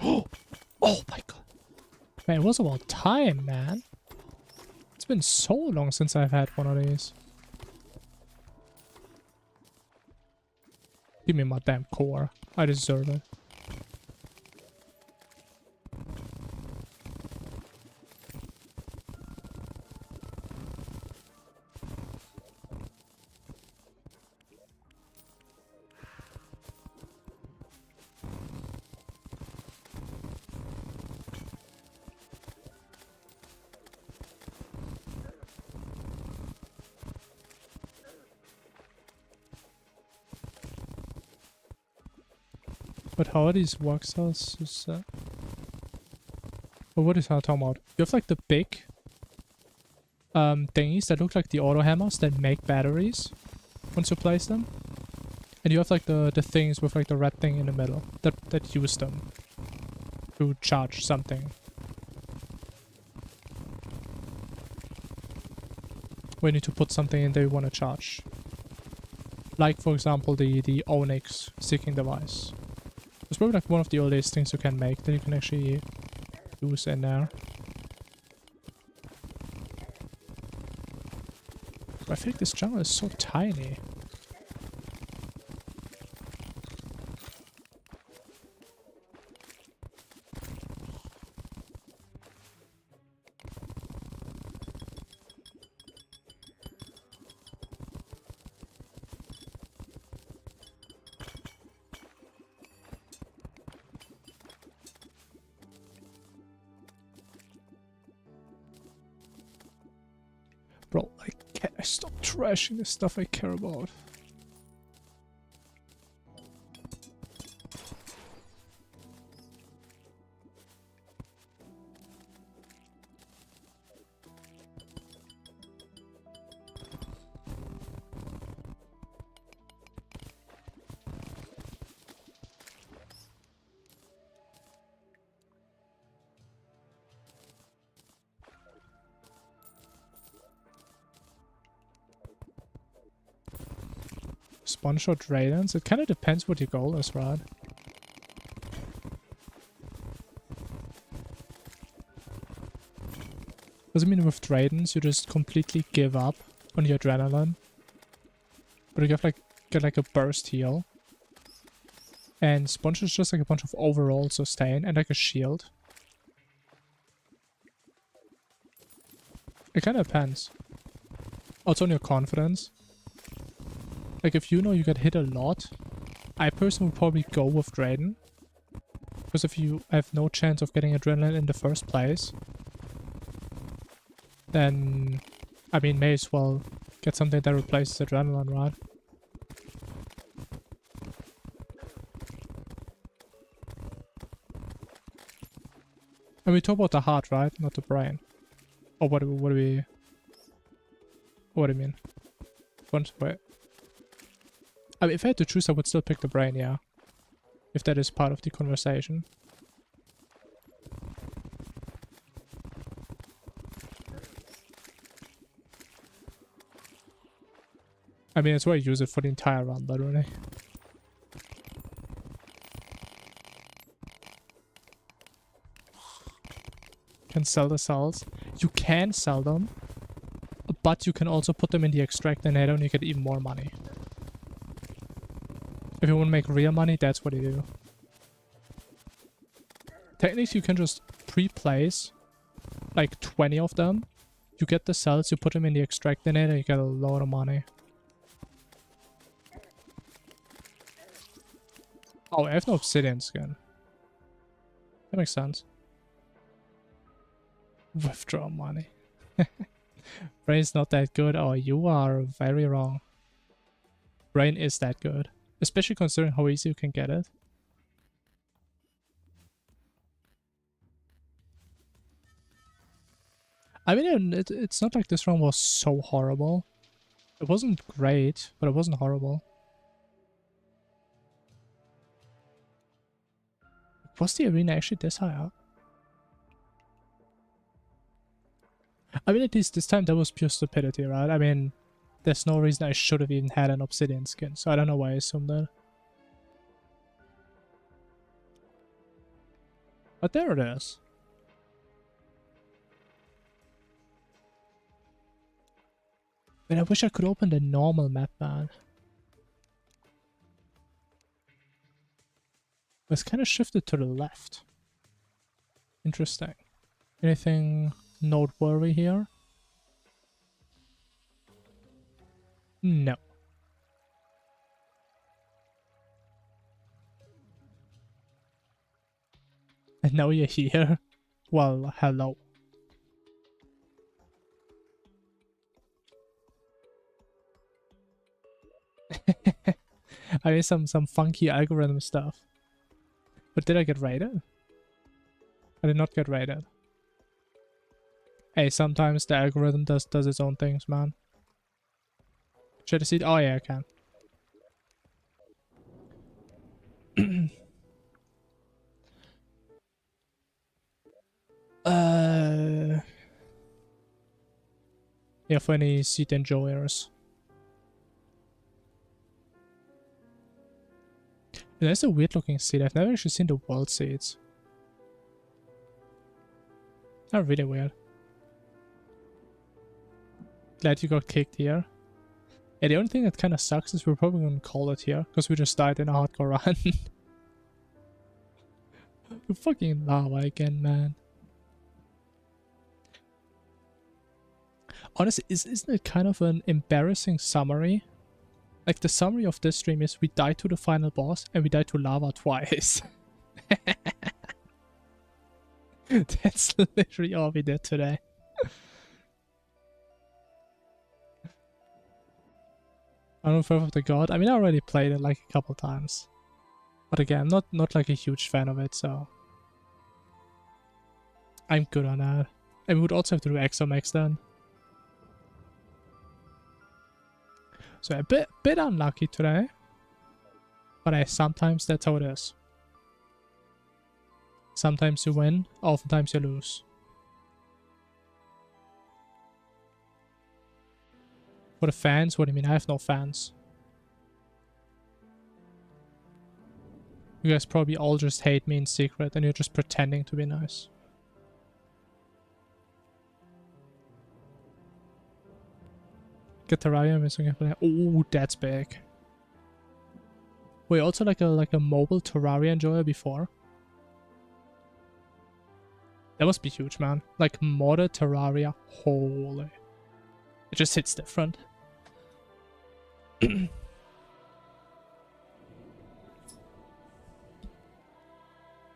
Oh my god. Man, it was about time, man. It's been so long since I've had one of these. Give me my damn core. I deserve it. But how are these work cells? Oh, what is how talking about? You have like the big thingies that look like the auto hammers that make batteries once you place them. And you have like the things with like the red thing in the middle that use them to charge something. We need to put something in there you want to charge. Like for example the Onyx seeking device. It's probably like one of the oldest things you can make that you can actually use in there. I think this jungle is so tiny. Bro, can I stop trashing the stuff I care about? Sponge or Dragons? It kind of depends what your goal is, right? Doesn't mean with Dragons you just completely give up on your adrenaline. But you get like a burst heal. And Sponge is just like a bunch of overall sustain and like a shield. It kind of depends. Also on your confidence. Like if you know you get hit a lot, I personally would probably go with Drayden. Because if you have no chance of getting adrenaline in the first place, then, I mean, may as well get something that replaces adrenaline, right? And we talk about the heart, right? Not the brain. Or what do you mean? Wait. I mean, if I had to choose, I would still pick the brain, yeah. If that is part of the conversation. I mean, it's why I use it for the entire run, literally. Can sell the cells. You can sell them, but you can also put them in the extractinator and you get even more money. If you want to make real money, that's what you do. Technically, you can just pre-place like 20 of them. You get the cells, you put them in the extractinator, you get a lot of money. Oh, I have no obsidian skin. That makes sense. Withdraw money. Brain's not that good. Oh, you are very wrong. Brain is that good. Especially considering how easy you can get it. I mean, it's not like this run was so horrible. It wasn't great, but it wasn't horrible. Was the arena actually this high up? I mean, at least this time that was pure stupidity, right? I mean, there's no reason I should have even had an obsidian skin, so I don't know why I assumed that. But there it is. But I wish I could open the normal map, man. It's kind of shifted to the left. Interesting. Anything noteworthy here? No. And now you're here? Well, hello. I mean, some funky algorithm stuff. But did I get raided? I did not get raided. Hey, sometimes the algorithm does its own things, man. Should I see it? Oh yeah, I can. Yeah, for any seed enjoyers. Yeah, that's a weird looking seed. I've never actually seen the world seeds. They're really weird. Glad you got kicked here. Yeah, the only thing that kind of sucks is we're probably gonna call it here because we just died in a hardcore run. You fucking lava again, man. Honestly, isn't it kind of an embarrassing summary? Like, the summary of this stream is we died to the final boss and we died to lava twice. That's literally all we did today. I don't know, of the God. I mean, I already played it like a couple times. But again, not like a huge fan of it, so... I'm good on that. And we would also have to do Exomex then. So a bit unlucky today. But sometimes that's how it is. Sometimes you win, oftentimes you lose. For the fans, what do you mean? I have no fans. You guys probably all just hate me in secret and you're just pretending to be nice. Get Terraria missing gameplay. Oh, that's big. Were you also like a mobile Terraria enjoyer before? That must be huge, man. Like modded Terraria. Holy. It just hits different.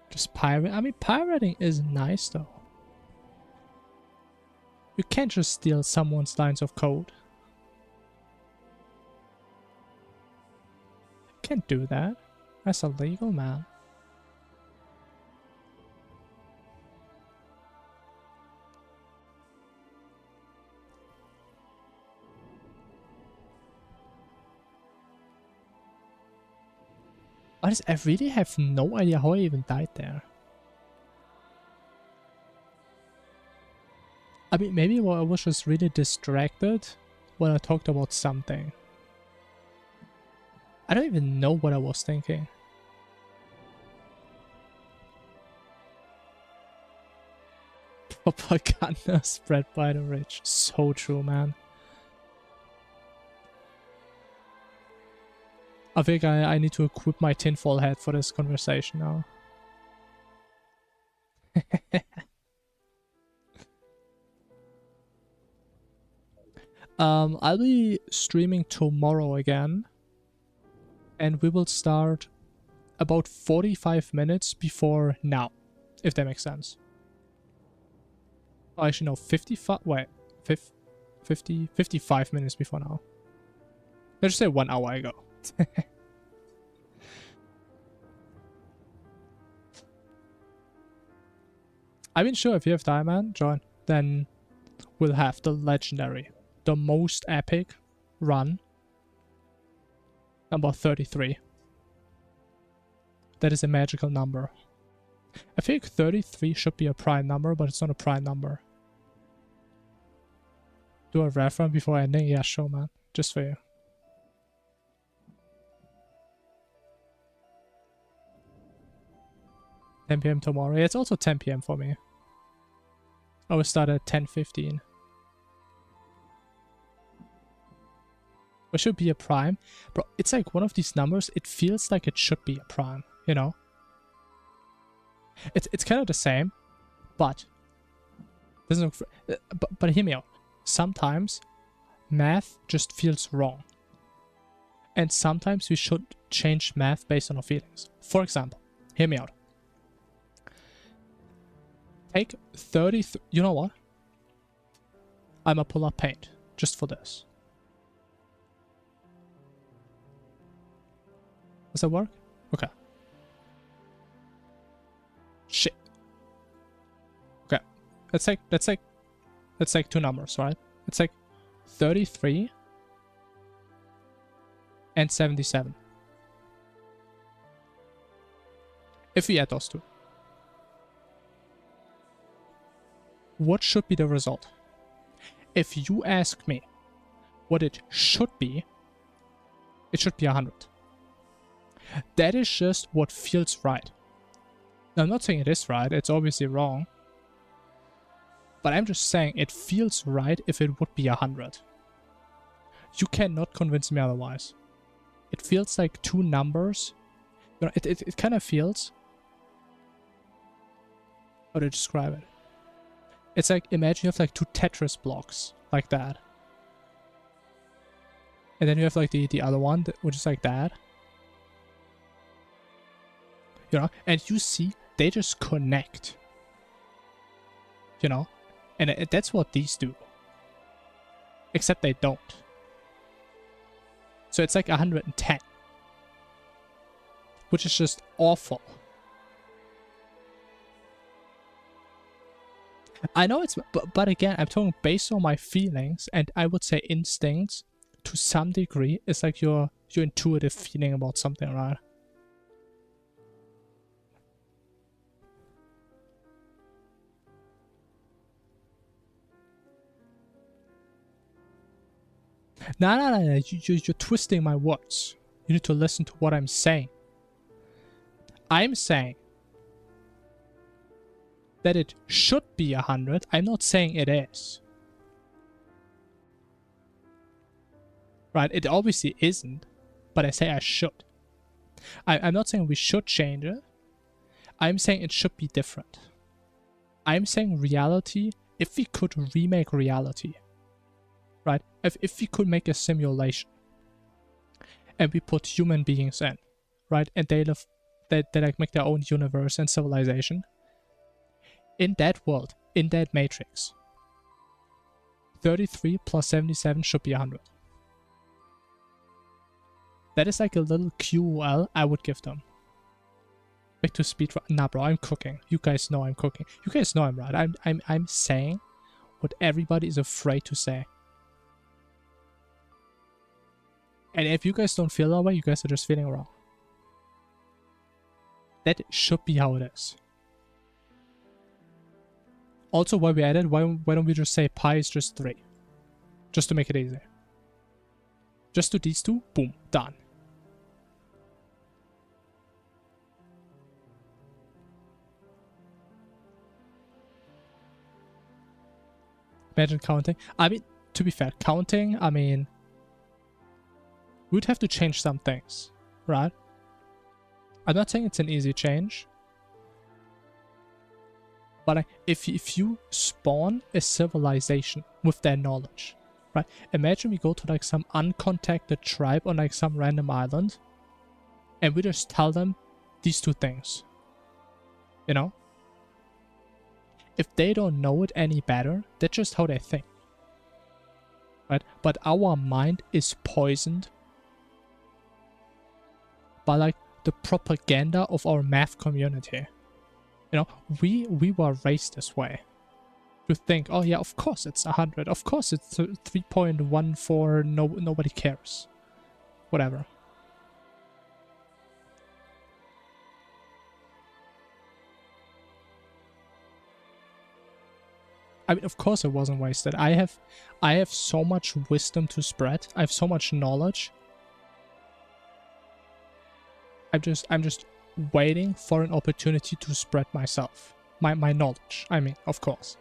Just pirate. I mean, pirating is nice though. You can't just steal someone's lines of code. You can't do that. That's illegal, man. I really have no idea how I even died there. I mean, maybe I was just really distracted when I talked about something. I don't even know what I was thinking. Propaganda spread by the rich. So true, man. I think I need to equip my tinfoil hat for this conversation now. I'll be streaming tomorrow again. And we will start about 45 minutes before now. If that makes sense. Oh, actually, no, 55... Wait. 55 minutes before now. Let's just say 1 hour ago. I mean, sure, if you have time, man, join. Then we'll have the legendary, the most epic run. Number 33. That is a magical number. I think 33 should be a prime number, but it's not a prime number. Do a ref run before ending? Yeah, sure, man. Just for you. $10 PM tomorrow. Yeah, it's also 10 PM for me. I will start at 10:15. It should be a prime. Bro, it's like one of these numbers, it feels like it should be a prime, you know? It's kind of the same, but doesn't look but hear me out. Sometimes math just feels wrong. And sometimes we should change math based on our feelings. For example, hear me out. Take 33. You know what? I'ma pull up Paint just for this. Does that work? Okay. let's take two numbers, right? It's like 33 and 77. If we add those two, what should be the result? If you ask me what it should be 100. That is just what feels right. Now, I'm not saying it is right, it's obviously wrong. But I'm just saying it feels right if it would be 100. You cannot convince me otherwise. It feels like two numbers. You know, it kind of feels... How to describe it? It's like, imagine you have like two Tetris blocks, like that. And then you have like the other one, which is like that. You know, and you see, they just connect. You know? And that's what these do. Except they don't. So it's like 110. Which is just awful. I know it's... But again, I'm talking based on my feelings, and I would say instincts, to some degree, it's like your intuitive feeling about something, right? No. You're twisting my words. You need to listen to what I'm saying. I'm saying that it should be 100. I'm not saying it is. Right? It obviously isn't, but I say I should. I'm not saying we should change it. I'm saying it should be different. I'm saying reality, if we could remake reality, right? If we could make a simulation and we put human beings in, right? And they live, they like make their own universe and civilization. In that world, in that matrix, 33 plus 77 should be 100. That is like a little QOL I would give them. Back to speedrun. Nah, bro, I'm cooking. You guys know I'm cooking. You guys know I'm right. I'm saying what everybody is afraid to say. And if you guys don't feel that way, you guys are just feeling wrong. That should be how it is. Also, why we added, why don't we just say pi is just 3? Just to make it easy. Just do these two, boom, done. Imagine counting. I mean, to be fair, counting, I mean, we'd have to change some things, right? I'm not saying it's an easy change. But if you spawn a civilization with their knowledge, right? Imagine we go to like some uncontacted tribe on like some random island, and we just tell them these two things. You know? If they don't know it any better, that's just how they think. Right? But our mind is poisoned by like the propaganda of our math community. You know, we were raised this way. To think, oh yeah, of course it's 100. Of course it's 3.14. Nobody cares. Whatever. I mean, of course it wasn't wasted. I have so much wisdom to spread. I have so much knowledge. I'm just waiting for an opportunity to spread myself. My knowledge, I mean, of course.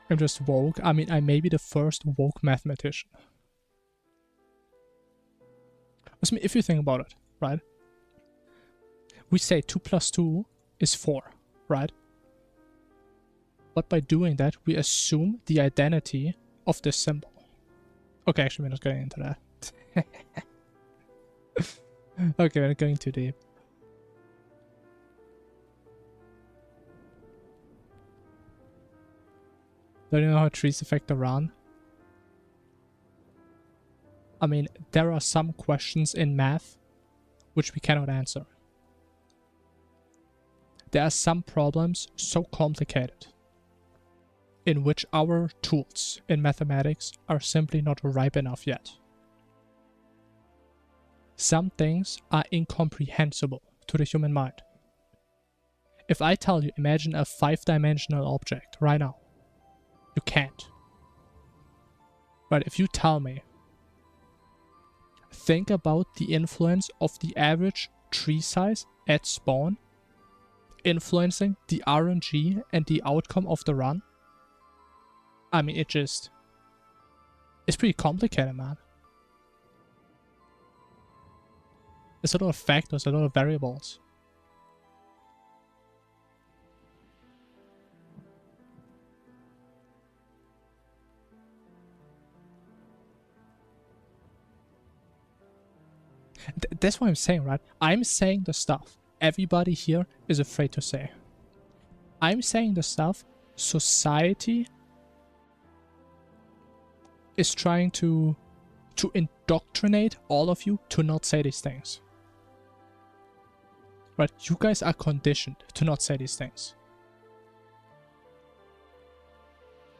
I'm just woke. I mean, I may be the first woke mathematician. I mean, if you think about it, right? We say 2 plus 2 is 4, right? But by doing that, we assume the identity of this symbol. Okay, actually, we're not getting into that. Okay, we're not going too deep. Don't you know how trees affect the run? I mean, there are some questions in math which we cannot answer. there are some problems so complicated in which our tools in mathematics are simply not ripe enough yet. Some things are incomprehensible to the human mind. If I tell you, imagine a 5-dimensional object right now, you can't. But if you tell me, think about the influence of the average tree size at spawn influencing the RNG and the outcome of the run. I mean, it's pretty complicated, man. There's a lot of factors, a lot of variables. That's what I'm saying, right? I'm saying the stuff everybody here is afraid to say. I'm saying the stuff society is trying to indoctrinate all of you to not say these things. Right? You guys are conditioned to not say these things.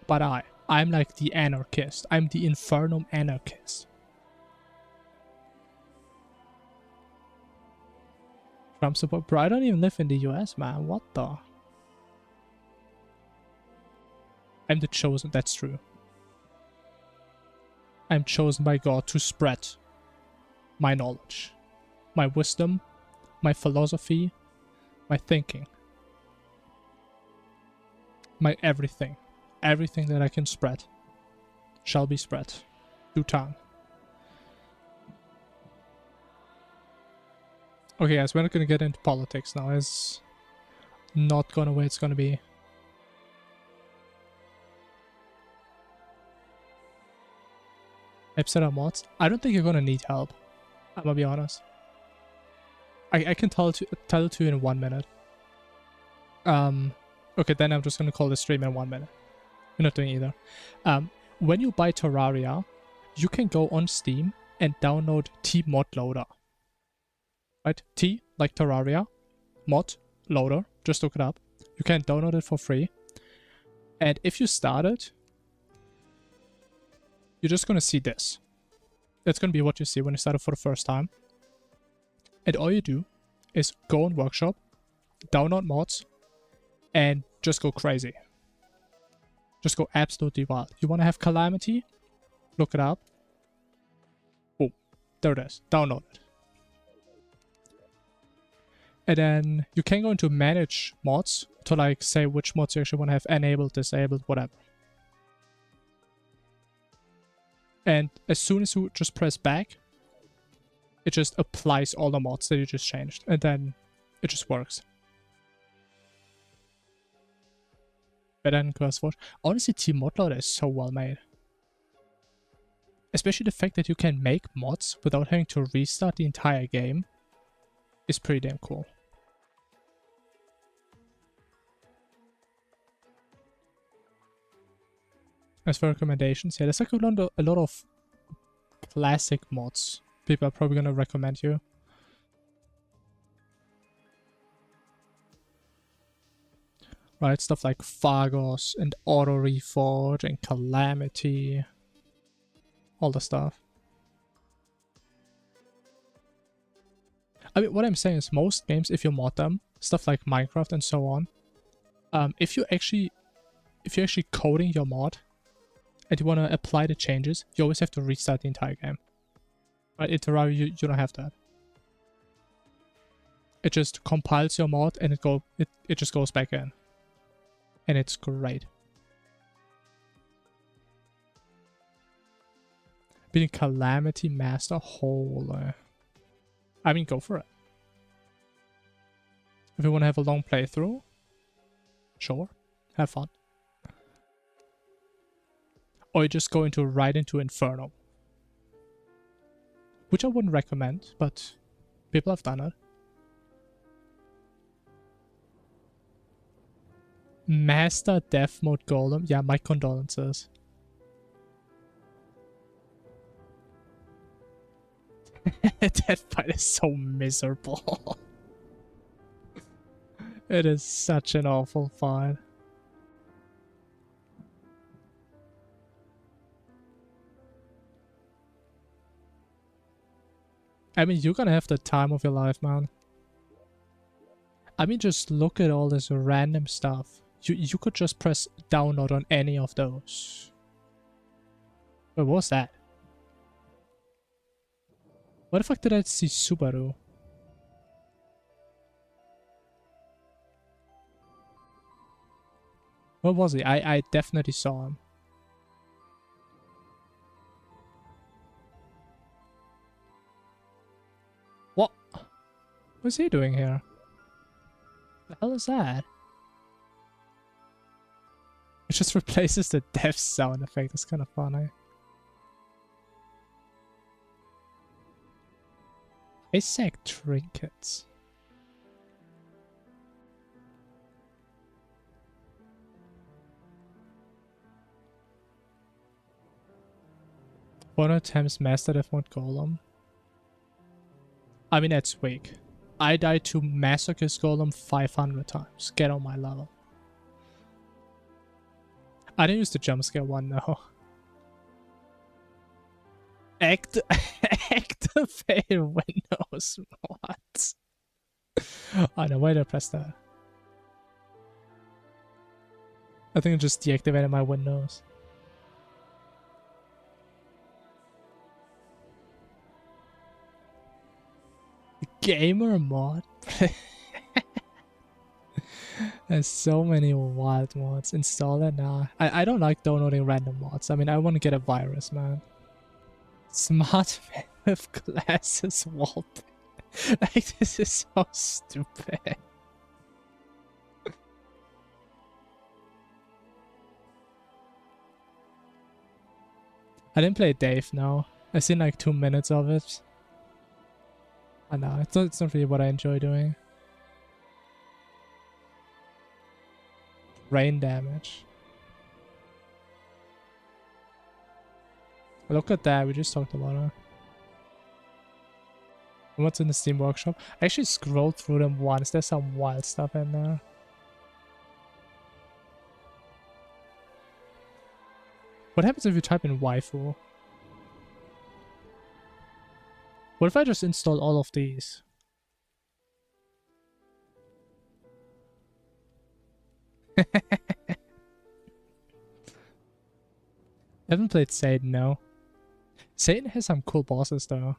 But I'm like the anarchist. I'm the Infernum anarchist. Trump support. Bro, I don't even live in the US, man. What the? I'm the chosen. That's true. I'm chosen by God to spread my knowledge, my wisdom, my philosophy, my thinking, my everything. Everything that I can spread shall be spread through tongue. Okay, guys, we're not gonna get into politics now. It's not gonna where it's gonna be. Upset our mods. I don't think you're gonna need help. I'm gonna be honest. I can tell it to you in 1 minute. Okay, then I'm just gonna call the stream in 1 minute. We're not doing either. When you buy Terraria, you can go on Steam and download T mod loader. Right? T, like Terraria, mod, loader, just look it up. You can download it for free. And if you start it, you're just gonna see this. That's gonna be what you see when you start it for the first time. And all you do is go on Workshop, download mods, and just go crazy. Just go absolutely wild. You wanna have Calamity? Look it up. Boom. There it is. Download it. And then you can go into manage mods to like say which mods you actually want to have enabled, disabled, whatever. And as soon as you just press back, it just applies all the mods that you just changed. And then it just works. Better than CurseForge. Honestly, Team Modloader is so well made. Especially the fact that you can make mods without having to restart the entire game is pretty damn cool. As for recommendations, yeah, there's like a lot of classic mods people are probably gonna recommend you. Right, stuff like Phagos and Auto Reforge and Calamity. All the stuff. I mean, what I'm saying is most games, if you mod them, stuff like Minecraft and so on, if you're actually coding your mod and you want to apply the changes, you always have to restart the entire game. But in Terraria, you don't have that. It just compiles your mod and it just goes back in. And it's great. Being Calamity Master, holy. I mean, go for it. If you want to have a long playthrough, sure, have fun. Or you just go right into Infernum. Which I wouldn't recommend, but people have done it. Master Death Mode Golem. Yeah, my condolences. That fight is so miserable. It is such an awful fight. I mean, you're gonna have the time of your life, man. I mean, just look at all this random stuff. You could just press download on any of those. Wait, what was that? What the fuck did I see Subaru? Where was he? I definitely saw him. What? What's he doing here? The hell is that? It just replaces the death sound effect. That's kind of funny. Isaac trinkets. One attempts master death mode golem. I mean, that's weak. I died to masochist golem 500 times. Get on my level. I didn't use the jump scare one, no. Activate Windows. What? Oh no, why did I press that? I think I just deactivated my Windows. Gamer mod? There's so many wild mods. Install it now. I don't like downloading random mods. I mean, I want to get a virus, man. Smart man with glasses wallpaper. Like, this is so stupid. I didn't play Dave, no. I've seen like 2 minutes of it. I know, it's not really what I enjoy doing. Rain damage. Look at that, we just talked about it. And what's in the Steam Workshop? I actually scrolled through them once, there's some wild stuff in there. What happens if you type in waifu? What if I just install all of these? Haven't played Satan, no. Satan has some cool bosses though.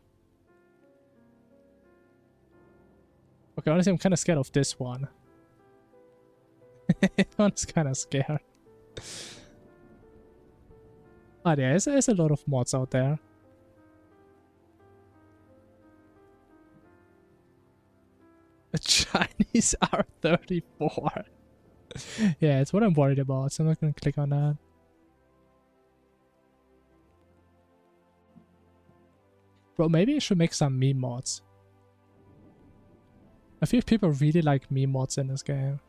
Okay, honestly, I'm kind of scared of this one. This one's kind of scared. Oh, there's a lot of mods out there. A Chinese R34. Yeah, it's what I'm worried about, so I'm not gonna click on that. Bro, maybe I should make some meme mods. I feel people really like meme mods in this game.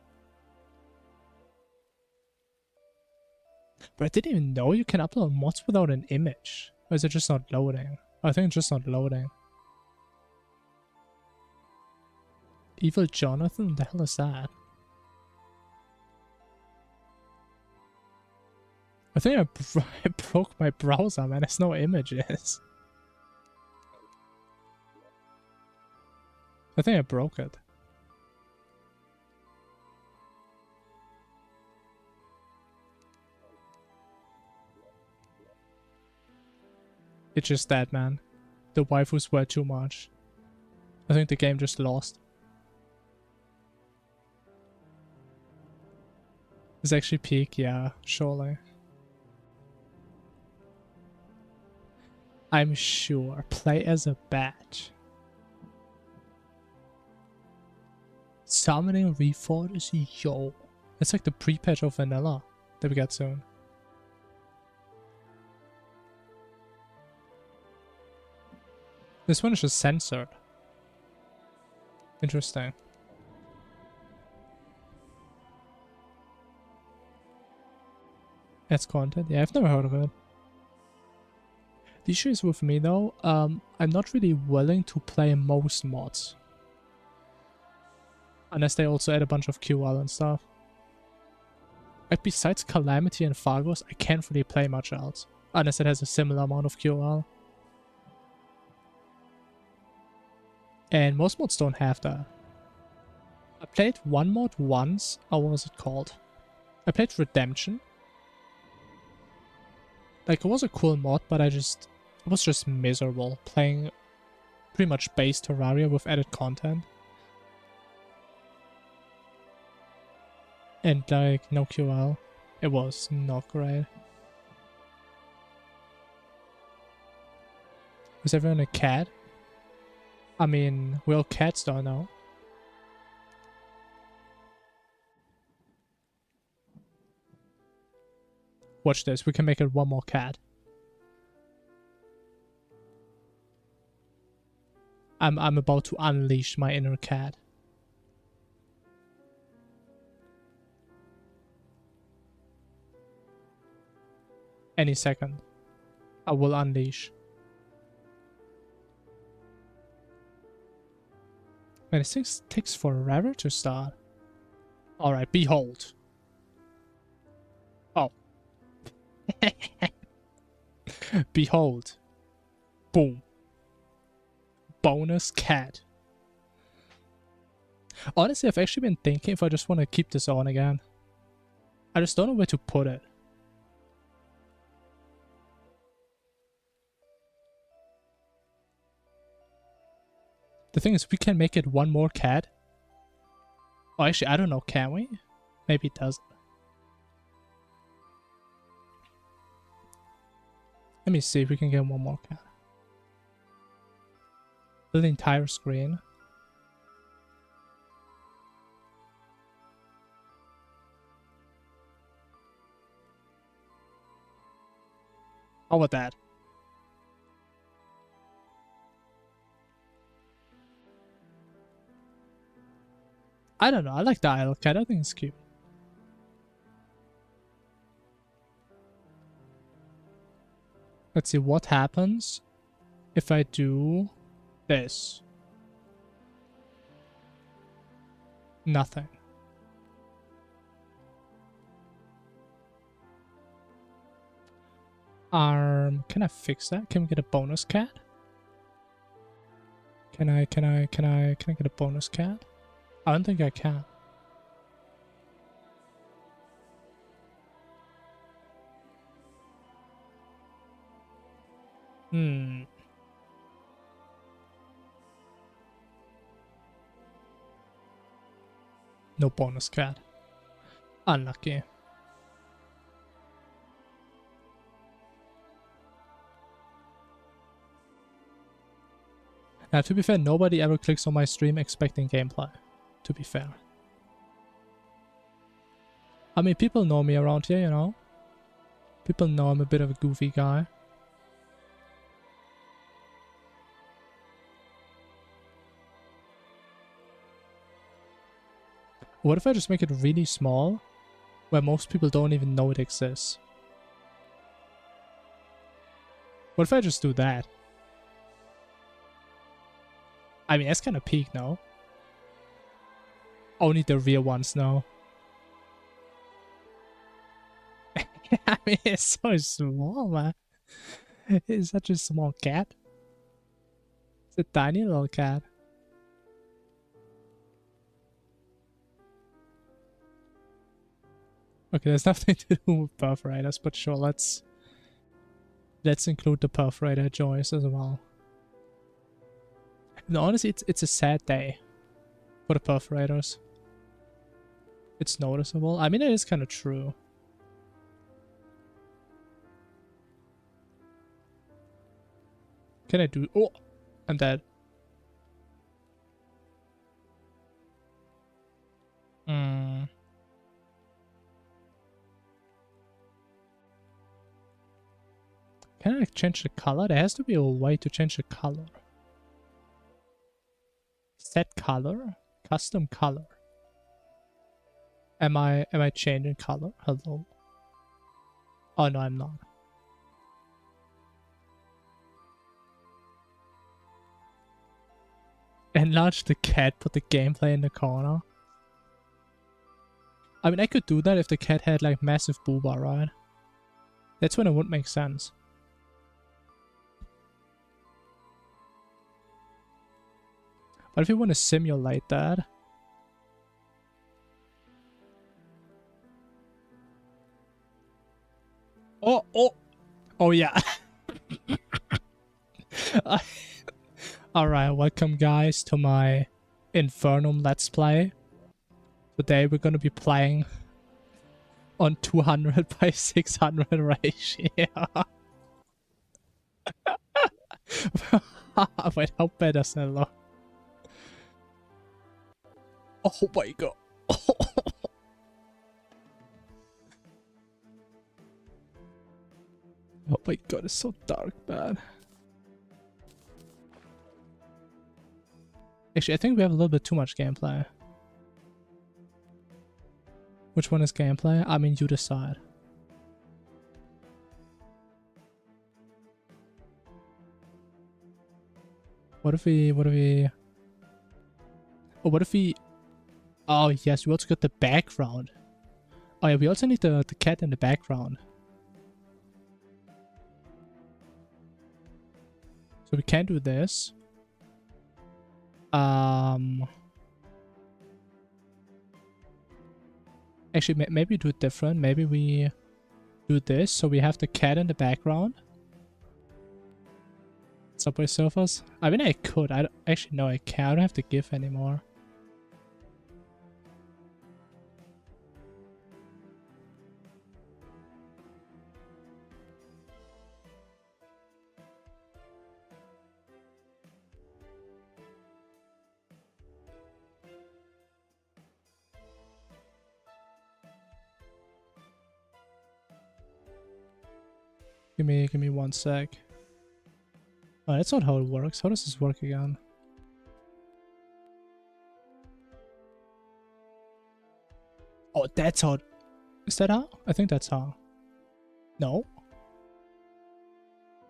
But I didn't even know you can upload mods without an image. Or is it just not loading? I think it's just not loading. Evil Jonathan? What the hell is that? I think I broke my browser, man. There's no images. I think I broke it. It's just that, man. The waifus were too much. I think the game just lost. It's actually peak, yeah, surely. I'm sure. Play as a bat. Summoning Reforged is yo. It's like the pre-patch of vanilla that we get soon. This one is just censored. Interesting. That's content? Yeah, I've never heard of it. The issue is with me though, I'm not really willing to play most mods. Unless they also add a bunch of QL and stuff. Like besides Calamity and Fargos, I can't really play much else. Unless it has a similar amount of QL. And most mods don't have that. I played one mod once. Oh, what was it called? I played Redemption. Like, it was a cool mod, but it was just miserable. Playing pretty much base Terraria with added content. And like, no QL. It was not great. Was everyone a cat? I mean, we all cats don't know. Watch this, we can make it one more cat. I'm about to unleash my inner cat. Any second, I will unleash. Man, this thing takes forever to start. Alright, behold. Oh. Behold. Boom. Bonus cat. Honestly, I've actually been thinking if I just want to keep this on again. I just don't know where to put it. The thing is, we can make it one more cat. Oh, actually, I don't know, can we? Maybe it doesn't. Let me see if we can get one more cat. Fill the entire screen. How about that? I don't know, I like the idle cat, I think it's cute. Let's see what happens if I do this. Nothing. Can I fix that? Can we get a bonus cat? Can I get a bonus cat? I don't think I can. No bonus cat. Unlucky. Now, to be fair, nobody ever clicks on my stream expecting gameplay. To be fair. I mean, people know me around here, you know? People know I'm a bit of a goofy guy. What if I just make it really small, where most people don't even know it exists? What if I just do that? I mean, that's kind of peak, no? Only the real ones know. I mean, it's so small, man. It's such a small cat. It's a tiny little cat. Okay, there's nothing to do with perforators, but sure, let's include the perforator joys as well. No, honestly, it's a sad day for the perforators. It's noticeable. I mean, it is kind of true. Can I do... Oh! I'm dead. Can I change the color? There has to be a way to change the color. Set color? Custom color. Am I changing color? Hello? Oh no, I'm not. Enlarge the cat, put the gameplay in the corner. I mean, I could do that if the cat had like massive booba, right? That's when it would make sense. But if you want to simulate that... Oh yeah. Alright, welcome guys to my Infernum Let's Play. Today we're gonna be playing on 200 by 600 ratio. Wait, how bad does that look? Oh my god. Oh my god, it's so dark, man. Actually, I think we have a little bit too much gameplay. Which one is gameplay? I mean, you decide. What if we... Oh, what if we... Oh, yes, we also got the background. Oh yeah, we also need the cat in the background. So we can do this. Actually, maybe do it different. Maybe we do this, so we have the cat in the background. Subway Surfers. I mean, I could. Actually, no, I can't. I don't have the GIF anymore. Give me 1 sec. Oh, that's not how it works. How does this work again? Oh, that's how... Is that how? I think that's how. No?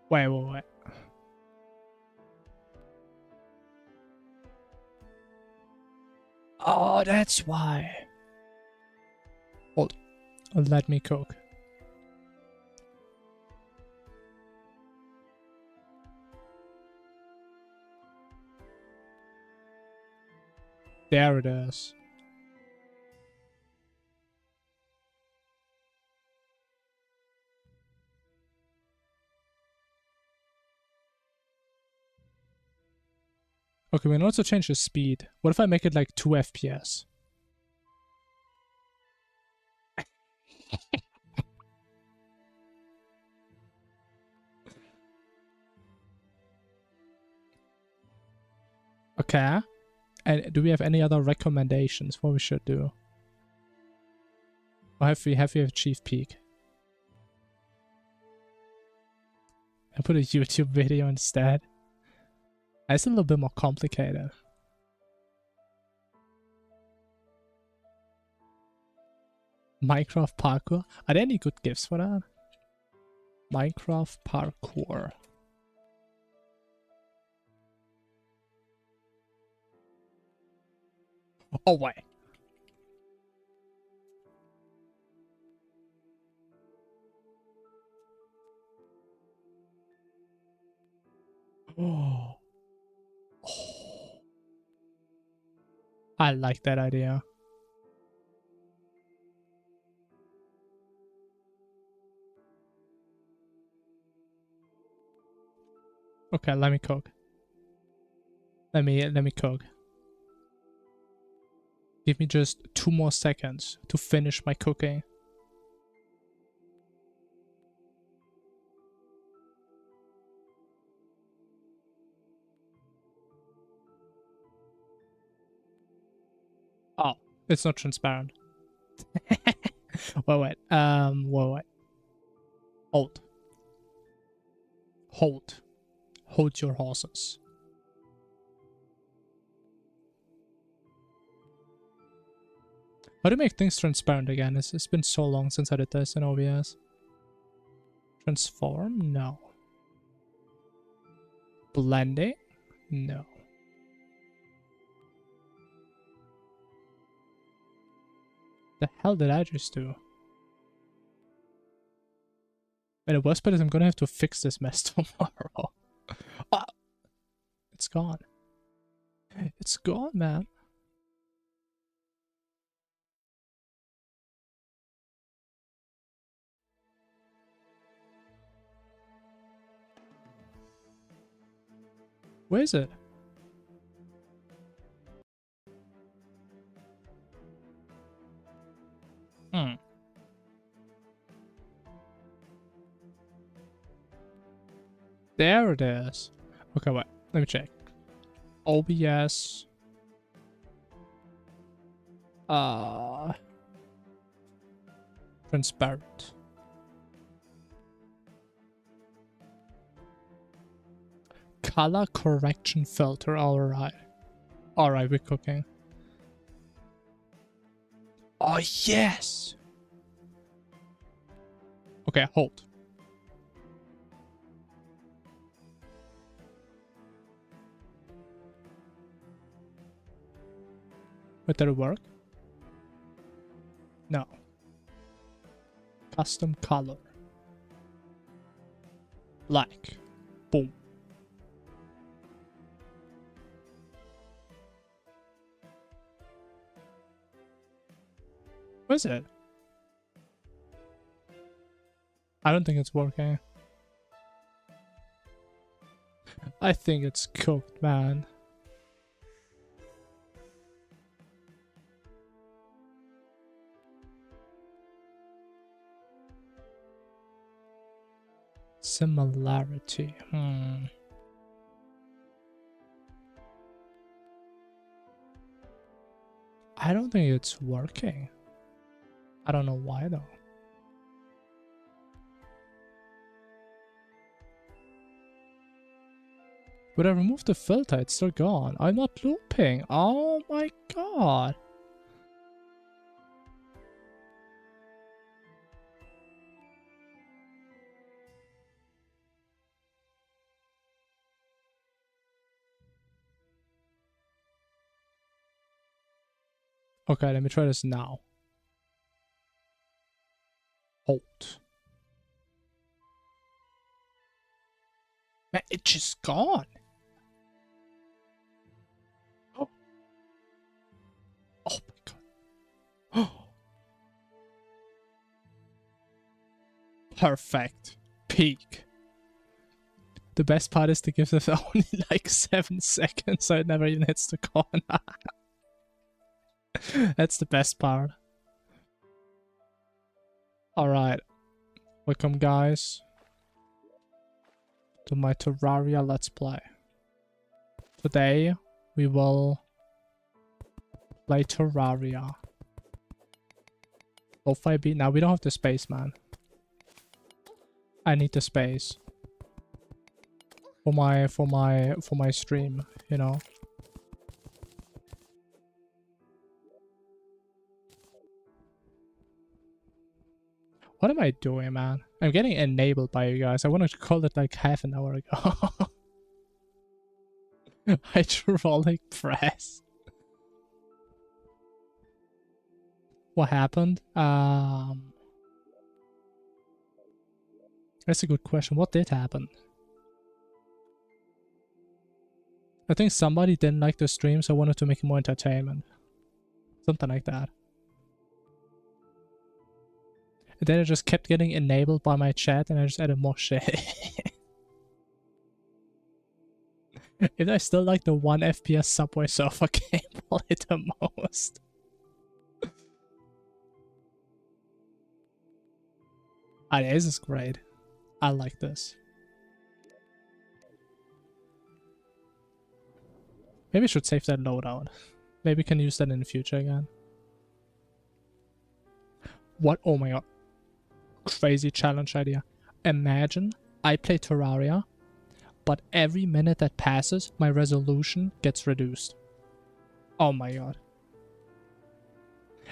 Wait. Oh, that's why. Hold. Let me cook. There it is. Okay, we can also change the speed. What if I make it like 2 FPS? Okay. And do we have any other recommendations what we should do? Or have we achieved peak? I put a YouTube video instead. It's a little bit more complicated. Minecraft parkour? Are there any good gifts for that? Minecraft parkour. Oh wait. Oh. I like that idea. Okay, let me cook. Let me cook. Give me just 2 more seconds to finish my cooking. Oh, it's not transparent. Wait. Wait. Hold. Hold your horses. How to make things transparent again? It's been so long since I did this in OBS. Transform? No. Blending? No. The hell did I just do? And the worst part is I'm gonna have to fix this mess tomorrow. Ah, it's gone. It's gone, man. Where is it? There it is. Okay, wait. Let me check. OBS. Transparent. Color correction filter. Alright. Alright, we're cooking. Oh, yes! Okay, hold. Wait, did it work? No. Custom color. Black. Boom. What is it? I don't think it's working. I think it's cooked, man. Similarity. I don't think it's working. I don't know why though. When I remove the filter, it's still gone. I'm not looping. Oh my god. Okay, let me try this now. Hold. Man, it's just gone. Oh, oh my god. Oh. Perfect. Peak. The best part is to give this only like 7 seconds, so it never even hits the corner. That's the best part. Alright. Welcome, guys, to my Terraria Let's Play. Today, we will play Terraria. Lo-fi. Now, we don't have the space, man. I need the space. For my stream, you know. What am I doing, man? I'm getting enabled by you guys. I wanted to call it like half an hour ago. Hydraulic press. What happened? That's a good question. What did happen? I think somebody didn't like the stream, so I wanted to make it more entertainment. Something like that. And then it just kept getting enabled by my chat, and I just added more shit. If I still like the 1 FPS Subway Surfer game, play the most. Ah, this is great. I like this. Maybe I should save that loadout. Maybe we can use that in the future again. What? Oh my god. Crazy challenge idea. Imagine I play Terraria, but every minute that passes, my resolution gets reduced. Oh my god.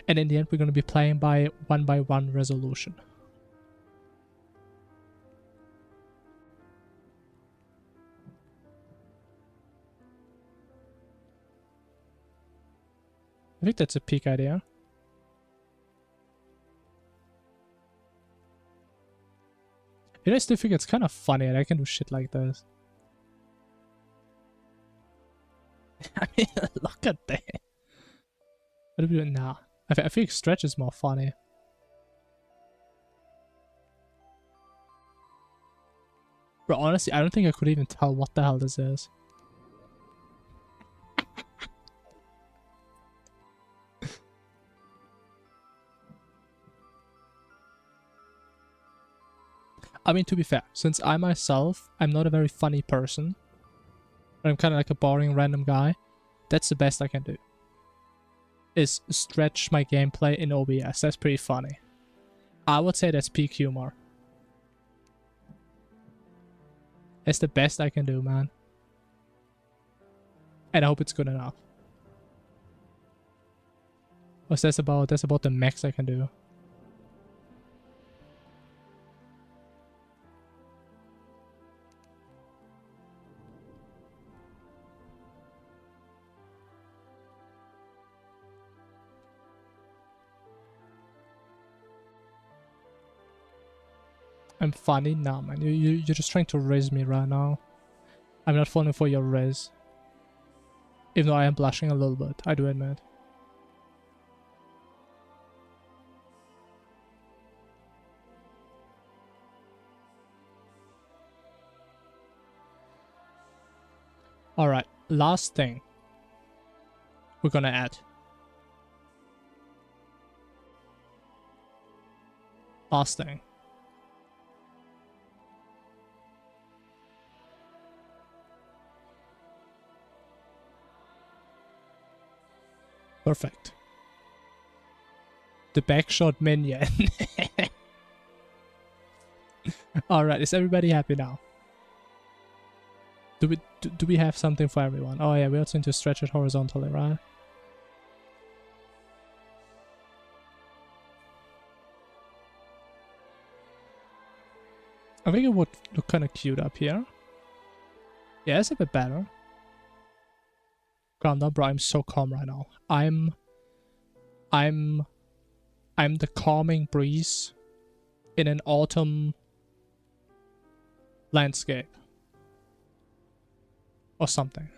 And in the end, we're going to be playing by one resolution. I think that's a peak idea. I still think it's kind of funny and I can do shit like this. I mean, look at that. What do we do now? I think stretch is more funny. But honestly, I don't think I could even tell what the hell this is. I mean, to be fair, since I myself, I'm not a very funny person. I'm kind of like a boring random guy. That's the best I can do. Is stretch my gameplay in OBS. That's pretty funny. I would say that's peak humor. That's the best I can do, man. And I hope it's good enough. What's that's about? That's about the max I can do. I'm funny? Nah, man. You're just trying to riz me right now. I'm not falling for your riz. Even though I am blushing a little bit, I do admit. Alright, last thing we're gonna add. Last thing. Perfect. The backshot minion. Alright, is everybody happy now? Do we have something for everyone? Oh yeah, we also need to stretch it horizontally, right? I think it would look kind of cute up here. Yeah, it's a bit better. Calm down, bro. I'm so calm right now. I'm the calming breeze in an autumn landscape. Or something.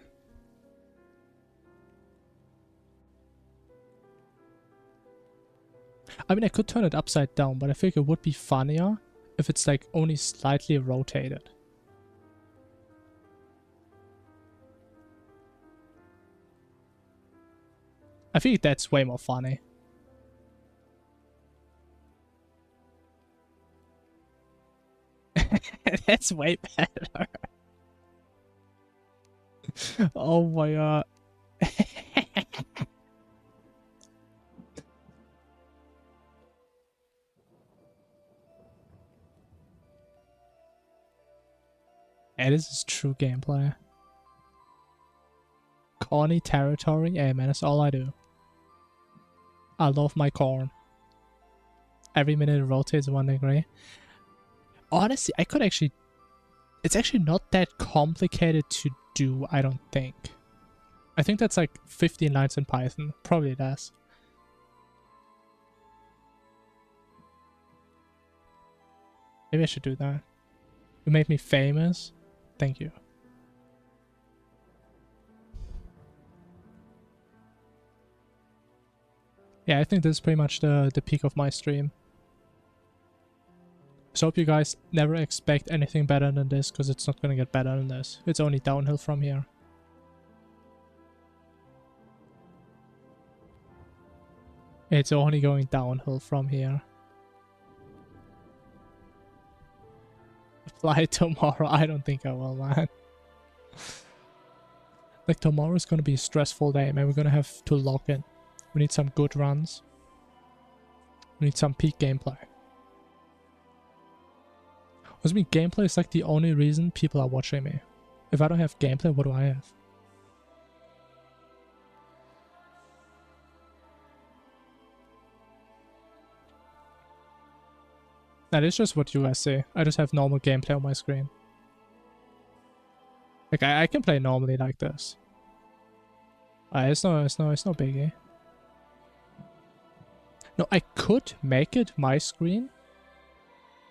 I mean, I could turn it upside down, but I think it would be funnier if it's like only slightly rotated. I think that's way more funny. That's way better. Oh my god. Yeah, this is true gameplay. Corny territory? Yeah, man, that's all I do. I love my corn. Every minute it rotates 1 degree. Honestly, I could actually... It's actually not that complicated to do, I don't think. I think that's like 15 lines in Python. Probably less. Maybe I should do that. You made me famous. Thank you. Yeah, I think this is pretty much the peak of my stream. So hope you guys never expect anything better than this, because it's not gonna get better than this. It's only downhill from here. It's only going downhill from here. Fly tomorrow? I don't think I will, man. Like, tomorrow's gonna be a stressful day, man. We're gonna have to lock in. We need some good runs. We need some peak gameplay. I mean, gameplay is like the only reason people are watching me. If I don't have gameplay, what do I have? That is just what you guys see. I just have normal gameplay on my screen. Like, I can play normally like this. It's no biggie. No, I could make it my screen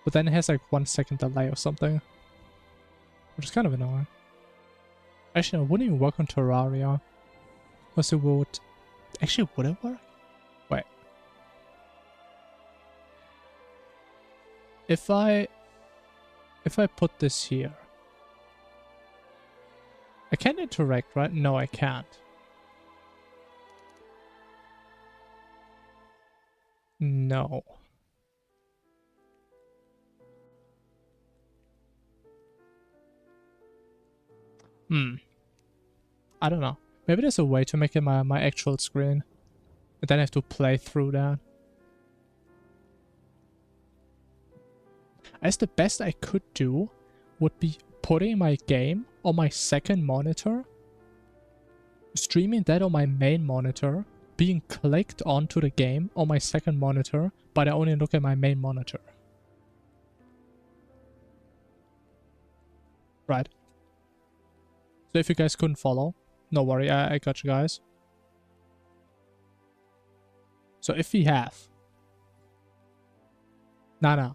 But then it has like 1 second delay or something. Which is kind of annoying. Actually, no, it wouldn't even work on Terraria. Because it would... Actually, would it work? Wait. If I put this here... I can't interact, right? No, I can't. No. I don't know. Maybe there's a way to make it my actual screen. And then I have to play through that. As the best I could do would be putting my game on my second monitor, streaming that on my main monitor, being clicked onto the game on my second monitor, but I only look at my main monitor. Right. So if you guys couldn't follow, no worry, I got you guys. So if we have... Nah.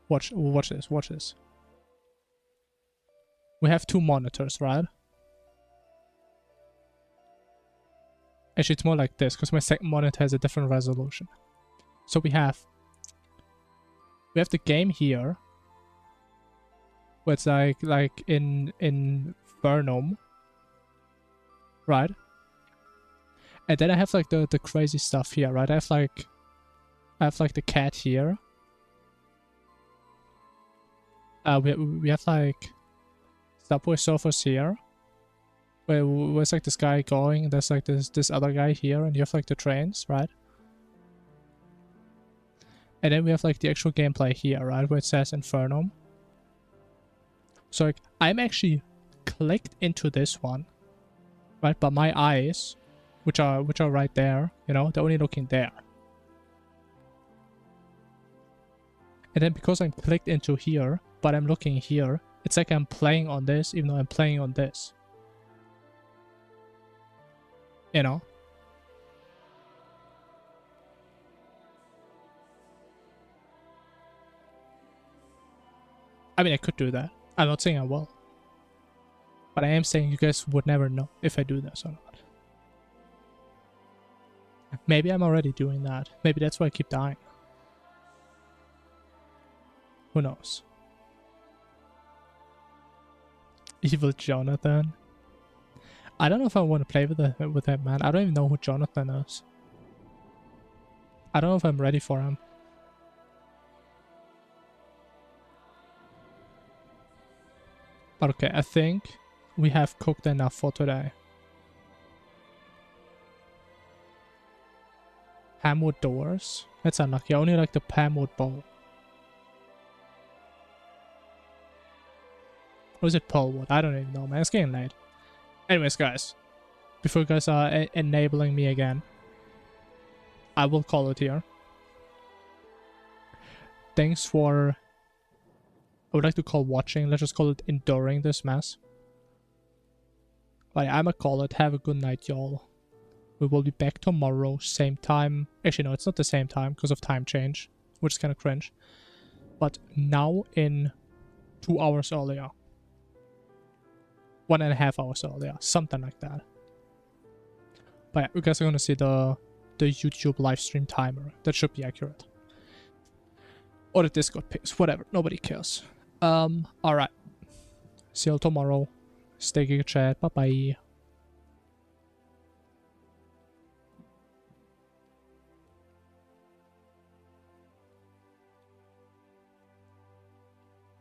Watch this. We have 2 monitors, right? Actually, it's more like this, because my second monitor has a different resolution. So we have the game here, where it's like in Infernum, right? And then I have like the crazy stuff here, right? I have like the cat here. We have like subway surfers here. Where's like this guy going? There's like this other guy here, and you have like the trains, right? And then we have like the actual gameplay here, right? Where it says Infernum. So like I'm actually clicked into this one, right? But my eyes, which are right there, you know, they're only looking there. And then because I'm clicked into here, but I'm looking here, it's like I'm playing on this, even though I'm playing on this. You know? I mean, I could do that. I'm not saying I will. But I am saying you guys would never know if I do this or not. Maybe I'm already doing that. Maybe that's why I keep dying. Who knows? Evil Jonathan. I don't know if I want to play with that man. I don't even know who Jonathan is. I don't know if I'm ready for him. But okay, I think we have cooked enough for today. Hamwood doors? That's unlucky. I only like the Hamwood bow. Or is it Polewood? I don't even know, man. It's getting late. Anyways, guys. Before you guys are enabling me again, I will call it here. Thanks for... I would like to call watching. Let's just call it enduring this mess. But yeah, I'ma call it. Have a good night, y'all. We will be back tomorrow, same time. Actually, no, it's not the same time because of time change, which is kind of cringe. But now in 2 hours earlier. 1.5 hours earlier, something like that. But yeah, you guys are gonna see the YouTube live stream timer. That should be accurate. Or the Discord page, whatever. Nobody cares. Alright. See you all tomorrow. Stay Giga Chat. Bye bye.